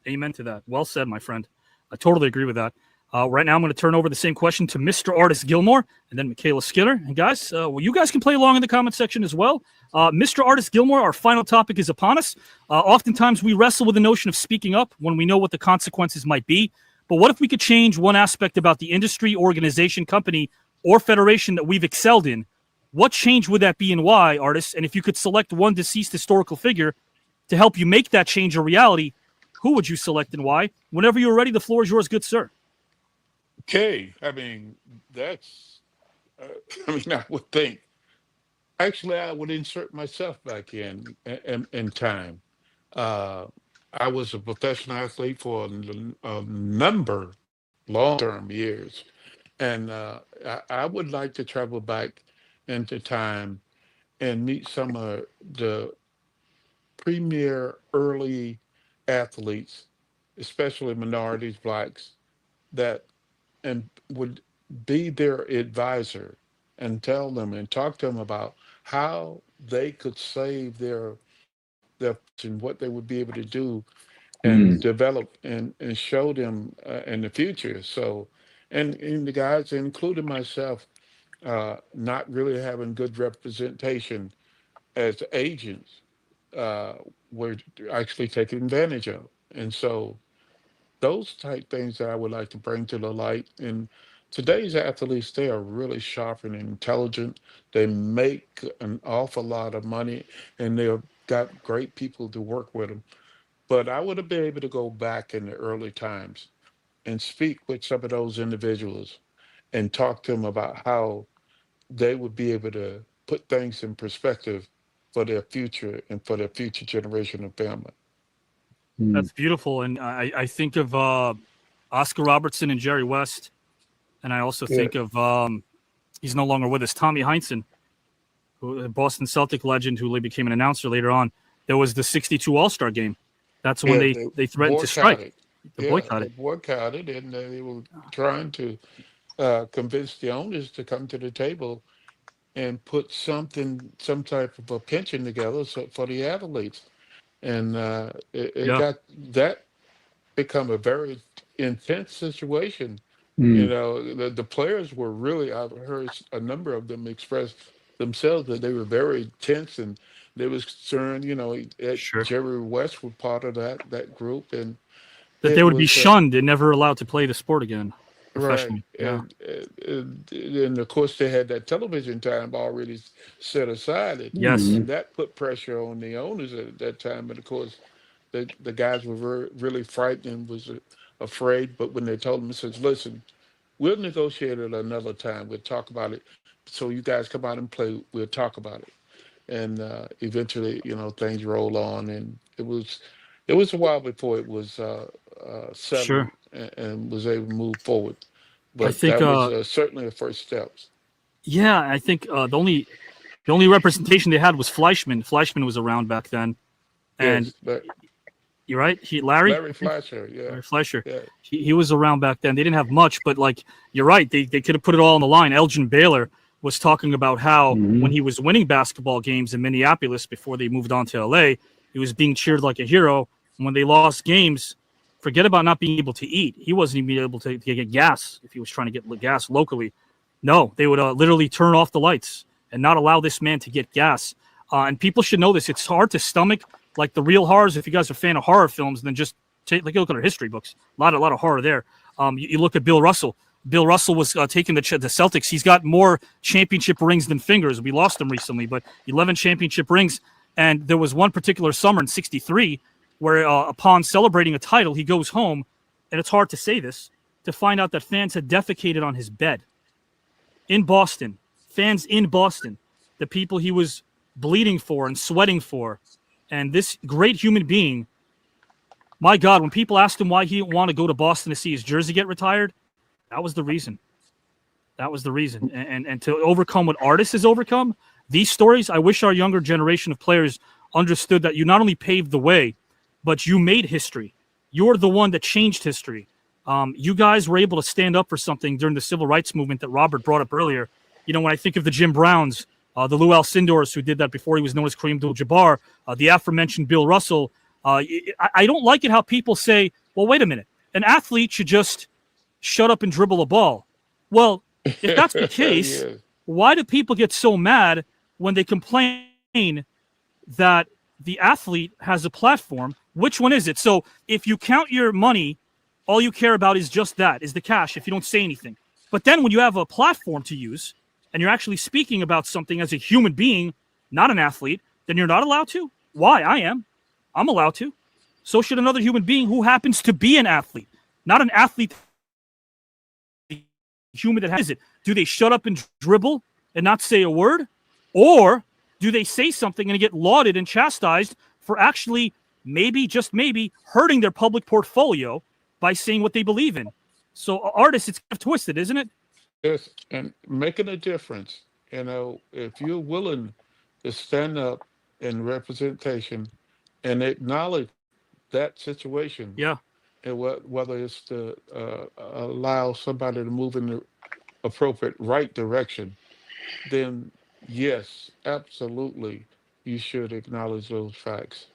Amen to that. Well said, my friend. I totally agree with that. Right now, I'm going to turn over the same question to Mr. Artis Gilmore and then MyKayla Skinner. And guys, you guys can play along in the comment section as well. Mr. Artis Gilmore, our final topic is upon us. Oftentimes, we wrestle with the notion of speaking up when we know what the consequences might be. But what if we could change one aspect about the industry, organization, company, or federation that we've excelled in? What change would that be and why, Artis? And if you could select one deceased historical figure to help you make that change a reality, who would you select and why? Whenever you're ready, the floor is yours, good sir. Okay, I mean, that's, I would think, actually, I would insert myself back in time. I was a professional athlete for a number, long-term years. And I would like to travel back into time and meet some of the premier early athletes, especially minorities, blacks, that and would be their advisor and tell them and talk to them about how they could save their and what they would be able to do and develop and show them in the future. So, and the guys, including myself, not really having good representation as agents, were actually taken advantage of. And so those type things that I would like to bring to the light and today's athletes, they are really sharp and intelligent. They make an awful lot of money, and they've got great people to work with them. But I would have been able to go back in the early times and speak with some of those individuals and talk to them about how they would be able to put things in perspective for their future and for their future generation of family. That's beautiful. And I think of Oscar Robertson and Jerry West. And I also think of, he's no longer with us, Tommy Heinsohn, who a Boston Celtic legend who became an announcer later on. There was the 62 All-Star game. That's when they threatened to strike. They boycotted, and they were trying to convince the owners to come to the table and put some type of a pension together for the athletes. And it got that become a very intense situation. You know, the players were really, I've heard a number of them express themselves that they were very tense, and they was concerned, you know, Jerry West was part of that group, and that they would be shunned and never allowed to play the sport again. Right. And of course, they had that television time already set aside. And that put pressure on the owners at that time. And of course, the guys were really frightened and was afraid. But when they told them, it says, listen, we'll negotiate it another time. We'll talk about it. So you guys come out and play. We'll talk about it. And eventually, you know, things roll on. And it was a while before it was settled and was able to move forward. But I think that was certainly the first steps. Yeah, I think the only representation they had was Fleischman. Fleischman was around back then, and you're right. Larry Fleischer, Larry Fleischer. Yeah. He was around back then. They didn't have much, but like you're right. They could have put it all on the line. Elgin Baylor was talking about how when he was winning basketball games in Minneapolis before they moved on to LA, he was being cheered like a hero. And when they lost games, forget about not being able to eat. He wasn't even able to get gas if he was trying to get gas locally. No, they would literally turn off the lights and not allow this man to get gas. And people should know this. It's hard to stomach like the real horrors. If you guys are a fan of horror films, then just take look at our history books. A lot of horror there. You look at Bill Russell. Bill Russell was taking the Celtics. He's got more championship rings than fingers. We lost him recently, but 11 championship rings. And there was one particular summer in '63 where upon celebrating a title, he goes home, and it's hard to say this, to find out that fans had defecated on his bed. In Boston. Fans in Boston. The people he was bleeding for and sweating for. And this great human being, my God, when people asked him why he didn't want to go to Boston to see his jersey get retired, that was the reason. That was the reason. And to overcome what Artis has overcome, these stories, I wish our younger generation of players understood that you not only paved the way, but you made history. You're the one that changed history. You guys were able to stand up for something during the civil rights movement that Robert brought up earlier. You know, when I think of the Jim Browns, the Lou Alcindors, who did that before he was known as Kareem Abdul-Jabbar, the aforementioned Bill Russell, I don't like it how people say, well, wait a minute, an athlete should just shut up and dribble a ball. Well, if that's the case, why do people get so mad when they complain that the athlete has a platform? Which one is it? So if you count your money, all you care about is just that, is the cash, if you don't say anything. But then when you have a platform to use and you're actually speaking about something as a human being, not an athlete, then you're not allowed to? Why? I am. I'm allowed to. So should another human being who happens to be an athlete, not an athlete, human that has it. Do they shut up and dribble and not say a word? Or do they say something and get lauded and chastised for actually maybe, just maybe, hurting their public portfolio by saying what they believe in? So, Artis, it's kind of twisted, isn't it? Yes, and making a difference. You know, if you're willing to stand up in representation and acknowledge that situation, and whether it's to allow somebody to move in the appropriate right direction, then yes, absolutely, you should acknowledge those facts.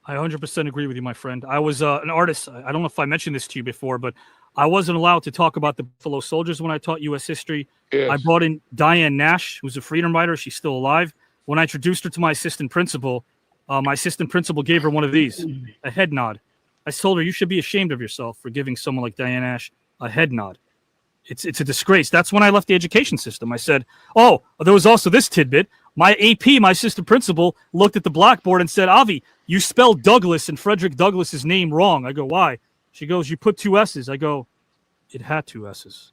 I 100% agree with you, my friend. I was an artist. I don't know if I mentioned this to you before, but I wasn't allowed to talk about the Buffalo Soldiers when I taught U.S. history. Yes. I brought in Diane Nash, who's a freedom writer. She's still alive. When I introduced her to my assistant principal gave her one of these, a head nod. I told her, you should be ashamed of yourself for giving someone like Diane Nash a head nod. It's a disgrace. That's when I left the education system. I said, oh, there was also this tidbit. My AP, my assistant principal, looked at the blackboard and said, Avi, you spelled Douglas and Frederick Douglass's name wrong. I go, why? She goes, you put 2 S's. I go, it had 2 S's.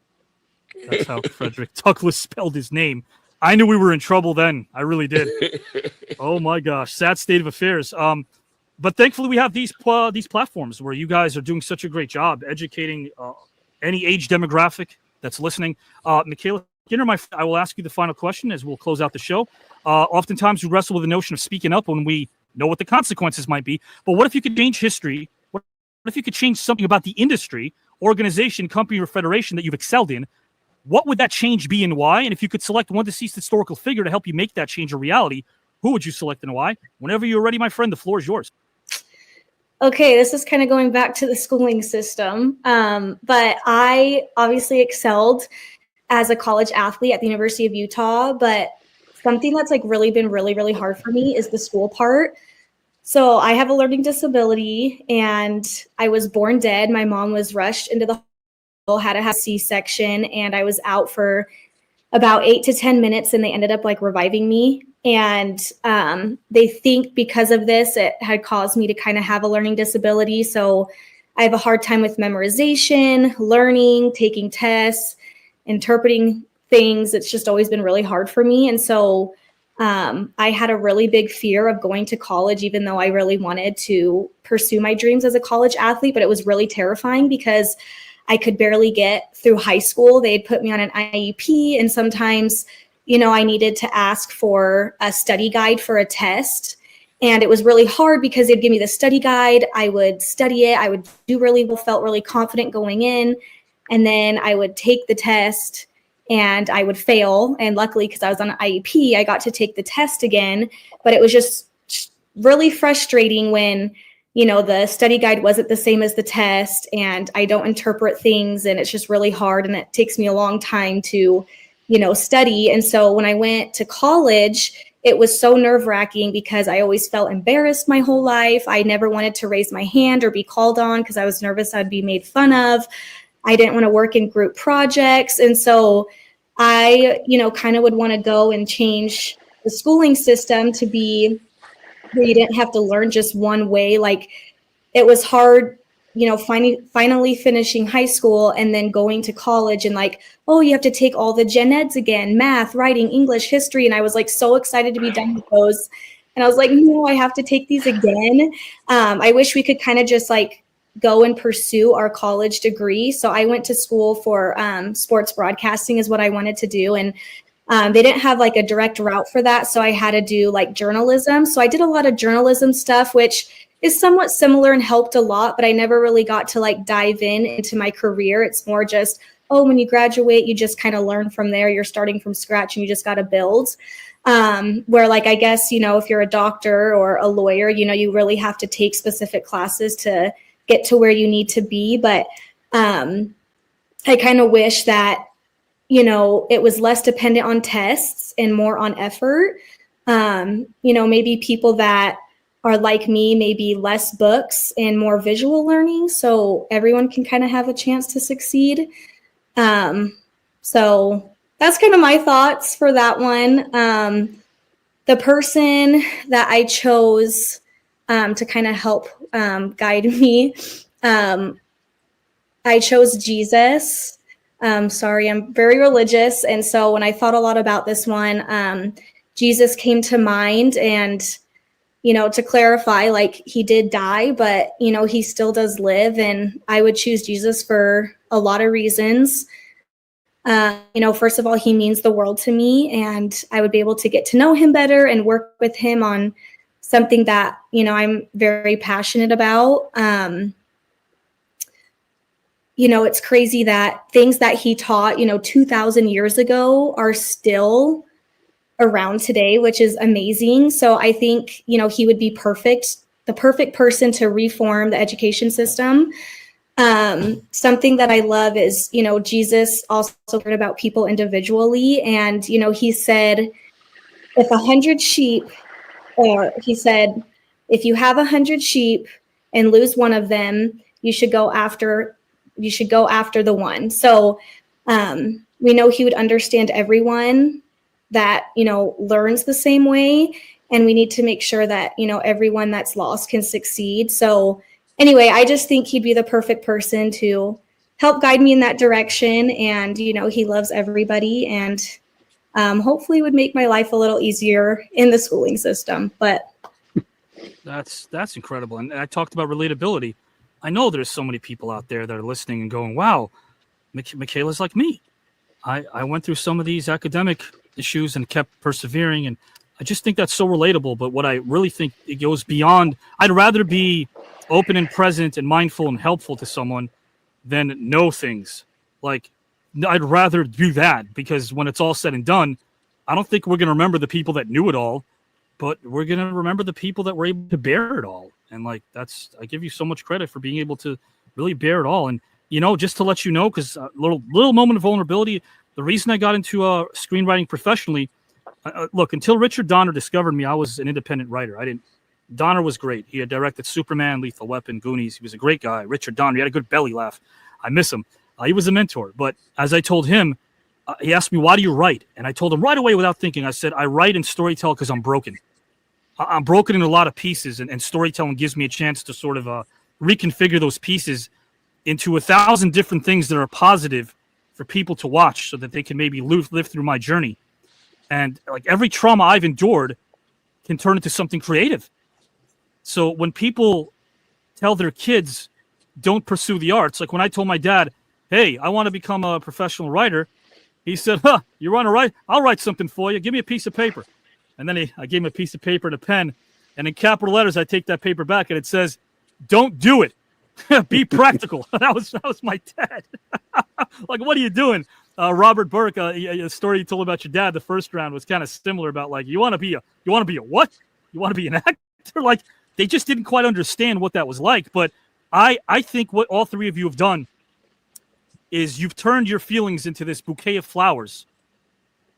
That's how Frederick Douglass spelled his name. I knew we were in trouble then. I really did. Oh my gosh, sad state of affairs. But thankfully we have these platforms where you guys are doing such a great job educating any age demographic that's listening. MyKayla Skinner, I will ask you the final question as we'll close out the show. Oftentimes we wrestle with the notion of speaking up when we know what the consequences might be. But what if you could change history? What if you could change something about the industry, organization, company, or federation that you've excelled in? What would that change be and why? And if you could select one deceased historical figure to help you make that change a reality, who would you select and why? Whenever you're ready, my friend, the floor is yours. Okay, this is kind of going back to the schooling system. But I obviously excelled as a college athlete at the University of Utah. But something that's like really been really hard for me is the school part. So I have a learning disability and I was born dead. My mom was rushed into the had to have C-section, and I was out for about 8 to 10 minutes, and they ended up like reviving me. And they think because of this, it had caused me to kind of have a learning disability. So I have a hard time with memorization, learning, taking tests, interpreting things. It's just always been really hard for me. And so I had a really big fear of going to college, even though I really wanted to pursue my dreams as a college athlete. But it was really terrifying because I could barely get through high school. They'd put me on an IEP, and sometimes, you know, I needed to ask for a study guide for a test. And it was really hard because they'd give me the study guide. I would study it. I would do really well, felt really confident going in. And then I would take the test and I would fail. And luckily, because I was on an IEP, I got to take the test again. But it was just really frustrating when, you know, the study guide wasn't the same as the test and I don't interpret things, and it's just really hard, and it takes me a long time to, you know, study. And so when I went to college, it was so nerve-wracking because I always felt embarrassed my whole life. I never wanted to raise my hand or be called on because I was nervous I'd be made fun of. I didn't want to work in group projects. And so I, you know, kind of would want to go and change the schooling system to be where you didn't have to learn just one way. Like it was hard, you know, finally finishing high school and then going to college and like, oh, you have to take all the gen eds again, math, writing, English, history. And I was like so excited to be done with those. And I was like, no, I have to take these again. I wish we could kind of just like go and pursue our college degree. So I went to school for sports broadcasting is what I wanted to do. And they didn't have like a direct route for that. So I had to do like journalism. So I did a lot of journalism stuff, which is somewhat similar and helped a lot, but I never really got to like dive into my career. It's more just, oh, when you graduate, you just kind of learn from there. You're starting from scratch and you just got to build. Where like, I guess, you know, if you're a doctor or a lawyer, you know, you really have to take specific classes to get to where you need to be. But I kind of wish that, you know, it was less dependent on tests and more on effort. You know, maybe people that are like me, maybe less books and more visual learning. So everyone can kind of have a chance to succeed. So that's kind of my thoughts for that one. The person that I chose to kind of help guide me, I chose Jesus. Sorry, I'm very religious. And so when I thought a lot about this one, Jesus came to mind. And, you know, to clarify, like he did die, but, you know, he still does live. And I would choose Jesus for a lot of reasons. You know, first of all, he means the world to me, and I would be able to get to know him better and work with him on something that, you know, I'm very passionate about. You know, it's crazy that things that he taught, you know, 2,000 years ago are still around today, which is amazing. So I think, you know, he would be the perfect person to reform the education system. Something that I love is, you know, Jesus also cared about people individually. And, you know, he said, if 100 sheep, or he said, if you have 100 sheep and lose one of them, you should go after the one. So We know he would understand everyone that, learns the same way. And we need to make sure that, everyone that's lost can succeed. So anyway, I just think he'd be the perfect person to help guide me in that direction. And, he loves everybody and hopefully would make my life a little easier in the schooling system. But That's incredible. And I talked about relatability. I know there's so many people out there that are listening and going, wow, MyKayla's like me. I went through some of these academic issues and kept persevering. And I just think that's so relatable. But what I really think it goes beyond, I'd rather be open and present and mindful and helpful to someone than know things. Like, I'd rather do that, because when it's all said and done, I don't think we're going to remember the people that knew it all, but we're going to remember the people that were able to bear it all. And I give you so much credit for being able to really bear it all. And, just to let you know, because a little moment of vulnerability, the reason I got into screenwriting professionally, look, until Richard Donner discovered me, I was an independent writer. Donner was great. He had directed Superman, Lethal Weapon, Goonies. He was a great guy. Richard Donner, he had a good belly laugh. I miss him. He was a mentor. But as I told him, he asked me, why do you write? And I told him right away without thinking, I said, I write and storytell because I'm broken. I'm broken in a lot of pieces, and storytelling gives me a chance to sort of reconfigure those pieces into 1,000 different things that are positive for people to watch so that they can maybe live through my journey. And every trauma I've endured can turn into something creative. So when people tell their kids, don't pursue the arts, like when I told my dad, hey, I want to become a professional writer, he said, you want to write? I'll write something for you. Give me a piece of paper. And then I gave him a piece of paper and a pen. And in capital letters, I take that paper back and it says, don't do it. Be practical. That was my dad. What are you doing? Robert Burke, a story you told about your dad the first round was kind of similar about you want to be a what? You want to be an actor? They just didn't quite understand what that was like. But I think what all three of you have done is you've turned your feelings into this bouquet of flowers,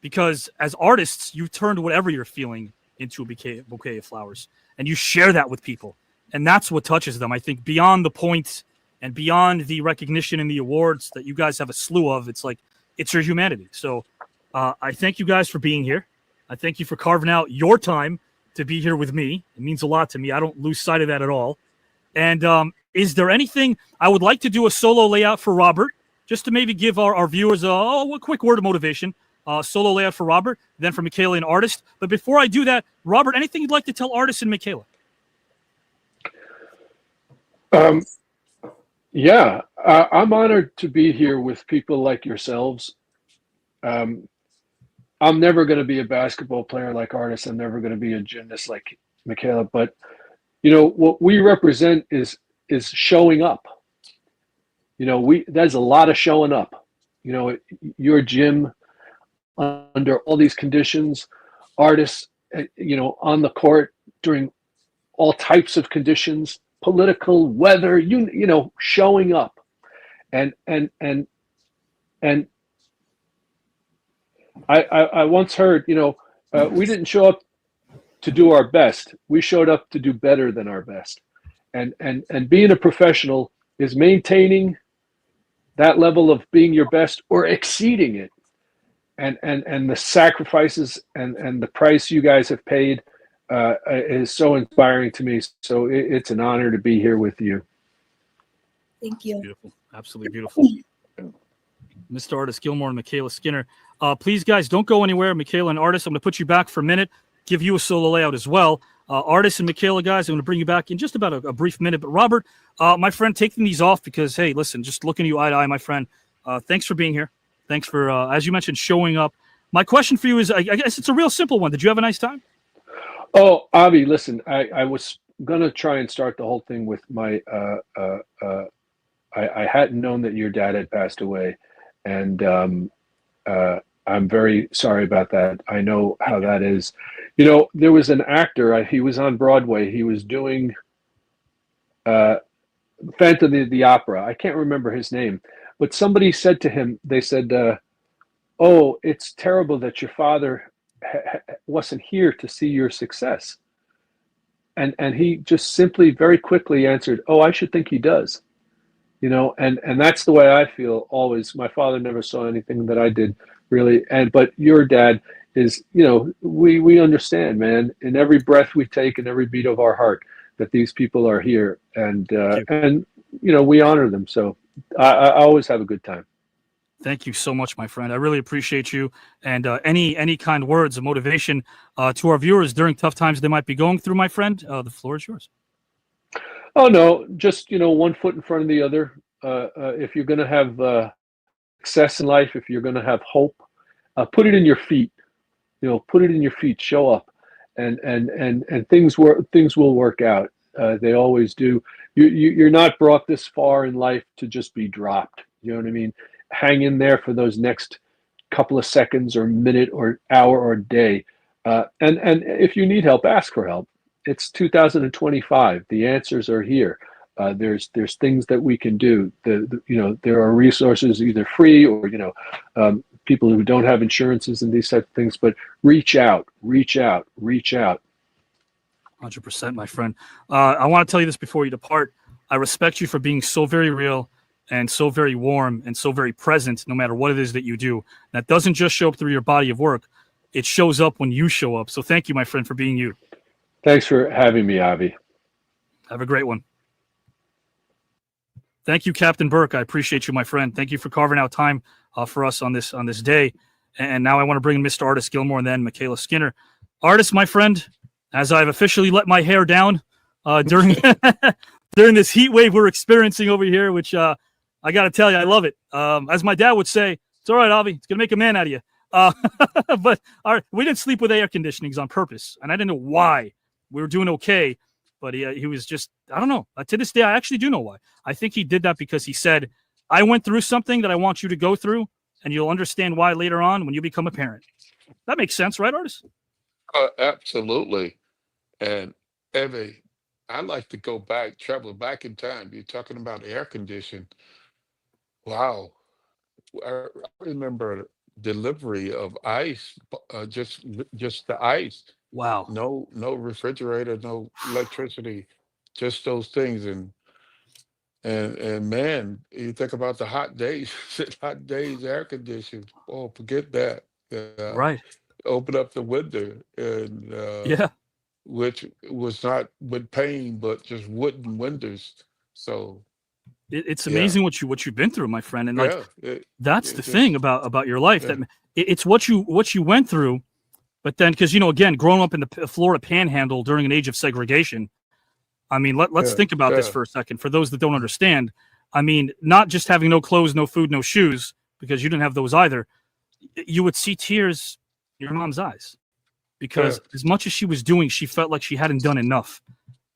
because as artists, you've turned whatever you're feeling into a bouquet of flowers, and you share that with people. And that's what touches them. I think beyond the points and beyond the recognition and the awards that you guys have a slew of, it's your humanity. So I thank you guys for being here. I thank you for carving out your time to be here with me. It means a lot to me. I don't lose sight of that at all. And is there anything I would like to do a solo layout for Robert, just to maybe give our viewers a quick word of motivation? Solo layout for Robert, then for MyKayla and Artis. But before I do that, Robert, anything you'd like to tell Artis and MyKayla? Yeah, I'm honored to be here with people like yourselves. I'm never going to be a basketball player like Artis. I'm never going to be a gymnast like MyKayla. But what we represent is showing up. There's a lot of showing up. Your gym under all these conditions, artists, on the court during all types of conditions, political, weather, showing up. And I once heard, we didn't show up to do our best. We showed up to do better than our best. And being a professional is maintaining that level of being your best or exceeding it. And the sacrifices and the price you guys have paid is so inspiring to me. So it's an honor to be here with you. Thank you. Beautiful. Absolutely beautiful. Mr. Artis Gilmore and MyKayla Skinner. Please, guys, don't go anywhere. MyKayla and Artis, I'm going to put you back for a minute, give you a solo layout as well. Artis and MyKayla, guys, I'm going to bring you back in just about a brief minute. But Robert, my friend, taking these off because, hey, listen, just looking at you eye to eye, my friend, thanks for being here. Thanks for, as you mentioned, showing up. My question for you is, I guess it's a real simple one. Did you have a nice time? Oh, Avi, listen, I was going to try and start the whole thing with my, I hadn't known that your dad had passed away. And I'm very sorry about that. I know how that is. There was an actor, he was on Broadway. He was doing Phantom of the Opera. I can't remember his name. But somebody said to him, they said, oh, it's terrible that your father wasn't here to see your success. And he just simply, very quickly answered, oh, I should think he does. you know, and that's the way I feel always. My father never saw anything that I did really, but your dad is, you know, we understand, man, in every breath we take and every beat of our heart that these people are here, and you know, we honor them. So I always have a good time. Thank you so much, my friend. I really appreciate you. And any kind words of motivation to our viewers during tough times they might be going through, my friend, the floor is yours. Oh no, just, you know, one foot in front of the other. If you're going to have success in life, if you're going to have hope, put it in your feet. You know, put it in your feet. Show up, and things will work out. They always do. You're not brought this far in life to just be dropped. You know what I mean? Hang in there for those next couple of seconds or minute or hour or day. And if you need help, ask for help. It's 2025. The answers are here. There's things that we can do. You know, there are resources either free or, you know, people who don't have insurances and these type of things. But reach out, reach out, reach out. 100%, my friend. I want to tell you this before you depart. I respect you for being so very real and so very warm and so very present, no matter what it is that you do. That doesn't just show up through your body of work. It shows up when you show up. So thank you, my friend, for being you. Thanks for having me, Avi. Have a great one. Thank you, Captain Burke. I appreciate you, my friend. Thank you for carving out time for us on this day. And now I want to bring in Mr. Artis Gilmore and then MyKayla Skinner. Artis, my friend, as I've officially let my hair down during during this heat wave we're experiencing over here, which I got to tell you, I love it. As my dad would say, it's all right, Avi. It's going to make a man out of you. But we didn't sleep with air conditionings on purpose, and I didn't know why. We were doing okay, but he was just, I don't know. To this day, I actually do know why. I think he did that because he said, I went through something that I want you to go through, and you'll understand why later on when you become a parent. That makes sense, right, Artis? Absolutely. And Evie, I like to go back, travel back in time. You're talking about air conditioning. Wow. I remember delivery of ice, just the ice. Wow. No refrigerator, no electricity, just those things. And man, you think about the hot days, hot days, air conditioning. Oh, forget that. Right. Open up the window and yeah, which was not with pain, but just wooden windows. So it's amazing what you've been through, my friend. And like that's the just, thing about your life, that it's what you went through. But then, because, you know, again, growing up in the Florida Panhandle during an age of segregation, I mean, let's think about this for a second. For those that don't understand, I mean, not just having no clothes, no food, no shoes, because you didn't have those either. You would see tears in your mom's eyes because as much as she was doing, she felt like she hadn't done enough.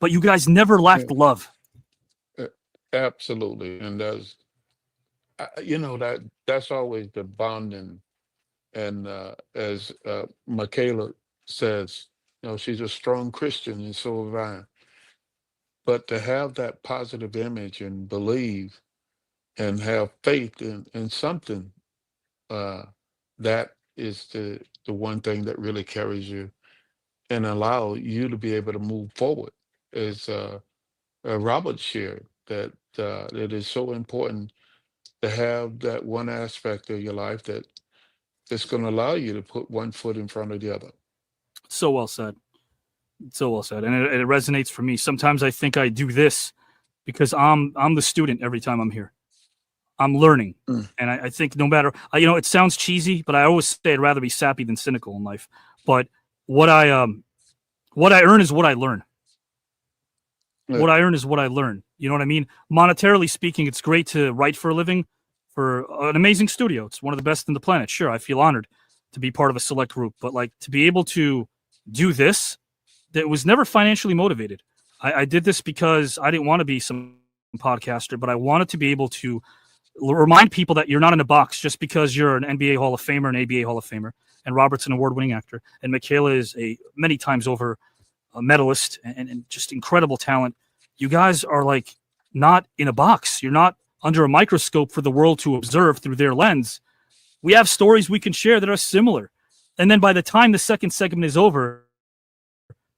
But you guys never lacked love. Absolutely. And you know, that's always the bonding. And as MyKayla says, you know, she's a strong Christian, and so have I. But to have that positive image and believe and have faith in something, that is the one thing that really carries you and allow you to be able to move forward. As Robert shared, that it is so important to have that one aspect of your life that's going to allow you to put one foot in front of the other. So well said. So well said. And it resonates for me. Sometimes I think I do this because I'm the student every time I'm here. I'm learning. And I think no matter, you know, it sounds cheesy, but I always say I'd rather be sappy than cynical in life. But what I earn is what I learn. What I earn is what I learn. You know what I mean? Monetarily speaking, it's great to write for a living for an amazing studio. It's one of the best in the planet. Sure, I feel honored to be part of a select group, but like to be able to do this, that was never financially motivated. I did this because I didn't want to be some podcaster, but I wanted to be able to remind people that you're not in a box just because you're an NBA Hall of Famer, an ABA Hall of Famer, and Robert's an award-winning actor, and MyKayla is a many times over a medalist and just incredible talent. You guys are like not in a box. You're not under a microscope for the world to observe through their lens. We have stories we can share that are similar. And then by the time the second segment is over,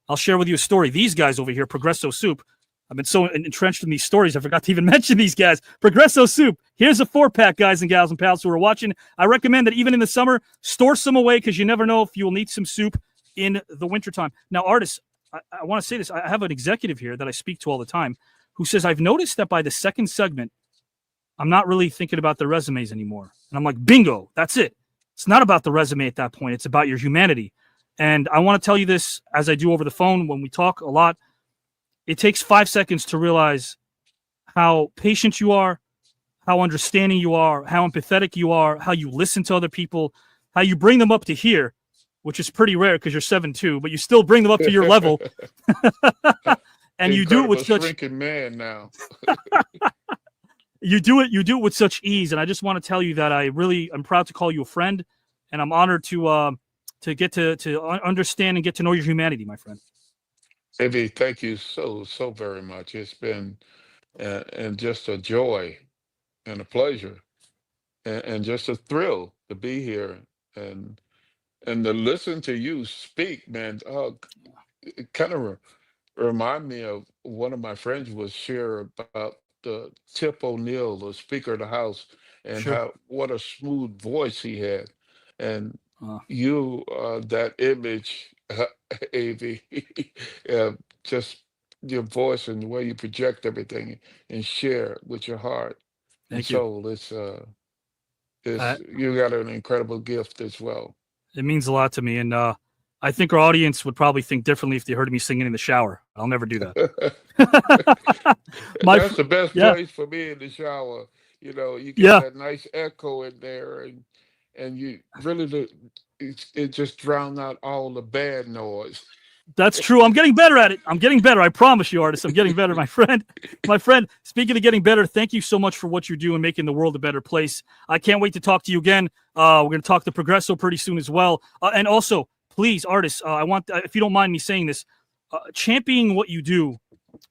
I'll share with you a story. These guys over here, Progresso Soup, I've been so entrenched in these stories, I forgot to even mention these guys. Progresso Soup. Here's a 4-pack, guys and gals and pals who are watching. I recommend that even in the summer, store some away because you never know if you will need some soup in the wintertime. Now, Artis, I want to say this. I have an executive here that I speak to all the time who says, I've noticed that by the second segment, I'm not really thinking about the resumes anymore. And I'm like, bingo, that's it. It's not about the resume at that point. It's about your humanity. And I want to tell you this as I do over the phone when we talk a lot. It takes 5 seconds to realize how patient you are, how understanding you are, how empathetic you are, how you listen to other people, how you bring them up to here, which is pretty rare because you're 7'2", but you still bring them up to your level. And you do it with such shrinking man now. You do it with such ease. And I just want to tell you that I'm proud to call you a friend, and I'm honored to get to understand and get to know your humanity, my friend. Ivy, thank you so very much. It's been and just a joy and a pleasure and just a thrill to be here and to listen to you speak, man. It kind of remind me of one of my friends was share about the Tip O'Neill, the Speaker of the House, and Sure. what a smooth voice he had. And you, that image, Avi, just your voice and the way you project everything and share with your heart and Thank you. soul. You got an incredible gift as well. It means a lot to me. And I think our audience would probably think differently if they heard me singing in the shower. I'll never do that. That's the best place for me, in the shower. You know, you get that nice echo in there, and you really it just drowns out all the bad noise. That's true. I'm getting better at it. I'm getting better. I promise you, Artis. I'm getting better, my friend. My friend, speaking of getting better, thank you so much for what you do and making the world a better place. I can't wait to talk to you again. We're going to talk to Progresso pretty soon as well. And also, please, Artis, I want, if you don't mind me saying this, championing what you do,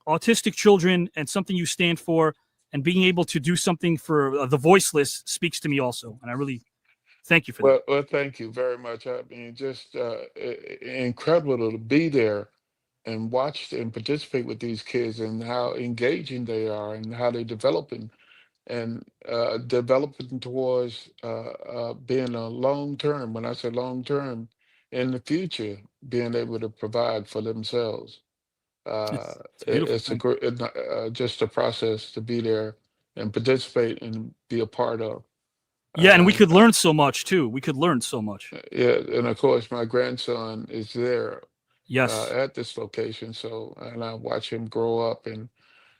autistic children, and something you stand for, and being able to do something for the voiceless speaks to me also. And I really thank you for that. Well, thank you very much. I mean, just incredible to be there and watch and participate with these kids and how engaging they are and how they're developing towards being a long term. When I say long term, in the future, being able to provide for themselves. It's just a process to be there and participate and be a part of. Yeah, and we could learn so much too. We could learn so much. Yeah, and of course, my grandson is there. Yes. At this location, and I watch him grow up and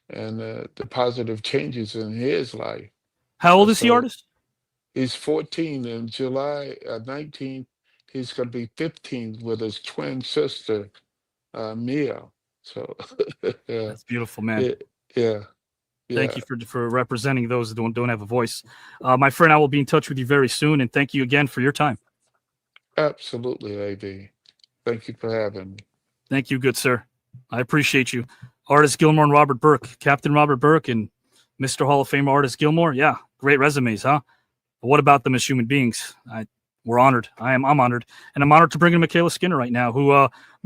the positive changes in his life. How old is he, Artis? He's 14. In July 19th, he's going to be 15 with his twin sister, Mia. So that's beautiful, man. Yeah. Thank you for representing those that don't have a voice. My friend, I will be in touch with you very soon, and thank you again for your time. Absolutely, AD. Thank you for having me. Thank you, good sir. I appreciate you. Artis Gilmore and Robert Burke, Captain Robert Burke and Mr. Hall of Famer Artis Gilmore. Yeah, great resumes, huh? But what about them as human beings? We're honored. I'm honored. And I'm honored to bring in MyKayla Skinner right now, who,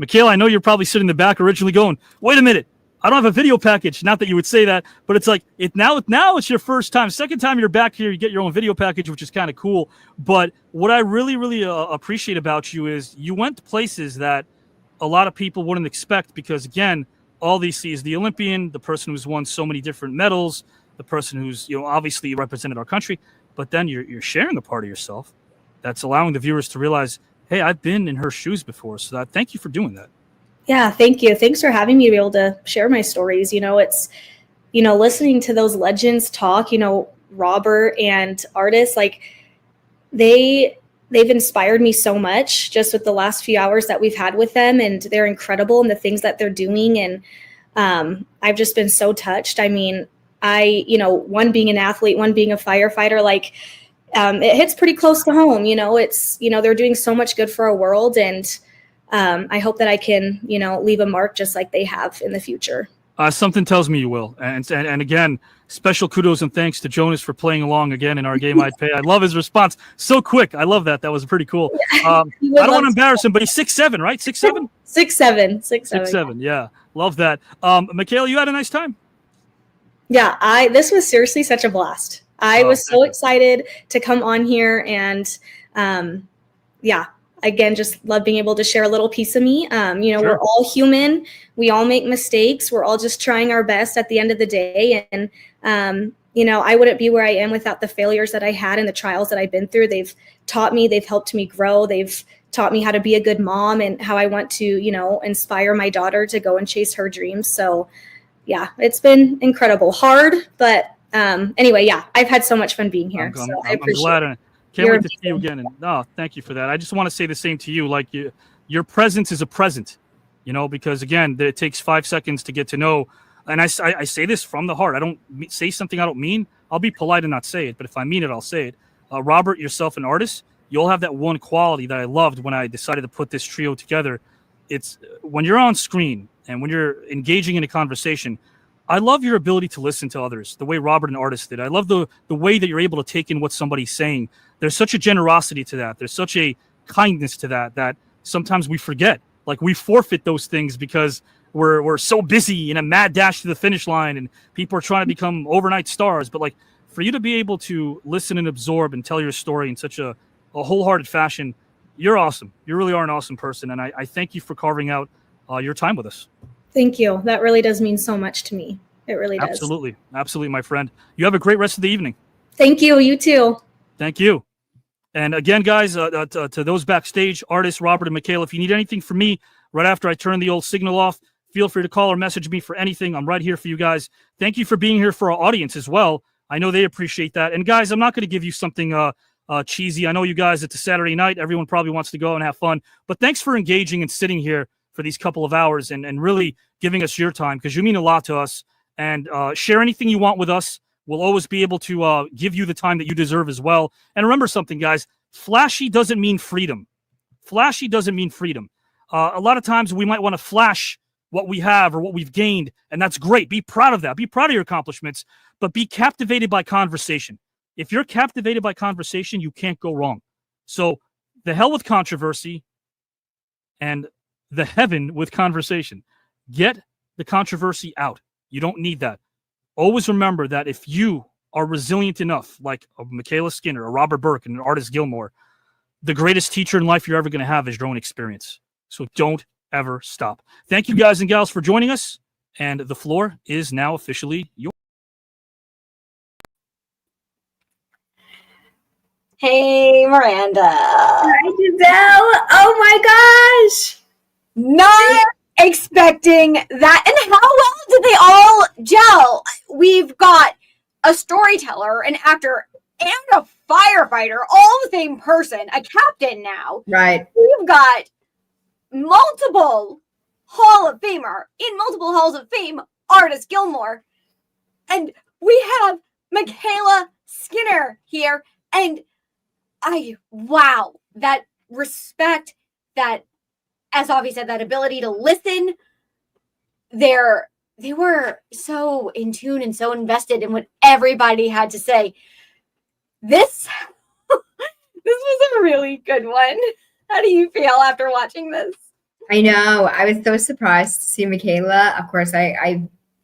MyKayla, I know you're probably sitting in the back originally going, wait a minute, I don't have a video package. Not that you would say that, but it's like, now it's your first time. Second time you're back here, you get your own video package, which is kind of cool. But what I really, really appreciate about you is you went to places that a lot of people wouldn't expect because, again, all they see is the Olympian, the person who's won so many different medals, the person who's, obviously represented our country, but then you're sharing a part of yourself that's allowing the viewers to realize, hey, I've been in her shoes before. So thank you for doing that. Yeah, thank you. Thanks for having me to be able to share my stories. It's, listening to those legends talk, Robert and Artis, like they've inspired me so much just with the last few hours that we've had with them, and they're incredible in the things that they're doing. And I've just been so touched. I mean, one being an athlete, one being a firefighter, like it hits pretty close to home. It's, they're doing so much good for our world. And I hope that I can, leave a mark just like they have in the future. Something tells me you will. And again, special kudos and thanks to Jonas for playing along again in our game I'd Pay. I love his response. So quick. I love that. That was pretty cool. I don't want to embarrass him, but he's 6'7", right? 6'7"? 6'7". Yeah. Love that. MyKayla, you had a nice time? Yeah, this was seriously such a blast. I was so excited to come on here, and yeah, again, just love being able to share a little piece of me. We're all human. We all make mistakes. We're all just trying our best at the end of the day. And, I wouldn't be where I am without the failures that I had and the trials that I've been through. They've taught me, they've helped me grow. They've taught me how to be a good mom and how I want to, inspire my daughter to go and chase her dreams. So yeah, it's been incredible. Hard, but anyway, yeah, I've had so much fun being here. I'm glad. I can't wait to see you again. And thank you for that. I just want to say the same to you. Like your presence is a present, because again, it takes 5 seconds to get to know. And I say this from the heart. I don't say something I don't mean. I'll be polite and not say it, but if I mean it, I'll say it. Robert, yourself, an artist, you'll have that one quality that I loved when I decided to put this trio together. It's when you're on screen and when you're engaging in a conversation, I love your ability to listen to others, the way Robert, an artist, did. I love the way that you're able to take in what somebody's saying. There's such a generosity to that. There's such a kindness to that sometimes we forget. Like we forfeit those things because we're so busy in a mad dash to the finish line and people are trying to become overnight stars. But like for you to be able to listen and absorb and tell your story in such a wholehearted fashion, you're awesome. You really are an awesome person. And I thank you for carving out your time with us. Thank you. That really does mean so much to me. It really does. Absolutely. Absolutely, my friend. You have a great rest of the evening. Thank you. You too. Thank you. And again, guys, to those backstage, Artis, Robert, and MyKayla, if you need anything from me right after I turn the old signal off, feel free to call or message me for anything. I'm right here for you guys. Thank you for being here for our audience as well. I know they appreciate that. And guys, I'm not going to give you something cheesy. I know you guys, it's a Saturday night. Everyone probably wants to go and have fun. But thanks for engaging and sitting here for these couple of hours and really giving us your time because you mean a lot to us. And share anything you want with us. We'll always be able to give you the time that you deserve as well. And remember something, guys. Flashy doesn't mean freedom. Flashy doesn't mean freedom. A lot of times we might want to flash what we have or what we've gained, and that's great. Be proud of that. Be proud of your accomplishments, but be captivated by conversation. If you're captivated by conversation, you can't go wrong. So the hell with controversy and the heaven with conversation. Get the controversy out. You don't need that. Always remember that if you are resilient enough, like a MyKayla Skinner, a Robert Burke, and an Artis Gilmore, the greatest teacher in life you're ever going to have is your own experience. So don't ever stop. Thank you guys and gals for joining us. And the floor is now officially yours. Hey, Miranda. Hi, Giselle. Oh my gosh. Not expecting that. And how well did they all gel? We've got a storyteller, an actor, and a firefighter, all the same person, a captain now. Right. We've got multiple Hall of Famer in multiple Halls of Fame, Artis Gilmore. And we have MyKayla Skinner here. And wow, that respect, that, as Avi said, that ability to listen. They were so in tune and so invested in what everybody had to say. This was a really good one. How do you feel after watching this? I know. I was so surprised to see MyKayla. Of course,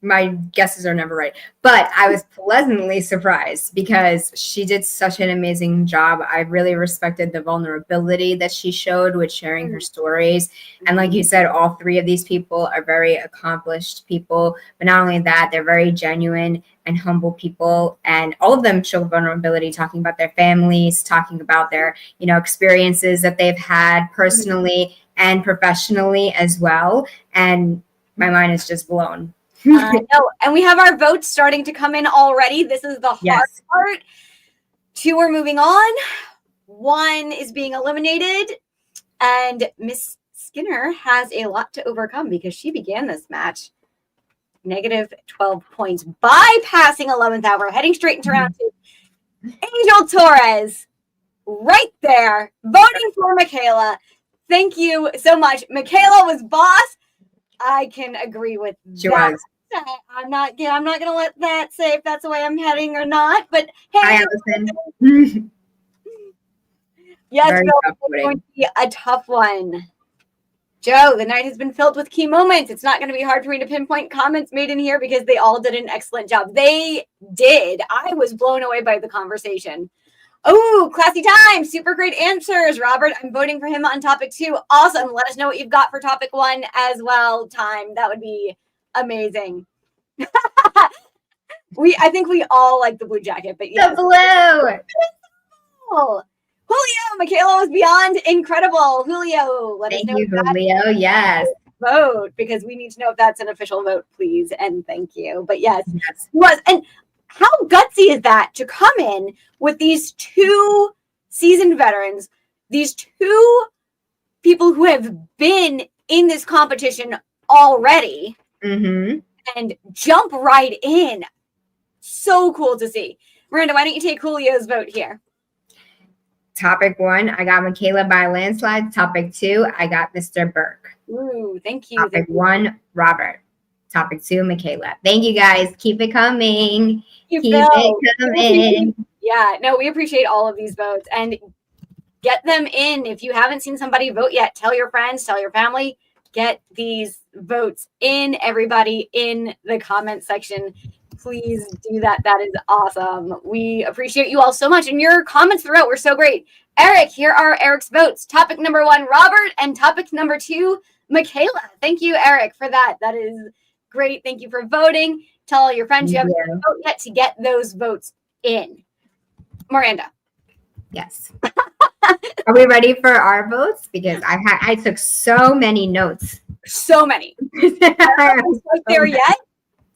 my guesses are never right, but I was pleasantly surprised because she did such an amazing job. I really respected the vulnerability that she showed with sharing her stories. And like you said, all three of these people are very accomplished people, but not only that, they're very genuine and humble people. And all of them show vulnerability, talking about their families, talking about their, experiences that they've had personally and professionally as well. And my mind is just blown. I know. And we have our votes starting to come in already. This is the hard part. 2 are moving on. 1 is being eliminated. And Miss Skinner has a lot to overcome because she began this match negative 12 points, bypassing 11th hour, heading straight into round 2. Angel Torres, right there, voting for MyKayla. Thank you so much. MyKayla was boss. I can agree with that. I'm not gonna let that say if that's the way I'm heading or not. But hey, yes, it's going to be a tough one. Joe, the night has been filled with key moments. It's not going to be hard for me to pinpoint comments made in here because they all did an excellent job. They did. I was blown away by the conversation. Oh, classy time. Super great answers, Robert. I'm voting for him on topic 2. Awesome. Let us know what you've got for topic 1 as well. Time. That would be amazing. I think we all like the blue jacket, but yeah. The blue. Julio, MyKayla was beyond incredible. Julio, let us know. Thank you, Julio. Yes. Vote, because we need to know if that's an official vote, please. And thank you. But yes, it was. And how gutsy is that to come in with these 2 seasoned veterans, these 2 people who have been in this competition already, and jump right in. So cool to see. Miranda, why don't you take Julio's vote here? Topic 1, I got MyKayla by a landslide. Topic 2, I got Mr. Burke. Ooh, thank you. Topic 1, Robert. Topic 2, MyKayla. Thank you, guys. Keep it coming. Keep it coming. Yeah, no, we appreciate all of these votes, and get them in. If you haven't seen somebody vote yet, tell your friends, tell your family, get these votes in. Everybody in the comment section. Please do that. That is awesome. We appreciate you all so much. And your comments throughout were so great. Eric, here are Eric's votes. Topic number 1, Robert, and topic number 2, MyKayla. Thank you, Eric, for that. That is great. Thank you for voting. Tell all your friends you haven't voted yet to get those votes in. Miranda. Yes. Are we ready for our votes? Because I took so many notes. So many. I don't know there yet.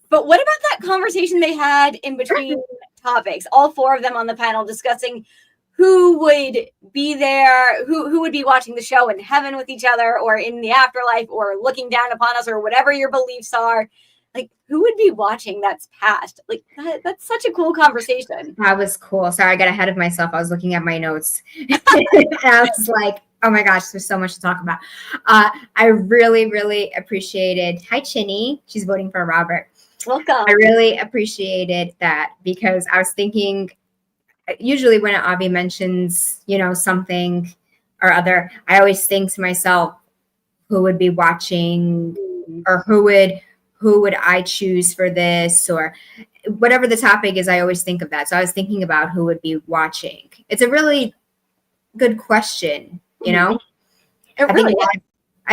But what about that conversation they had in between topics? All 4 of them on the panel discussing who would be there, who would be watching the show in heaven with each other or in the afterlife or looking down upon us or whatever your beliefs are. Like, who would be watching that's past? Like, that's such a cool conversation. That was cool. Sorry, I got ahead of myself. I was looking at my notes. And I was like, oh my gosh, there's so much to talk about. I really, really appreciated. Hi, Chinny. She's voting for Robert. Welcome. I really appreciated that because I was thinking, usually when Avi mentions, something or other, I always think to myself, who would be watching or who would I choose for this or whatever the topic is. I always think of that. So I was thinking about who would be watching. It's a really good question, I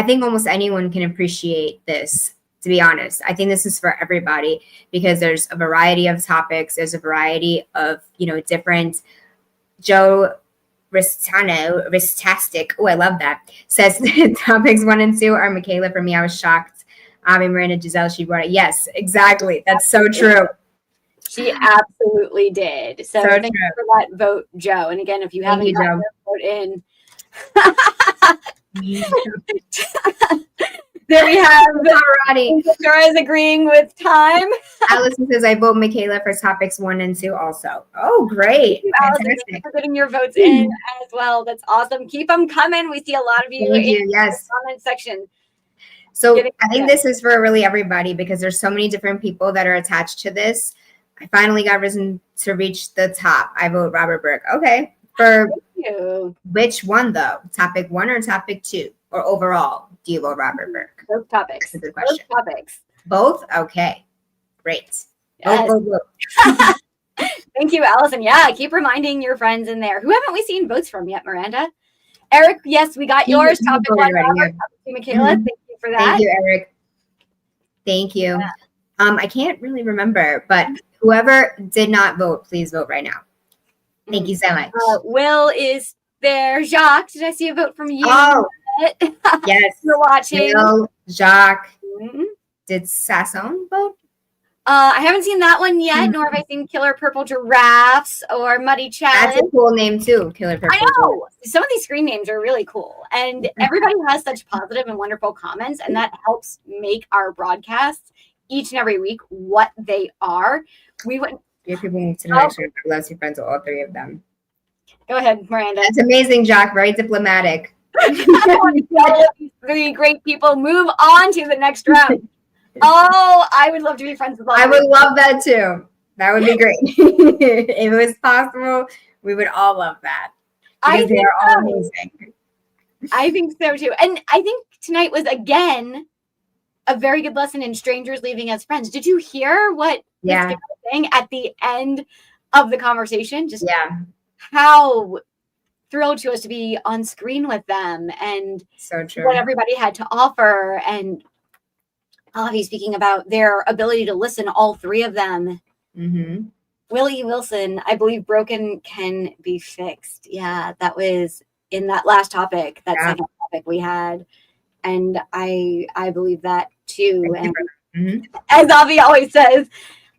think almost anyone can appreciate this. To be honest, I think this is for everybody because there's a variety of topics. There's a variety of, different. Joe Ristastic, oh, I love that, says topics 1 and 2 are MyKayla. For me, I was shocked. Miranda Giselle, she brought it. Yes, exactly. That's so true. She absolutely did. So thank you for that vote, Joe. And again, if you haven't got your vote in. There we have already. Sarah is agreeing with time. Allison says I vote MyKayla for topics 1 and 2 also. Oh, great. Thank you for getting your votes in as well. That's awesome. Keep them coming. We see a lot of you in the comment section. So I think this is for really everybody because there's so many different people that are attached to this. I finally got risen to reach the top. I vote Robert Burke. Okay. For which one though? Topic 1 or topic 2? Or overall, do you vote Robert Burke? Both topics. That's a good question. Both topics. Both? Okay. Great. Yes. Thank you, Allison. Yeah, keep reminding your friends in there. Who haven't we seen votes from yet, Miranda? Eric, yes, we got yours. Topic 1, Robert. Topic 2, MyKayla. Thank you for that. Thank you, Eric. Thank you. Yeah. I can't really remember, but whoever did not vote, please vote right now. Thank you so much. Will is there. Jacques, did I see a vote from you? Oh, yes. You're watching. Will, Jacques. Did Sasson vote? I haven't seen that one yet, nor have I seen Killer Purple Giraffes or Muddy Challenge. That's a cool name too, Killer Purple. I know. Some of these screen names are really cool. And everybody has such positive and wonderful comments, and that helps make our broadcasts each and every week what they are. We went. Your people move to the next room. Loves your friends with all 3 of them. Go ahead, Miranda. That's amazing, Jacques. Very diplomatic. All of these 3 great people move on to the next round. Oh, I would love to be friends with all. I would love that too. That would be great. If it was possible, we would all love that. Because they are all amazing. I think so too. And I think tonight was again a very good lesson in strangers leaving as friends. Did you hear what Miss Skinner was saying at the end of the conversation? Just how thrilled she was to be on screen with them and so true. What everybody had to offer. And Avi speaking about their ability to listen, all three of them. Mm-hmm. Willie Wilson, I believe broken can be fixed. Yeah, that was in that last topic, that second topic we had. And I believe that too. And as Avi always says,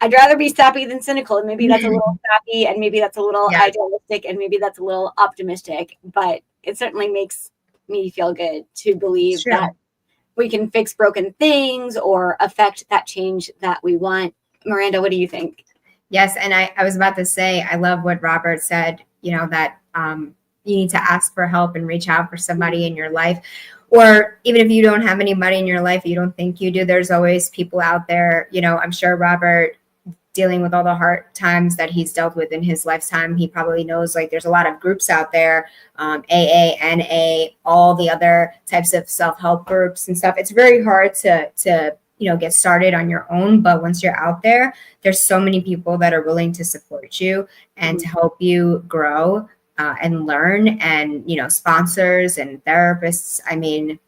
I'd rather be sappy than cynical. And maybe that's a little sappy, and maybe that's a little idealistic, and maybe that's a little optimistic. But it certainly makes me feel good to believe that we can fix broken things or affect that change that we want. Miranda, what do you think? Yes, and I was about to say, I love what Robert said, that you need to ask for help and reach out for somebody in your life. Or even if you don't have anybody in your life, you don't think you do, there's always people out there. I'm sure Robert, dealing with all the hard times that he's dealt with in his lifetime, he probably knows there's a lot of groups out there, AA, NA, all the other types of self-help groups and stuff. It's very hard to get started on your own. But once you're out there, there's so many people that are willing to support you and to help you grow and learn. And, sponsors and therapists, I mean,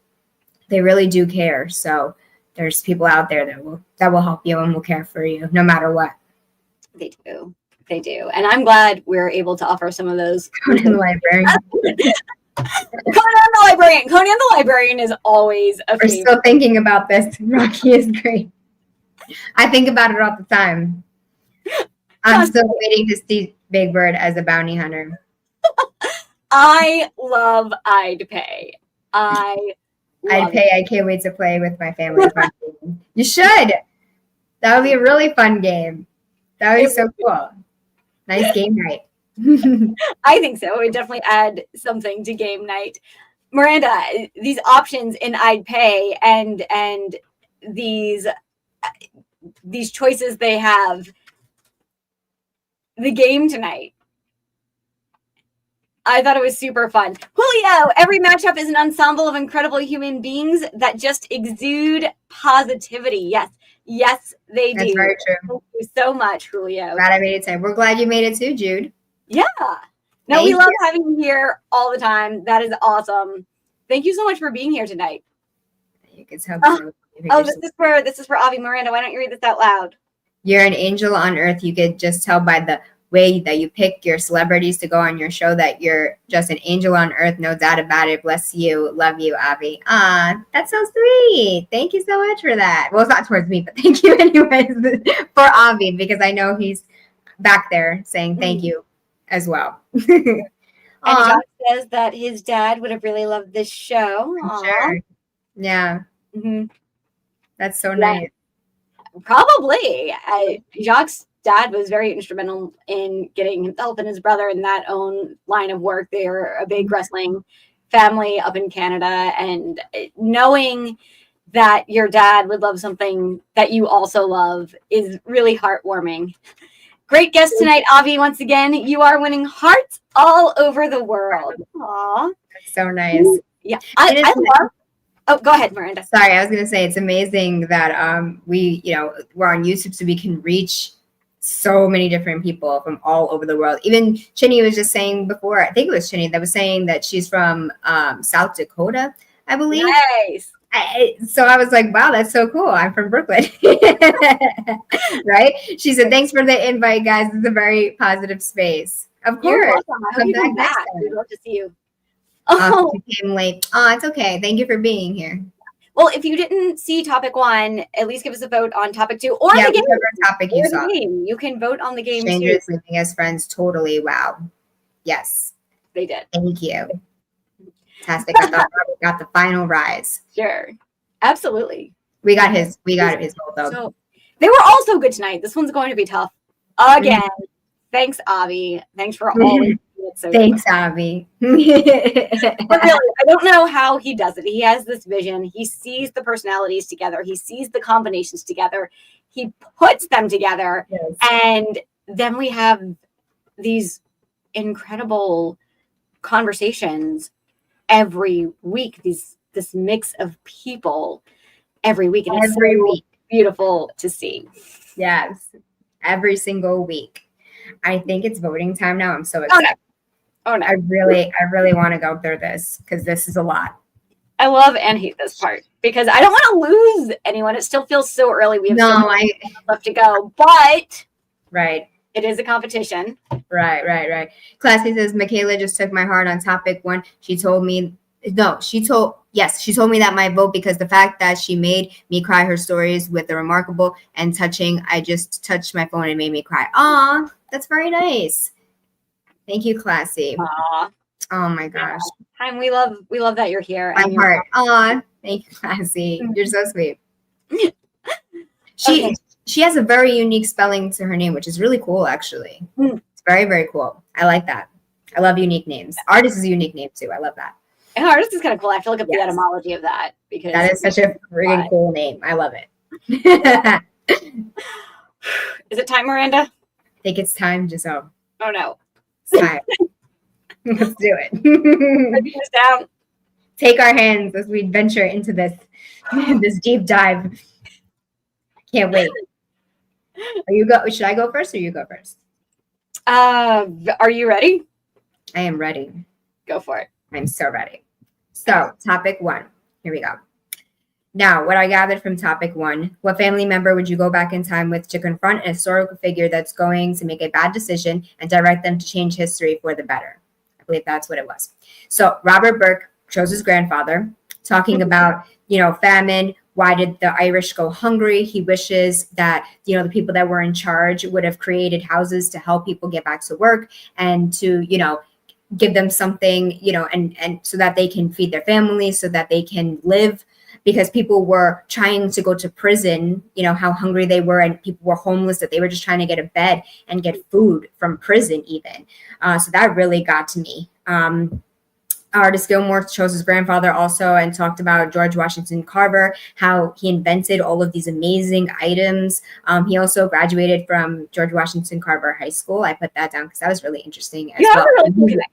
they really do care. So there's people out there that will help you and will care for you no matter what. They do. They do. And I'm glad we're able to offer some of those. Conan the Librarian. Conan the Librarian is always a favorite. We're still thinking about this. Rocky is great. I think about it all the time. I'm still waiting to see Big Bird as a bounty hunter. I love I'd Pay. I'd Pay. I can't wait to play with my family. You should. That would be a really fun game. That would be so cool. Nice game night. I think so. It would definitely add something to game night. Miranda, these options in I'd Pay and these choices they have, the game tonight, I thought it was super fun. Julio, every matchup is an ensemble of incredible human beings that just exude positivity. Yes. Yes, they do. That's very true. Thank you so much, Julio. Glad I made it today. We're glad you made it too, Jude. Yeah. No, we love having you here all the time. That is awesome. Thank you so much for being here tonight. You can tell. This is for Avi. Miranda, why don't you read this out loud? You're an angel on earth. You could just tell by the way that you pick your celebrities to go on your show that you're just an angel on earth. No doubt about it. Bless you. Love you, Avi. That's so sweet. Thank you so much for that. Well, it's not towards me, but thank you anyways for Avi, because I know he's back there saying thank you as well. And John says that his dad would have really loved this show. Sure. Yeah. Mm-hmm. That's so nice. Probably. Jacques' dad was very instrumental in getting himself and his brother in that own line of work. They're a big wrestling family up in Canada, and knowing that your dad would love something that you also love is really heartwarming. Great guest tonight, Avi. Once again, you are winning hearts all over the world. Aww. That's so nice. Yeah. I love. Oh, go ahead, Miranda. Sorry, I was going to say it's amazing that we're on YouTube, so we can reach so many different people from all over the world. Even Chinny was just saying before, I think it was Chinny that was saying that she's from South Dakota, I believe. Nice. So I was like, wow, that's so cool. I'm from Brooklyn. Right? She said, thanks for the invite, guys. It's a very positive space. Of course. I hope you come back. We'd love to see you. You came late. Oh, it's okay. Thank you for being here. Well, if you didn't see topic 1, at least give us a vote on topic 2 or the game. Topic you saw. You can vote on the game Strangers too. living as friends. Totally. Wow. Yes. They did. Thank you. Fantastic. I thought Robert got the final rise. Sure. Absolutely. We got his whole though. So they were all so good tonight. This one's going to be tough. Again. Thanks, Avi. Thanks for all. Thanks, Avi. But really, I don't know how he does it. He has this vision. He sees the personalities together. He sees the combinations together. He puts them together. Yes. And then we have these incredible conversations every week, this mix of people every week. And Every it's so week. beautiful to see. Yes, every single week. I think it's voting time now. I'm so excited. Oh no. I really want to go through this because this is a lot. I love and hate this part because I don't want to lose anyone. It still feels so early. We have so much left to go, but right. It is a competition. Right. Classy says, MyKayla just took my heart on topic 1. She told me that my vote, because the fact that she made me cry, her stories with the remarkable and touching, I just touched my phone and made me cry. Aw, that's very nice. Thank you, Classy. Aw. Oh my gosh. And we love that you're here. My heart. Aw, thank you, Classy. You're so sweet. She has a very unique spelling to her name, which is really cool, actually. It's very, very cool. I like that. I love unique names. Artist is a unique name, too. I love that. And Artist is kind of cool. I have to look up the etymology of that because that is such a freaking cool name. I love it. Is it time, Miranda? I think it's time, Giselle. Oh no. It's time. Let's do it. Down. Take our hands as we venture into this deep dive. Can't wait. Should I go first or you go first? Are you ready? I am ready. Go for it. I'm so ready. So, topic 1. Here we go. Now, what I gathered from topic 1, what family member would you go back in time with to confront a historical figure that's going to make a bad decision and direct them to change history for the better? I believe that's what it was. So, Robert Burke chose his grandfather, talking about, famine. Why did the Irish go hungry? He wishes that, the people that were in charge would have created houses to help people get back to work and to, give them something, and so that they can feed their families, so that they can live, because people were trying to go to prison, how hungry they were, and people were homeless, that they were just trying to get a bed and get food from prison even. So that really got to me. Artis Gilmore chose his grandfather also and talked about George Washington Carver, how he invented all of these amazing items. He also graduated from George Washington Carver High School. I put that down because that was really interesting as well. Really cool connection.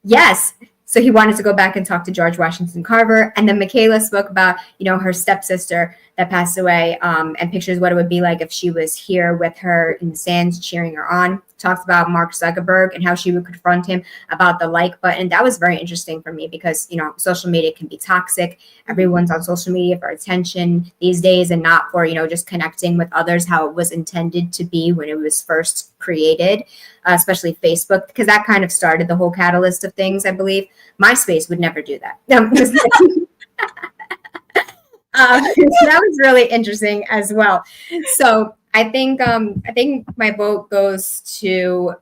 Yes. So he wanted to go back and talk to George Washington Carver. And then MyKayla spoke about, her stepsister that passed away, and pictures what it would be like if she was here with her in the stands cheering her on. Talks about Mark Zuckerberg and how she would confront him about the like button. That was very interesting for me because, social media can be toxic. Everyone's on social media for attention these days and not for, just connecting with others how it was intended to be when it was first created, especially Facebook, because that kind of started the whole catalyst of things, I believe. MySpace would never do that. So that was really interesting as well. So I think my vote goes to.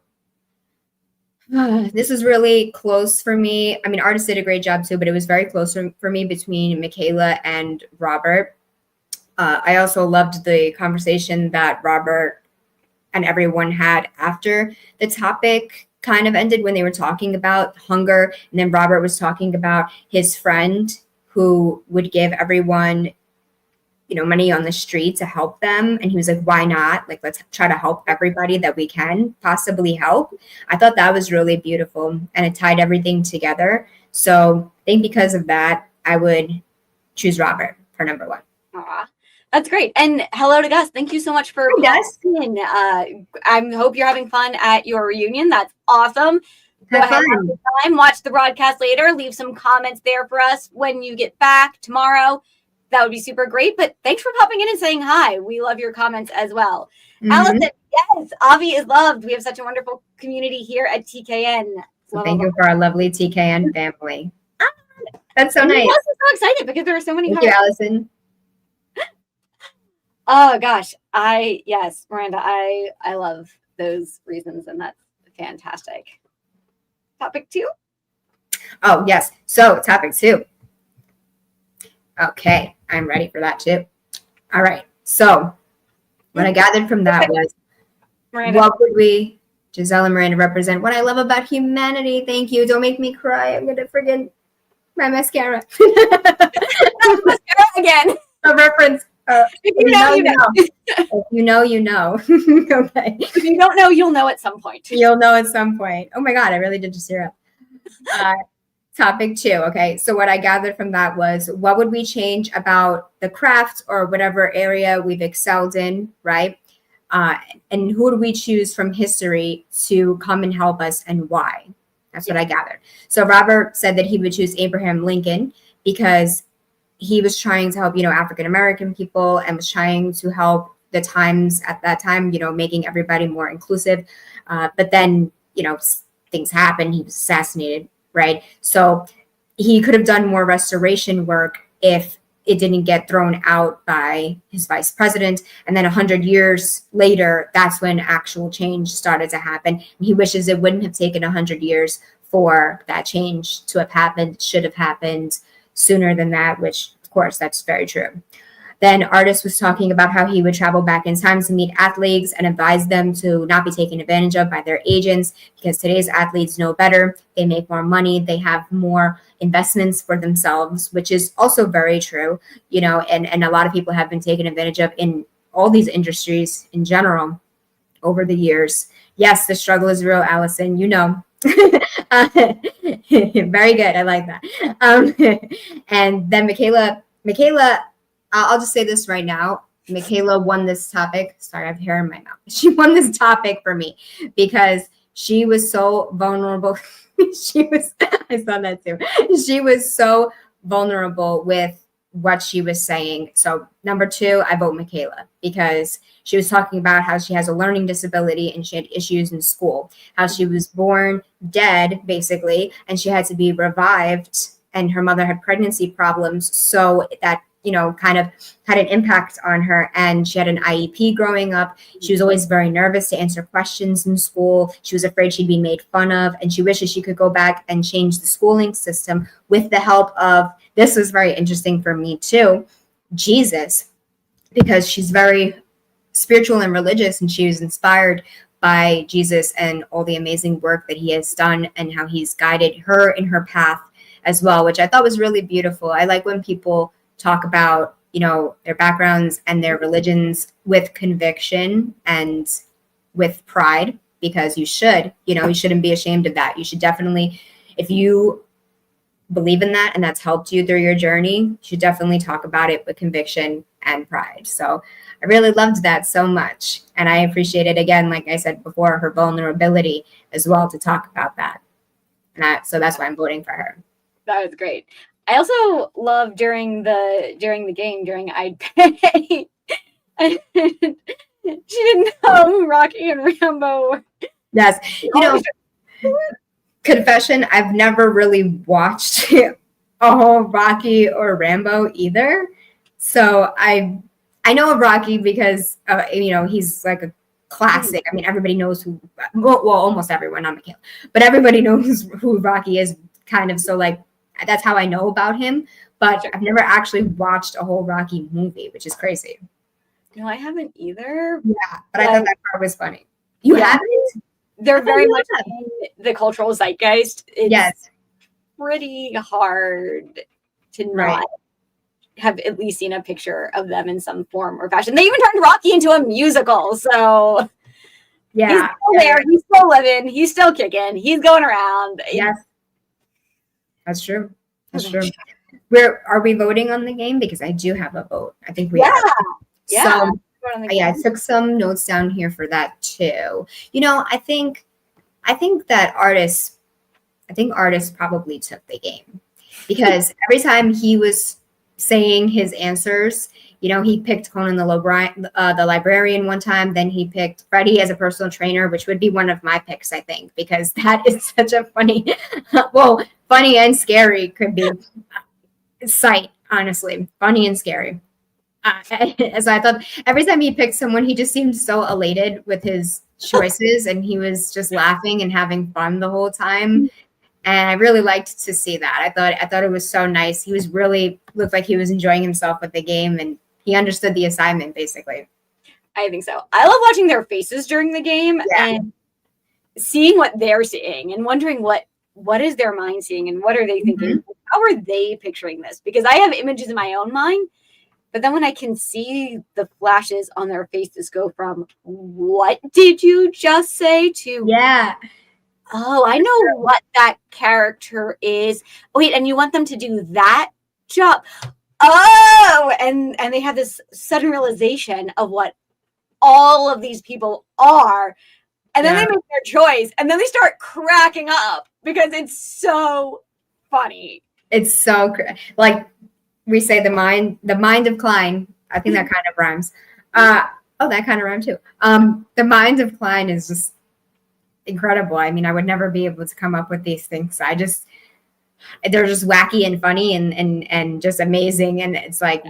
This is really close for me. I mean, Artis did a great job too, but it was very close for me between MyKayla and Robert. I also loved the conversation that Robert and everyone had after the topic kind of ended, when they were talking about hunger, and then Robert was talking about his friend who would give everyone, money on the street to help them. And he was like, why not? Like, let's try to help everybody that we can possibly help. I thought that was really beautiful, and it tied everything together. So I think because of that, I would choose Robert for number 1. Aw, that's great. And hello to Gus. Thank you so much for in. I hope you're having fun at your reunion. That's awesome. Go ahead, have a good time. Watch the broadcast later. Leave some comments there for us when you get back tomorrow. That would be super great. But thanks for popping in and saying hi. We love your comments as well. Mm-hmm. Allison, yes, Avi is loved. We have such a wonderful community here at TKN. So thank you for our lovely TKN family. That's so nice. I'm also so excited because there are so many. Thank you, Allison. Oh gosh, Miranda, I love those reasons, and that's fantastic. Topic 2. Oh yes. So topic 2. Okay, I'm ready for that too. All right. So what I gathered from that was, Miranda. What would we, Giselle and Miranda, represent what I love about humanity? Thank you. Don't make me cry. I'm gonna forget my mascara. Mascara again. A reference. If you know, you know. If you know, you know. Okay. If you don't know, you'll know at some point. You'll know at some point. Oh my God, I really did just hear up. topic 2. Okay. So what I gathered from that was, what would we change about the craft or whatever area we've excelled in, right? And who do we choose from history to come and help us, and why? That's what I gathered. So Robert said that he would choose Abraham Lincoln because he was trying to help, African-American people, and was trying to help the times at that time, making everybody more inclusive. But then, things happened. He was assassinated, right? So he could have done more restoration work if it didn't get thrown out by his vice president. And then 100 years later, that's when actual change started to happen. And he wishes it wouldn't have taken 100 years for that change to have happened. It should have happened sooner than that, which, of course, that's very true. Then Artis was talking about how he would travel back in time to meet athletes and advise them to not be taken advantage of by their agents, because today's athletes know better. They make more money. They have more investments for themselves, which is also very true, and a lot of people have been taken advantage of in all these industries in general over the years. Yes, the struggle is real, Allison, very good. I like that. And then MyKayla, I'll just say this right now. MyKayla won this topic. Sorry, I have hair in my mouth. She won this topic for me because she was so vulnerable. I saw that too. She was so vulnerable with what she was saying. So number 2, I vote MyKayla because she was talking about how she has a learning disability and she had issues in school, how she was born dead, basically, and she had to be revived, and her mother had pregnancy problems. So that kind of had an impact on her. And she had an IEP growing up. She was always very nervous to answer questions in school. She was afraid she'd be made fun of. And she wishes she could go back and change the schooling system with the help of, this was very interesting for me too, Jesus, because she's very spiritual and religious, and she was inspired by Jesus and all the amazing work that he has done and how he's guided her in her path as well, which I thought was really beautiful. I like when people talk about, their backgrounds and their religions with conviction and with pride, because you should, you shouldn't be ashamed of that. You should definitely, if you believe in that and that's helped you through your journey, you should definitely talk about it with conviction and pride. So I really loved that so much. And I appreciated, again, like I said before, her vulnerability as well to talk about that. And so that's why I'm voting for her. That was great. I also love during the game, during I'd Pay, she didn't know who Rocky and Rambo were. Yes. Confession, I've never really watched a whole Rocky or Rambo either. So I know of Rocky because, he's like a classic. I mean, everybody knows who, well, almost everyone, not MyKayla, but everybody knows who Rocky is, kind of. So like, that's how I know about him, but I've never actually watched a whole Rocky movie, which is crazy. No, I haven't either. Yeah, but I thought that part was funny. You haven't? They're very much in the cultural zeitgeist. It's pretty hard to not have at least seen a picture of them in some form or fashion. They even turned Rocky into a musical, so he's still there. He's still living. He's still kicking. He's going around. Yes. That's true. That's true. Are we voting on the game? Because I do have a vote. I think we are. Yeah. So, I took some notes down here for that too. I think that Artis probably took the game, because every time he was saying his answers, he picked Conan the librarian one time. Then he picked Freddie as a personal trainer, which would be one of my picks, I think, because that is such a funny, funny and scary could be sight, honestly. Funny and scary. So I thought every time he picked someone, he just seemed so elated with his choices, and he was just laughing and having fun the whole time. And I really liked to see that. I thought it was so nice. He was really looked like he was enjoying himself with the game, and he understood the assignment, basically. I think so. I love watching their faces during the game and seeing what they're seeing and wondering what is their mind seeing and what are they thinking? How are they picturing this? Because I have images in my own mind, but then when I can see the flashes on their faces go from what did you just say to Oh, I know what that character is. Oh, wait, and you want them to do that job? Oh, and they have this sudden realization of what all of these people are, and then they make their choice, and then they start cracking up because it's so funny. It's so like we say the mind of Klein. I think that kind of rhymes. That kind of rhymes too. The mind of Klein is just incredible. I mean, I would never be able to come up with these things. They're just wacky and funny and just amazing. And it's like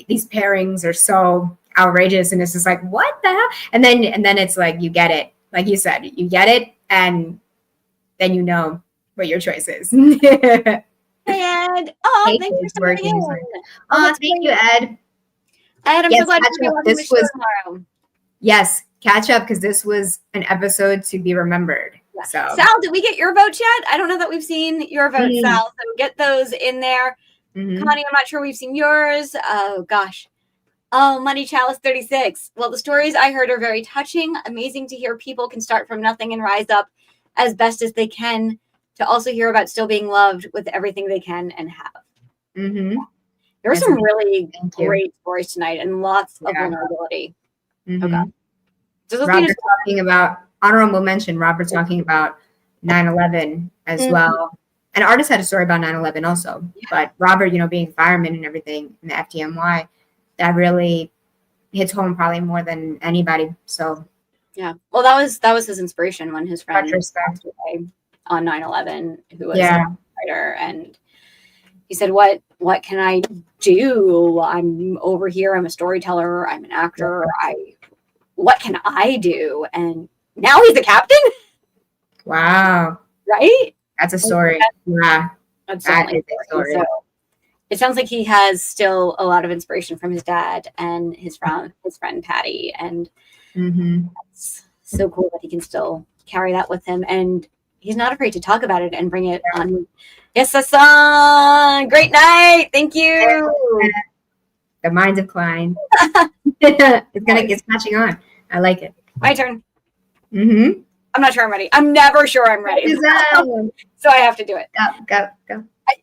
these pairings are so outrageous, and it's just like, what the hell? And then it's like you get it, like you said, you get it, and then you know what your choice is. And thanks for coming in. Thank you, Ed. Ed, I'm so glad you're on the show tomorrow. Yes, catch up because this was an episode to be remembered. Yeah. So, Sal, did we get your votes yet? I don't know that we've seen your votes, Sal. So get those in there. Connie, I'm not sure we've seen yours. Oh gosh. Oh, Money Chalice 36. Well, the stories I heard are very touching. Amazing to hear people can start from nothing and rise up as best as they can. To also hear about still being loved with everything they can and have. There were some really great stories tonight and lots of vulnerability. Okay. Robert talking about honorable mention. Robert talking about 9/11 as well, and Artis had a story about 9/11 also. But Robert, being a fireman and everything in the FDNY, that really hits home probably more than anybody. So yeah, well, that was his inspiration when his friend passed away on 9/11, who was a writer, and he said, what can I do? I'm over here. I'm a storyteller. I'm an actor. What can I do? And now he's a captain. Wow. Right? That's a story. Yeah. That is a story. So it sounds like he has still a lot of inspiration from his dad and his friend Patty. And it's so cool that he can still carry that with him. And he's not afraid to talk about it and bring it on. Yes, Hassan. Great night. Thank you. The mind of Klein. It's catching on. I like it. My turn. I'm not sure I'm ready. I'm never sure I'm ready. So I have to do it. Go.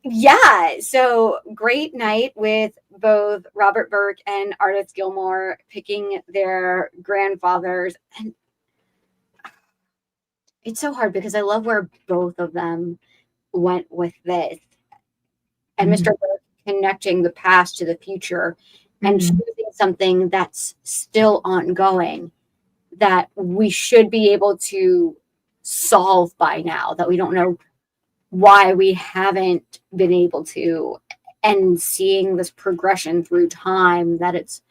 Yeah. So great night with both Robert Burke and Artis Gilmore picking their grandfathers. And it's so hard because I love where both of them went with this. And Mr. Burke connecting the past to the future and choosing something that's still ongoing that we should be able to solve by now, that we don't know why we haven't been able to, and seeing this progression through time, that it's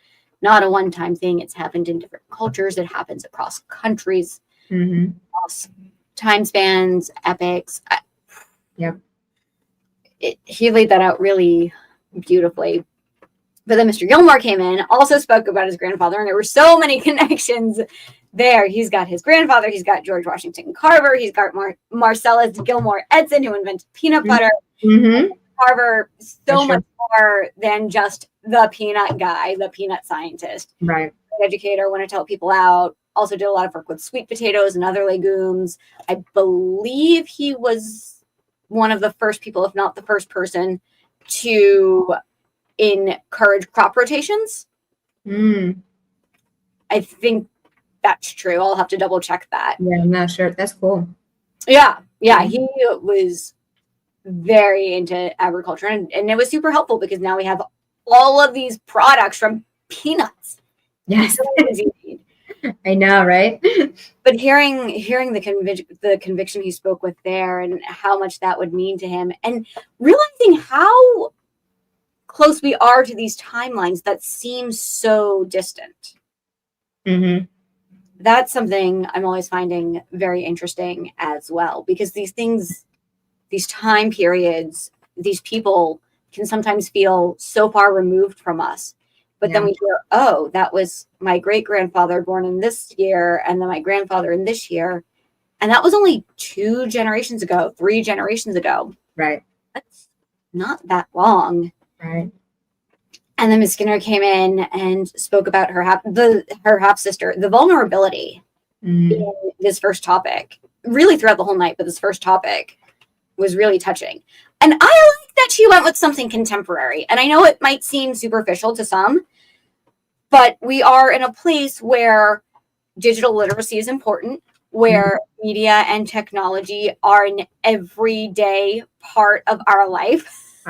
not a one-time thing. It's happened in different cultures. It happens across countries, across time spans, epics. He laid that out really beautifully. But then Mr. Gilmore came in, also spoke about his grandfather, and there were so many connections there. He's got his grandfather, he's got George Washington Carver, he's got Marcellus Gilmore Edson, who invented peanut butter. Carver, much more than just the peanut guy, the peanut scientist. Right. Educator, want to help people out. Also did a lot of work with sweet potatoes and other legumes. I believe he was one of the first people, if not the first person, to encourage crop rotations. I think that's true. I'll have to double check that. Yeah, I'm not sure. That's cool. Yeah. He was very into agriculture, and it was super helpful because now we have all of these products from peanuts. Yes. I know, right? But hearing the conviction he spoke with there and how much that would mean to him, and realizing how close we are to these timelines that seem so distant. That's something I'm always finding very interesting as well, because these things, these time periods, these people can sometimes feel so far removed from us. But then we hear, oh, that was my great-grandfather born in this year, and then my grandfather in this year. And that was only 2 generations ago, 3 generations ago. Right. That's not that long. Right. And then Ms. Skinner came in and spoke about her half sister, the vulnerability in this first topic really throughout the whole night, but this first topic was really touching. And I like that she went with something contemporary. And I know it might seem superficial to some, but we are in a place where digital literacy is important, where media and technology are an everyday part of our life.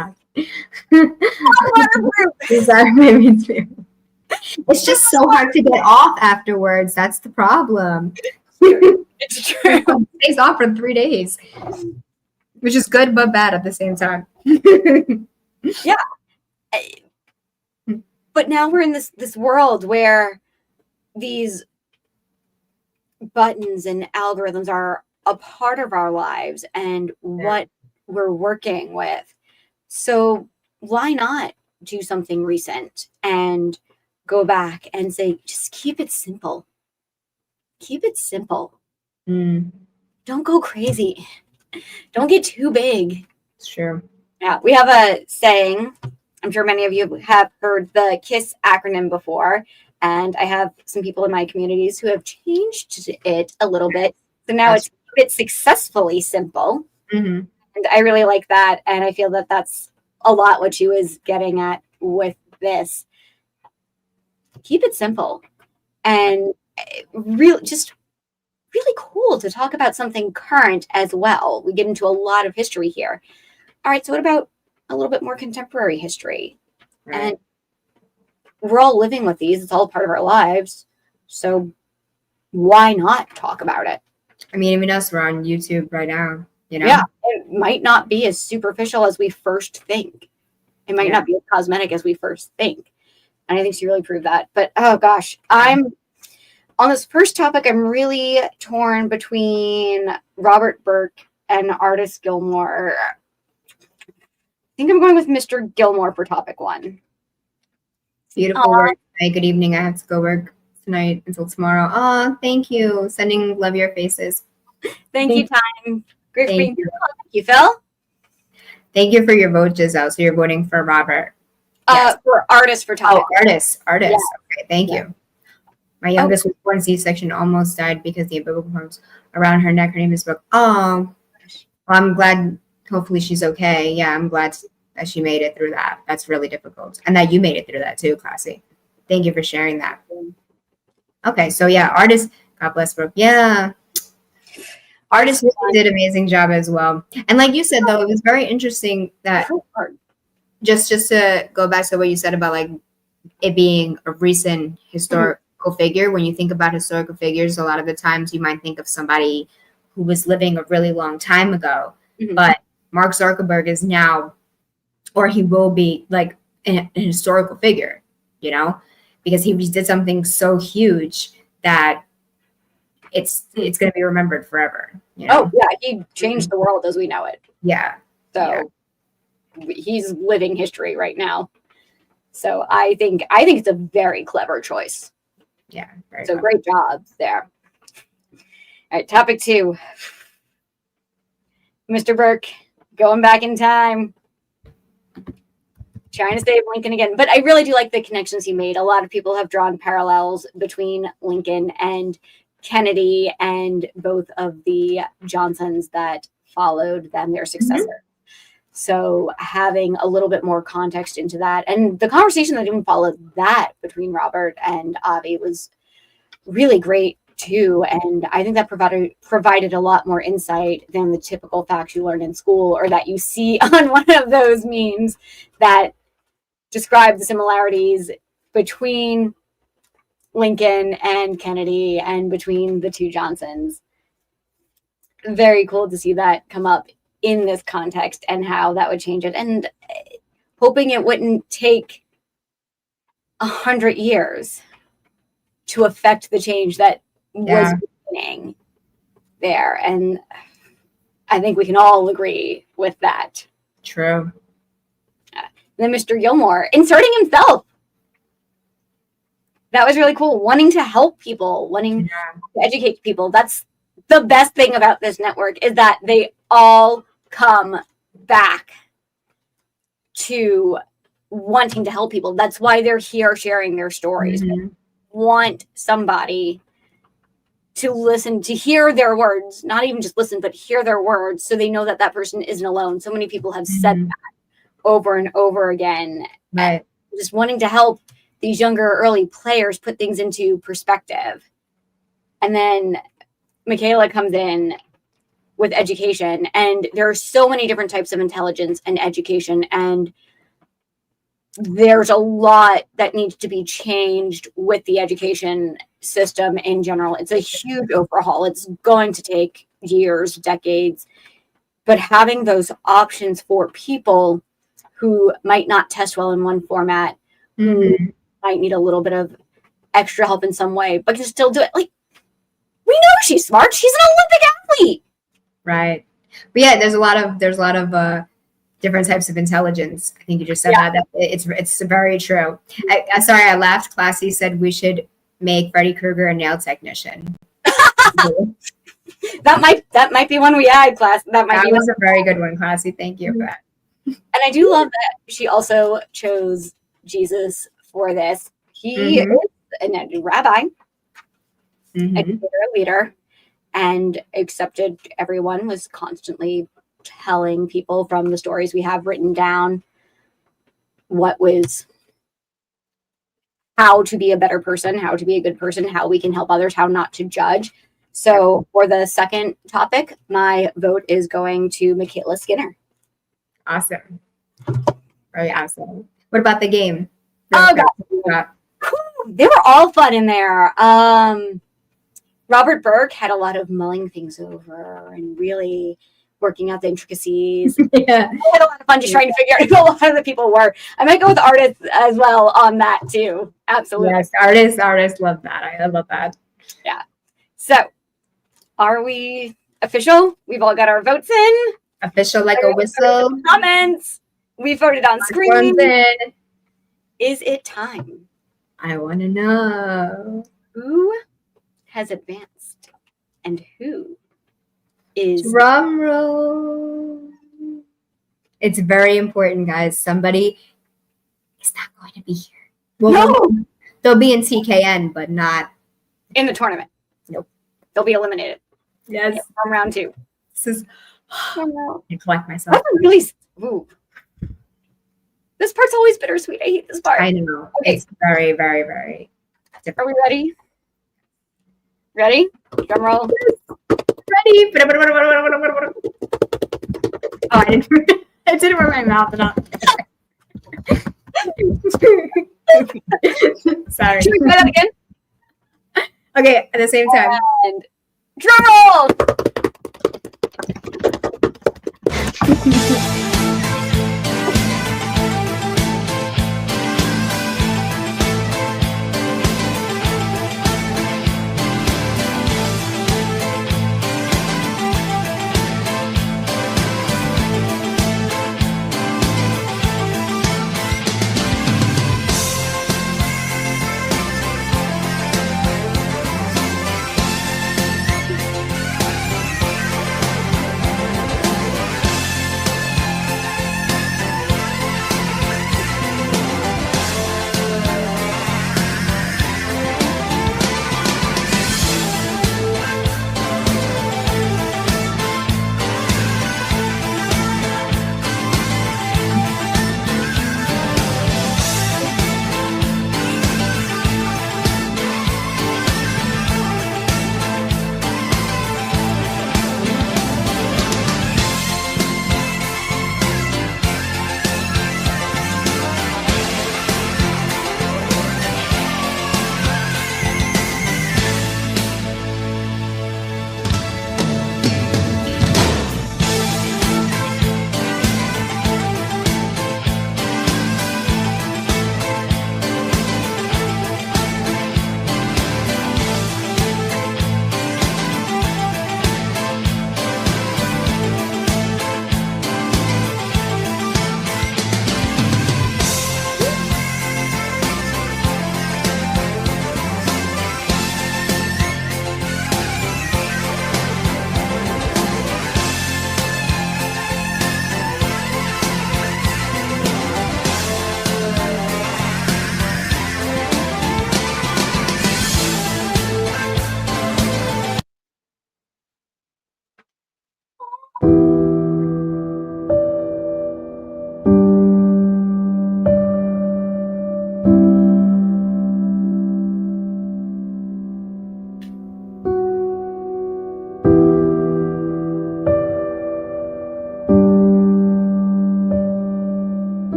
Exactly. It's just so hard to get off afterwards. That's the problem. It's true. It stays off for 3 days, which is good but bad at the same time. Yeah. But now we're in this world where these buttons and algorithms are a part of our lives and what we're working with. So why not do something recent and go back and say, just keep it simple. Keep it simple. Don't go crazy. Don't get too big. It's true. Yeah, we have a saying. I'm sure many of you have heard the KISS acronym before. And I have some people in my communities who have changed it a little bit. So now it's keep it successfully simple. And I really like that. And I feel that that's a lot what she was getting at with this. Keep it simple. And just really cool to talk about something current as well. We get into a lot of history here. All right, so what about a little bit more contemporary history? Right. And we're all living with these. It's all part of our lives. So why not talk about it? I mean, even us, we're on YouTube right now, you know? Yeah, it might not be as superficial as we first think. It might not be as cosmetic as we first think. And I think she really proved that. But, oh gosh, I'm on this first topic, I'm really torn between Robert Burke and Artis Gilmore. I think I'm going with Mr. Gilmore for topic one. Beautiful work. Hey, good evening. I have to go work tonight until tomorrow. Oh, thank you. Sending love your faces. Thank you, Time. Great Thank being you. Thank you, Phil. Thank you for your vote, Giselle. So you're voting for Robert. For Artis for topic. Oh, Artis. Yeah. Okay, thank you. My youngest was born C-section, almost died because the umbilical cord around her neck. Her name is Brooke. Oh, well, I'm glad. Hopefully she's okay. Yeah, I'm glad that she made it through that. That's really difficult. And that you made it through that too, Classy. Thank you for sharing that. Okay, so yeah, Artis, God bless Brooke. Yeah. Artis really did an amazing job as well. And like you said, though, it was very interesting that just to go back to what you said about like it being a recent historical figure. When you think about historical figures, a lot of the times you might think of somebody who was living a really long time ago. But Mark Zuckerberg is now, or he will be, like an historical figure, you know, because he did something so huge that it's going to be remembered forever. You know? Oh yeah, he changed the world as we know it. Yeah. So he's living history right now. So I think it's a very clever choice. Yeah. So great job there. All right, topic 2. Mr. Burke, going back in time. Trying to save Lincoln again. But I really do like the connections he made. A lot of people have drawn parallels between Lincoln and Kennedy and both of the Johnsons that followed them, their successor. So having a little bit more context into that. And the conversation that even followed that between Robert and Avi was really great too. And I think that provided a lot more insight than the typical facts you learn in school or that you see on one of those memes that describe the similarities between Lincoln and Kennedy and between the two Johnsons. Very cool to see that come up in this context and how that would change it. And hoping it wouldn't take 100 years to affect the change that was beginning there. And I think we can all agree with that. True. Then Mr. Gilmore inserting himself. That was really cool. Wanting to help people, wanting to educate people. That's the best thing about this network is that they all come back to wanting to help people. That's why they're here sharing their stories. Want somebody to listen, to hear their words, not even just listen, but hear their words so they know that that person isn't alone. So many people have said that over and over again. Right. Just wanting to help these younger early players put things into perspective. And then MyKayla comes in with education, and there are so many different types of intelligence and education, and there's a lot that needs to be changed with the education system in general. It's a huge overhaul. It's going to take years, decades, but having those options for people who might not test well in one format, who might need a little bit of extra help in some way, but can still do it. Like, we know she's smart. She's an Olympic athlete. Right. But yeah, there's a lot of different types of intelligence. I think you just said that. It's very true. Sorry, I laughed. Classy said we should make Freddy Krueger a nail technician. That might be one we add, class. That was a very good one, Classy. Thank you for that. And I do love that she also chose Jesus for this. He is a rabbi, educator, leader, and accepted everyone, was constantly telling people from the stories we have written down what was, how to be a better person, how to be a good person, how we can help others, how not to judge. So for the second topic, my vote is going to MyKayla Skinner. Awesome. Very awesome. What about the game? Oh, God. They were all fun in there. Robert Burke had a lot of mulling things over and really working out the intricacies. Yeah. I had a lot of fun just trying to figure out who a lot of the people were. I might go with Artis as well on that too. Absolutely. Yes, Artis love that. I love that. Yeah. So are we official? We've all got our votes in. Official like a whistle. Comments. We voted on screen. Is it time? I want to know who has advanced and who is drum roll. It's very important, guys. Somebody is not going to be here. Well, no, they'll be in TKN, but not in the tournament. Nope, they'll be eliminated. Yes, from round 2. This is. I collect myself. Really. Ooh. This part's always bittersweet. I hate this part. I know. Okay. It's very, very, very different. Are we ready? Ready? Drum roll. Ready. Oh, I didn't run my mouth enough. Sorry. Should we try that again? Okay, at the same time. And drum roll.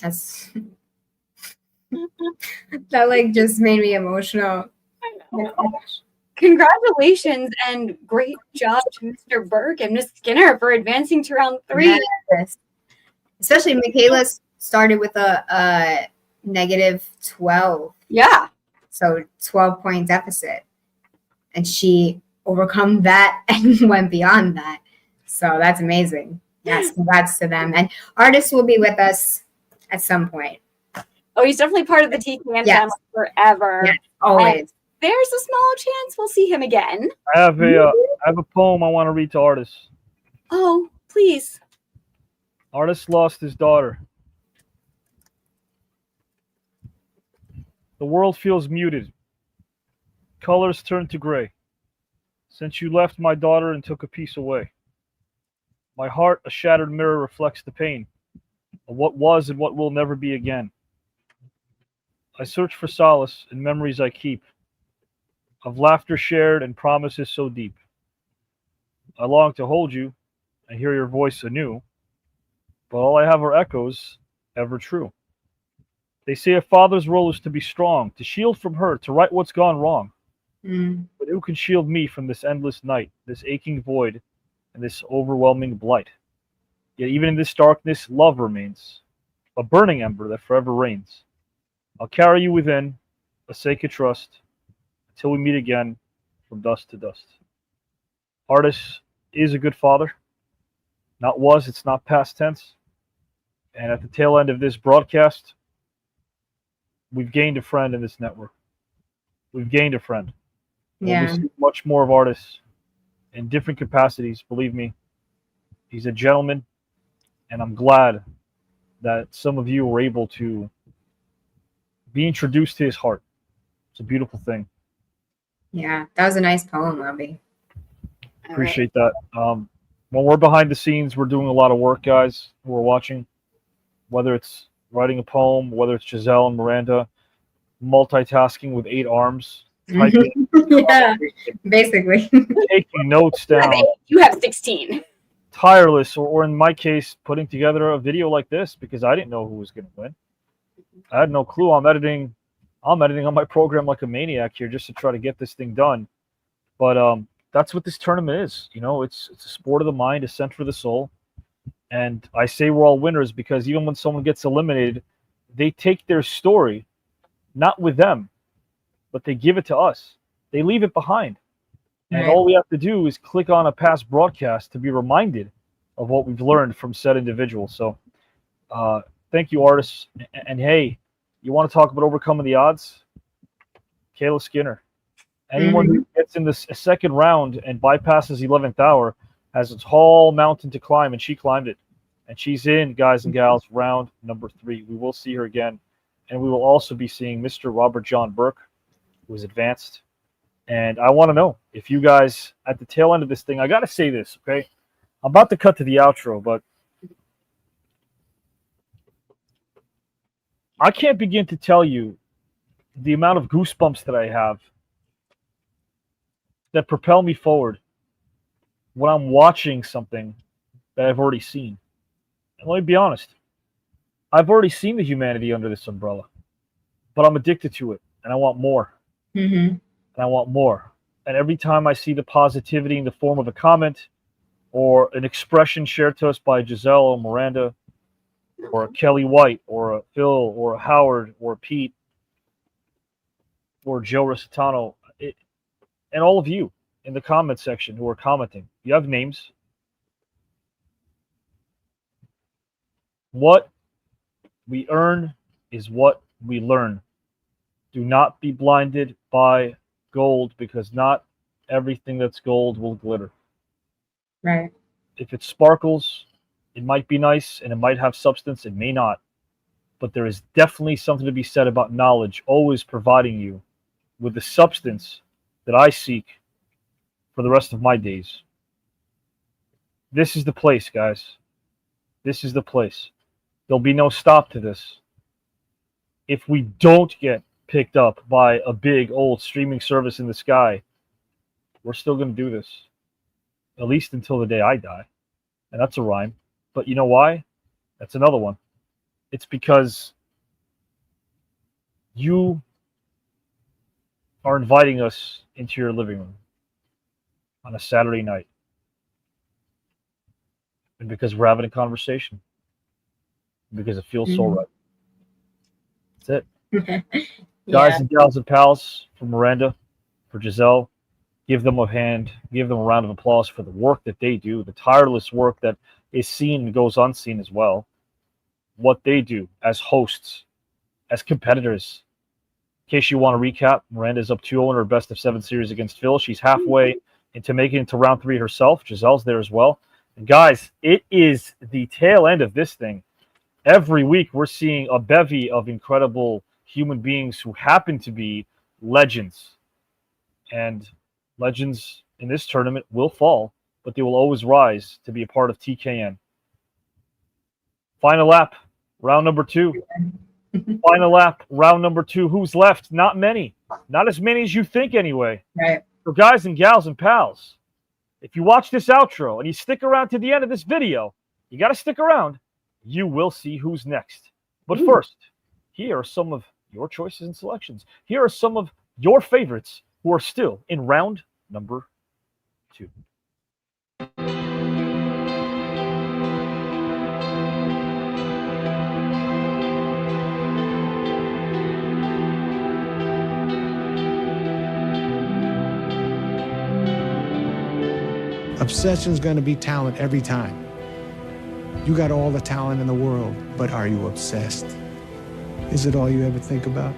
That's that like just made me emotional. Congratulations and great job to Mr. Burke and Miss Skinner for advancing to round 3. Yes. Especially MyKayla started with a negative 12. Yeah. So 12-point deficit. And she overcome that and went beyond that. So that's amazing. Yes, congrats to them. And Artis will be with us at some point. Oh, he's definitely part of the TKN Yes. family forever. Yes, always. And there's a small chance we'll see him again. I have a poem I want to read to Artis. Oh, please. Artis lost his daughter. The world feels muted. Colors turn to gray. Since you left my daughter and took a piece away. My heart, a shattered mirror, reflects the pain of what was and what will never be again. I search for solace in memories I keep, of laughter shared and promises so deep. I long to hold you and hear your voice anew, but all I have are echoes, ever true. They say a father's role is to be strong, to shield from her, to right what's gone wrong. But who can shield me from this endless night, this aching void, and this overwhelming blight? Yet even in this darkness, love remains, a burning ember that forever reigns. I'll carry you within a sacred trust until we meet again from dust to dust. Artis is a good father. Not was, it's not past tense. And at the tail end of this broadcast, we've gained a friend in this network. We've gained a friend. Yeah. We'll see much more of Artis in different capacities. Believe me, he's a gentleman, and I'm glad that some of you were able to be introduced to his heart. It's a beautiful thing. Yeah, that was a nice poem, Robbie. Appreciate that. When we're behind the scenes, we're doing a lot of work, guys, who are watching, whether it's writing a poem, whether it's Giselle and Miranda, multitasking with 8 arms, typing, Yeah, basically. taking notes down, You have 16. tireless, or in my case, putting together a video like this because I didn't know who was going to win. I had no clue. I'm editing on my program like a maniac here just to try to get this thing done. But that's what this tournament is. You know, it's a sport of the mind, a center of the soul. And I say we're all winners because even when someone gets eliminated, they take their story, not with them, but they give it to us. They leave it behind. And all we have to do is click on a past broadcast to be reminded of what we've learned from said individual. So thank you, Artis. And hey, you want to talk about overcoming the odds? Kayla Skinner. Anyone who gets in this second round and bypasses 11th hour has a tall mountain to climb, and she climbed it. And she's in, guys and gals, round number 3. We will see her again. And we will also be seeing Mr. Robert John Burke, who is advanced. And I want to know if you guys, at the tail end of this thing, I got to say this, okay? I'm about to cut to the outro, but I can't begin to tell you the amount of goosebumps that I have that propel me forward when I'm watching something that I've already seen. And let me be honest, I've already seen the humanity under this umbrella, but I'm addicted to it, and I want more. And I want more. And every time I see the positivity in the form of a comment or an expression shared to us by Giselle or Miranda or a Kelly White or a Phil or a Howard or a Pete or Joe Rositano, and all of you in the comment section who are commenting, you have names. What we earn is what we learn. Do not be blinded by gold, because not everything that's gold will glitter. Right. If it sparkles, it might be nice and it might have substance, it may not. But there is definitely something to be said about knowledge always providing you with the substance that I seek for the rest of my days. This is the place, guys. This is the place. There'll be no stop to this. If we don't get picked up by a big old streaming service in the sky, we're still going to do this. At least until the day I die. And that's a rhyme. But you know why? That's another one. It's because you are inviting us into your living room on a Saturday night. And because we're having a conversation. Because it feels so right. That's it. Guys and gals and pals, for Miranda, for Giselle, give them a hand, give them a round of applause for the work that they do, the tireless work that is seen and goes unseen as well. What they do as hosts, as competitors. In case you want to recap, Miranda's up 2-0 in her best of 7 series against Phil. She's halfway into making it to round 3 herself. Giselle's there as well. And guys, it is the tail end of this thing. Every week we're seeing a bevy of incredible human beings who happen to be legends. And legends in this tournament will fall, but they will always rise to be a part of TKN. Final lap, round number 2. Final lap, round number 2. Who's left? Not many. Not as many as you think anyway. Right. So guys and gals and pals, if you watch this outro and you stick around to the end of this video, you got to stick around. You will see who's next. But first, here are some of your choices and selections. Here are some of your favorites who are still in round number 2. Obsession's going to be talent every time. You got all the talent in the world, but are you obsessed? Is it all you ever think about?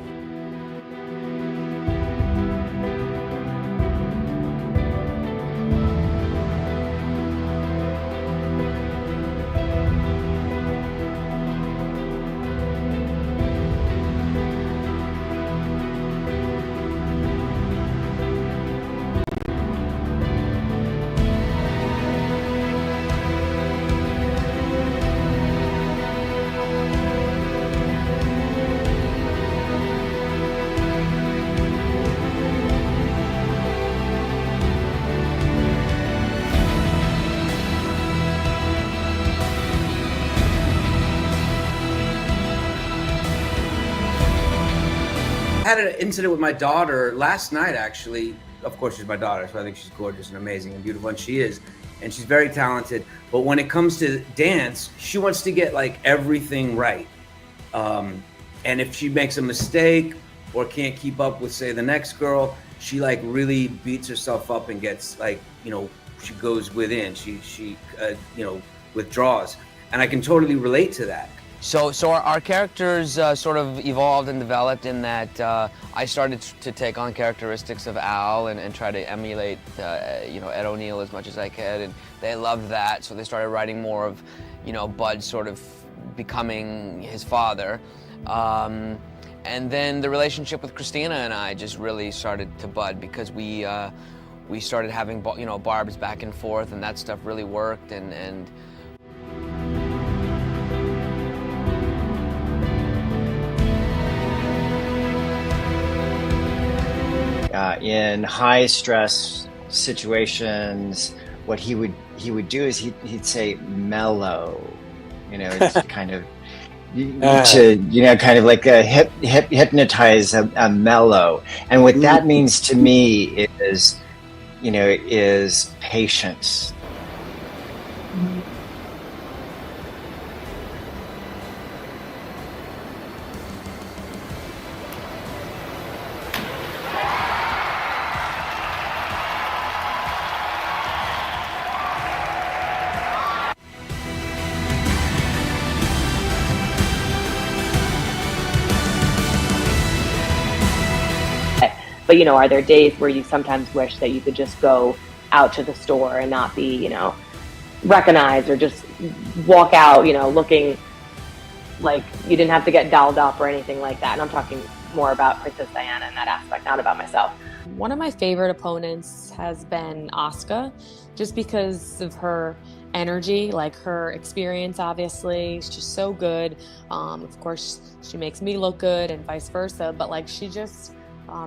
I had an incident with my daughter last night, actually. Of course, she's my daughter, so I think she's gorgeous and amazing and beautiful, and she is. And she's very talented. But when it comes to dance, she wants to get like everything right. And if she makes a mistake or can't keep up with, say, the next girl, she like really beats herself up and gets like, you know, she goes within, she withdraws. And I can totally relate to that. So our characters sort of evolved and developed in that I started to take on characteristics of Al and try to emulate, Ed O'Neill as much as I could, and they loved that. So they started writing more of, Bud sort of becoming his father. And then the relationship with Christina and I just really started to bud because we started having, barbs back and forth, and that stuff really worked. And in high stress situations, what he would do is he'd say mellow, it's kind of to kind of like a hypnotize a mellow, and what that means to me is is patience. But, are there days where you sometimes wish that you could just go out to the store and not be, recognized, or just walk out, looking like you didn't have to get dolled up or anything like that? And I'm talking more about Princess Diana in that aspect, not about myself. One of my favorite opponents has been Asuka, just because of her energy, like her experience. Obviously, she's just so good. Of course, she makes me look good and vice versa, but like she just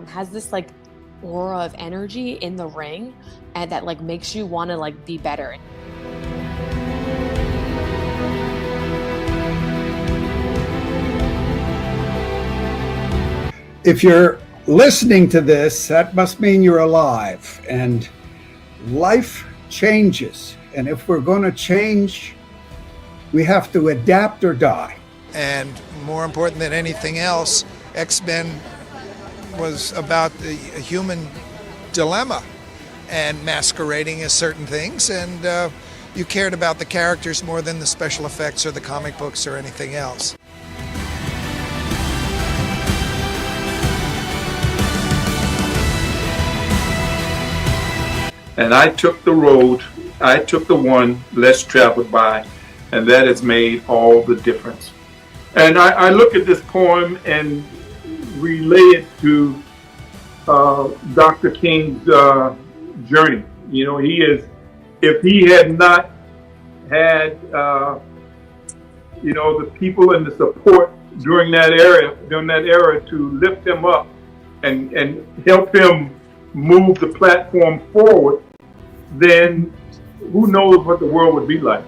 has this like aura of energy in the ring, and that like makes you want to like be better. if you're listening to this, that must mean you're alive, and life changes. And if we're going to change, we have to adapt or die. And more important than anything else, X-Men was about a human dilemma and masquerading as certain things, and you cared about the characters more than the special effects or the comic books or anything else. And I took the road, I took the one less traveled by, and that has made all the difference. And I look at this poem and relay it to Dr. King's journey. You know, he is, if he had not had, you know, the people and the support during that era to lift him up and help him move the platform forward, then who knows what the world would be like.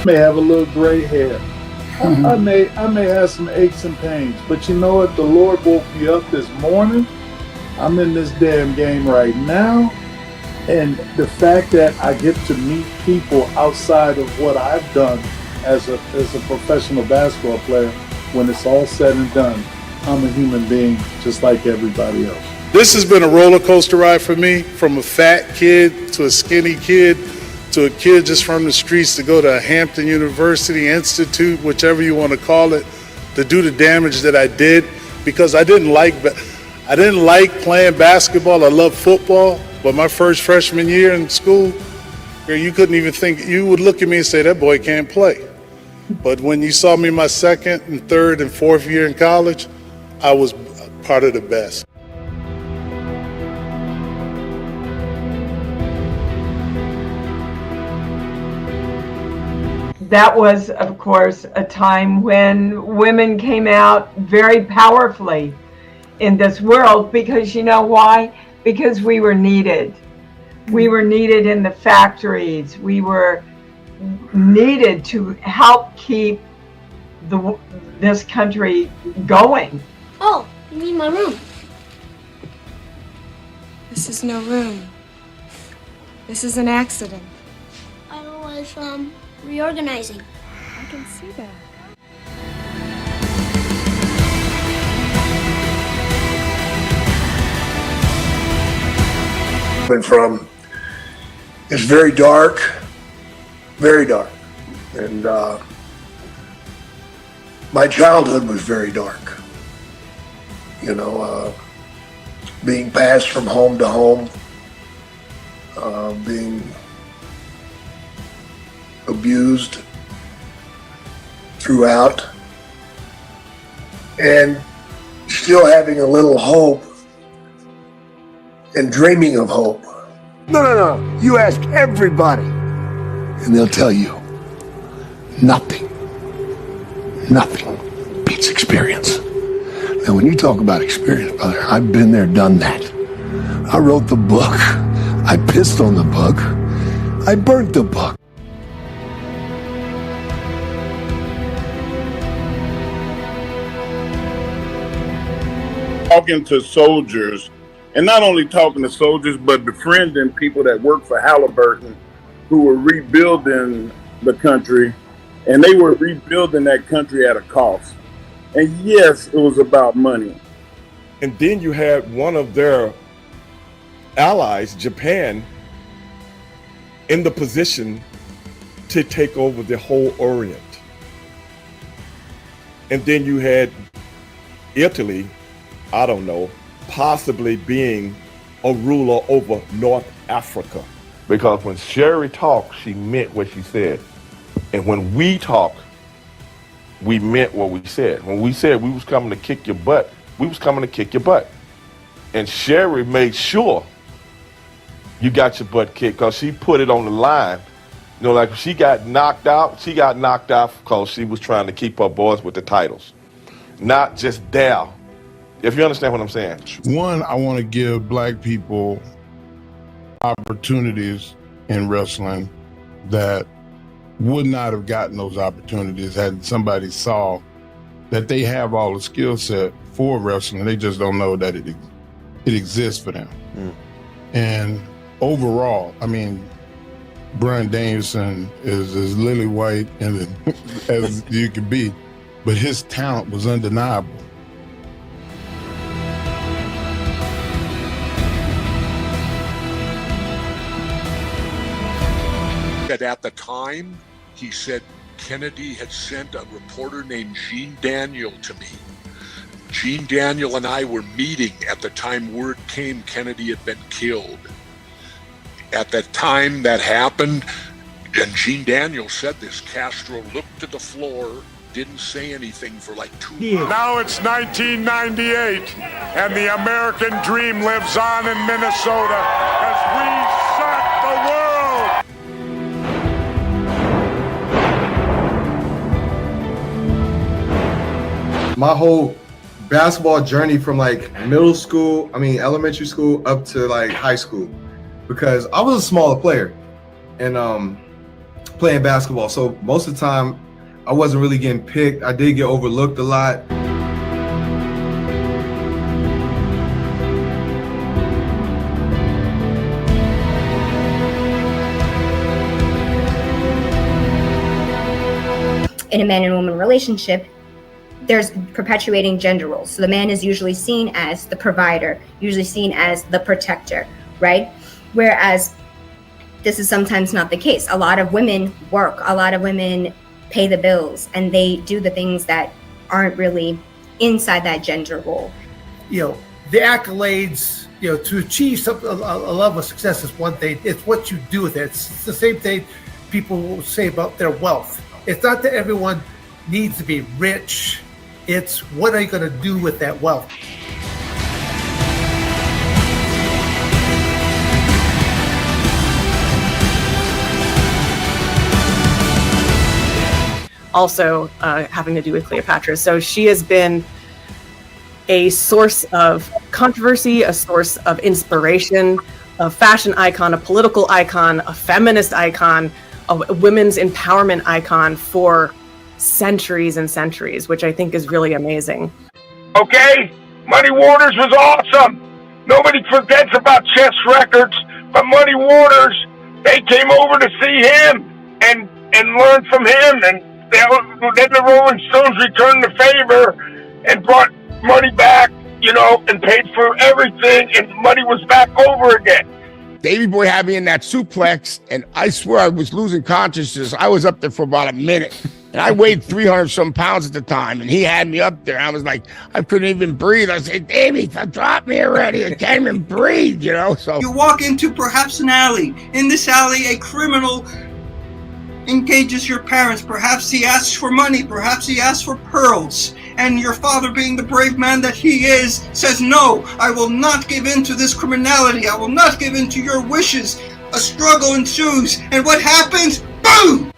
May have a little gray hair. I may have some aches and pains, but you know what? The Lord woke me up this morning. I'm in this damn game right now, and the fact that I get to meet people outside of what I've done as a professional basketball player, when it's all said and done, I'm a human being just like everybody else. This has been a roller coaster ride for me, from a fat kid to a skinny kid to a kid just from the streets to go to Hampton University Institute, whichever you want to call it, to do the damage that I did, because I didn't like playing basketball. I loved football, but my first freshman year in school, you couldn't even think, you would look at me and say, that boy can't play. But when you saw me my second and third and fourth year in college, I was part of the best. That was, of course, a time when women came out very powerfully in this world, because you know why? Because we were needed. We were needed in the factories. We were needed to help keep this country going. Oh, you mean my room? This is no room. This is an accident. I was, reorganizing. I can see that. From, it's very dark, and my childhood was very dark. You know, being passed from home to home, being abused throughout, and still having a little hope and dreaming of hope. No. You ask everybody, and they'll tell you nothing beats experience. Now, when you talk about experience, brother, I've been there, done that. I wrote the book. I pissed on the book. I burnt the book. Talking to soldiers, and not only talking to soldiers, but befriending people that work for Halliburton who were rebuilding the country, and they were rebuilding that country at a cost. And yes, it was about money. And then you had one of their allies, Japan, in the position to take over the whole Orient. And then you had Italy, I don't know, possibly being a ruler over North Africa. Because when Sherry talked, she meant what she said. And when we talk, we meant what we said. When we said we was coming to kick your butt, we was coming to kick your butt. And Sherry made sure you got your butt kicked, because she put it on the line. You know, like if she got knocked out because she was trying to keep her boys with the titles. not just there. If you understand what I'm saying. One, I want to give Black people opportunities in wrestling that would not have gotten those opportunities had somebody saw that they have all the skill set for wrestling. They just don't know that it exists for them. And overall, I mean, Bryan Danielson is as lily white and as you could be, but his talent was undeniable. At the time, he said Kennedy had sent a reporter named Gene Daniel to me. Gene Daniel and I were meeting at the time word came Kennedy had been killed. At that time that happened, and Gene Daniel said this, Castro looked to the floor, didn't say anything for like 2 months. Now it's 1998, and the American dream lives on in Minnesota as we shock the world. My whole basketball journey from like elementary school up to like high school, because I was a smaller player and playing basketball. So most of the time I wasn't really getting picked. I did get overlooked a lot. In a man and woman relationship, there's perpetuating gender roles. So the man is usually seen as the provider, usually seen as the protector, right? Whereas this is sometimes not the case. A lot of women work, a lot of women pay the bills, and they do the things that aren't really inside that gender role. You know, the accolades, you know, to achieve something, a level of success is one thing. It's what you do with it. It's the same thing people will say about their wealth. It's not that everyone needs to be rich. It's what are you going to do with that wealth? Also having to do with Cleopatra. So she has been a source of controversy, a source of inspiration, a fashion icon, a political icon, a feminist icon, a women's empowerment icon for centuries and centuries, which I think is really amazing. Okay, Muddy Waters was awesome. Nobody forgets about chess records, but Muddy Waters, they came over to see him and learn from him, and then the Rolling Stones returned the favor and brought Muddy back, you know, and paid for everything, and Muddy was back over again. Davey Boy had me in that suplex, and I swear I was losing consciousness. I was up there for about a minute, and I weighed 300 some pounds at the time, and he had me up there. I was like, I couldn't even breathe. I said, Davey, drop me already. I can't even breathe, you know? So you walk into perhaps an alley. In this alley, a criminal engages your parents. Perhaps he asks for money. Perhaps he asks for pearls. And your father, being the brave man that he is, says, no, I will not give in to this criminality. I will not give in to your wishes. A struggle ensues. And what happens? Boom!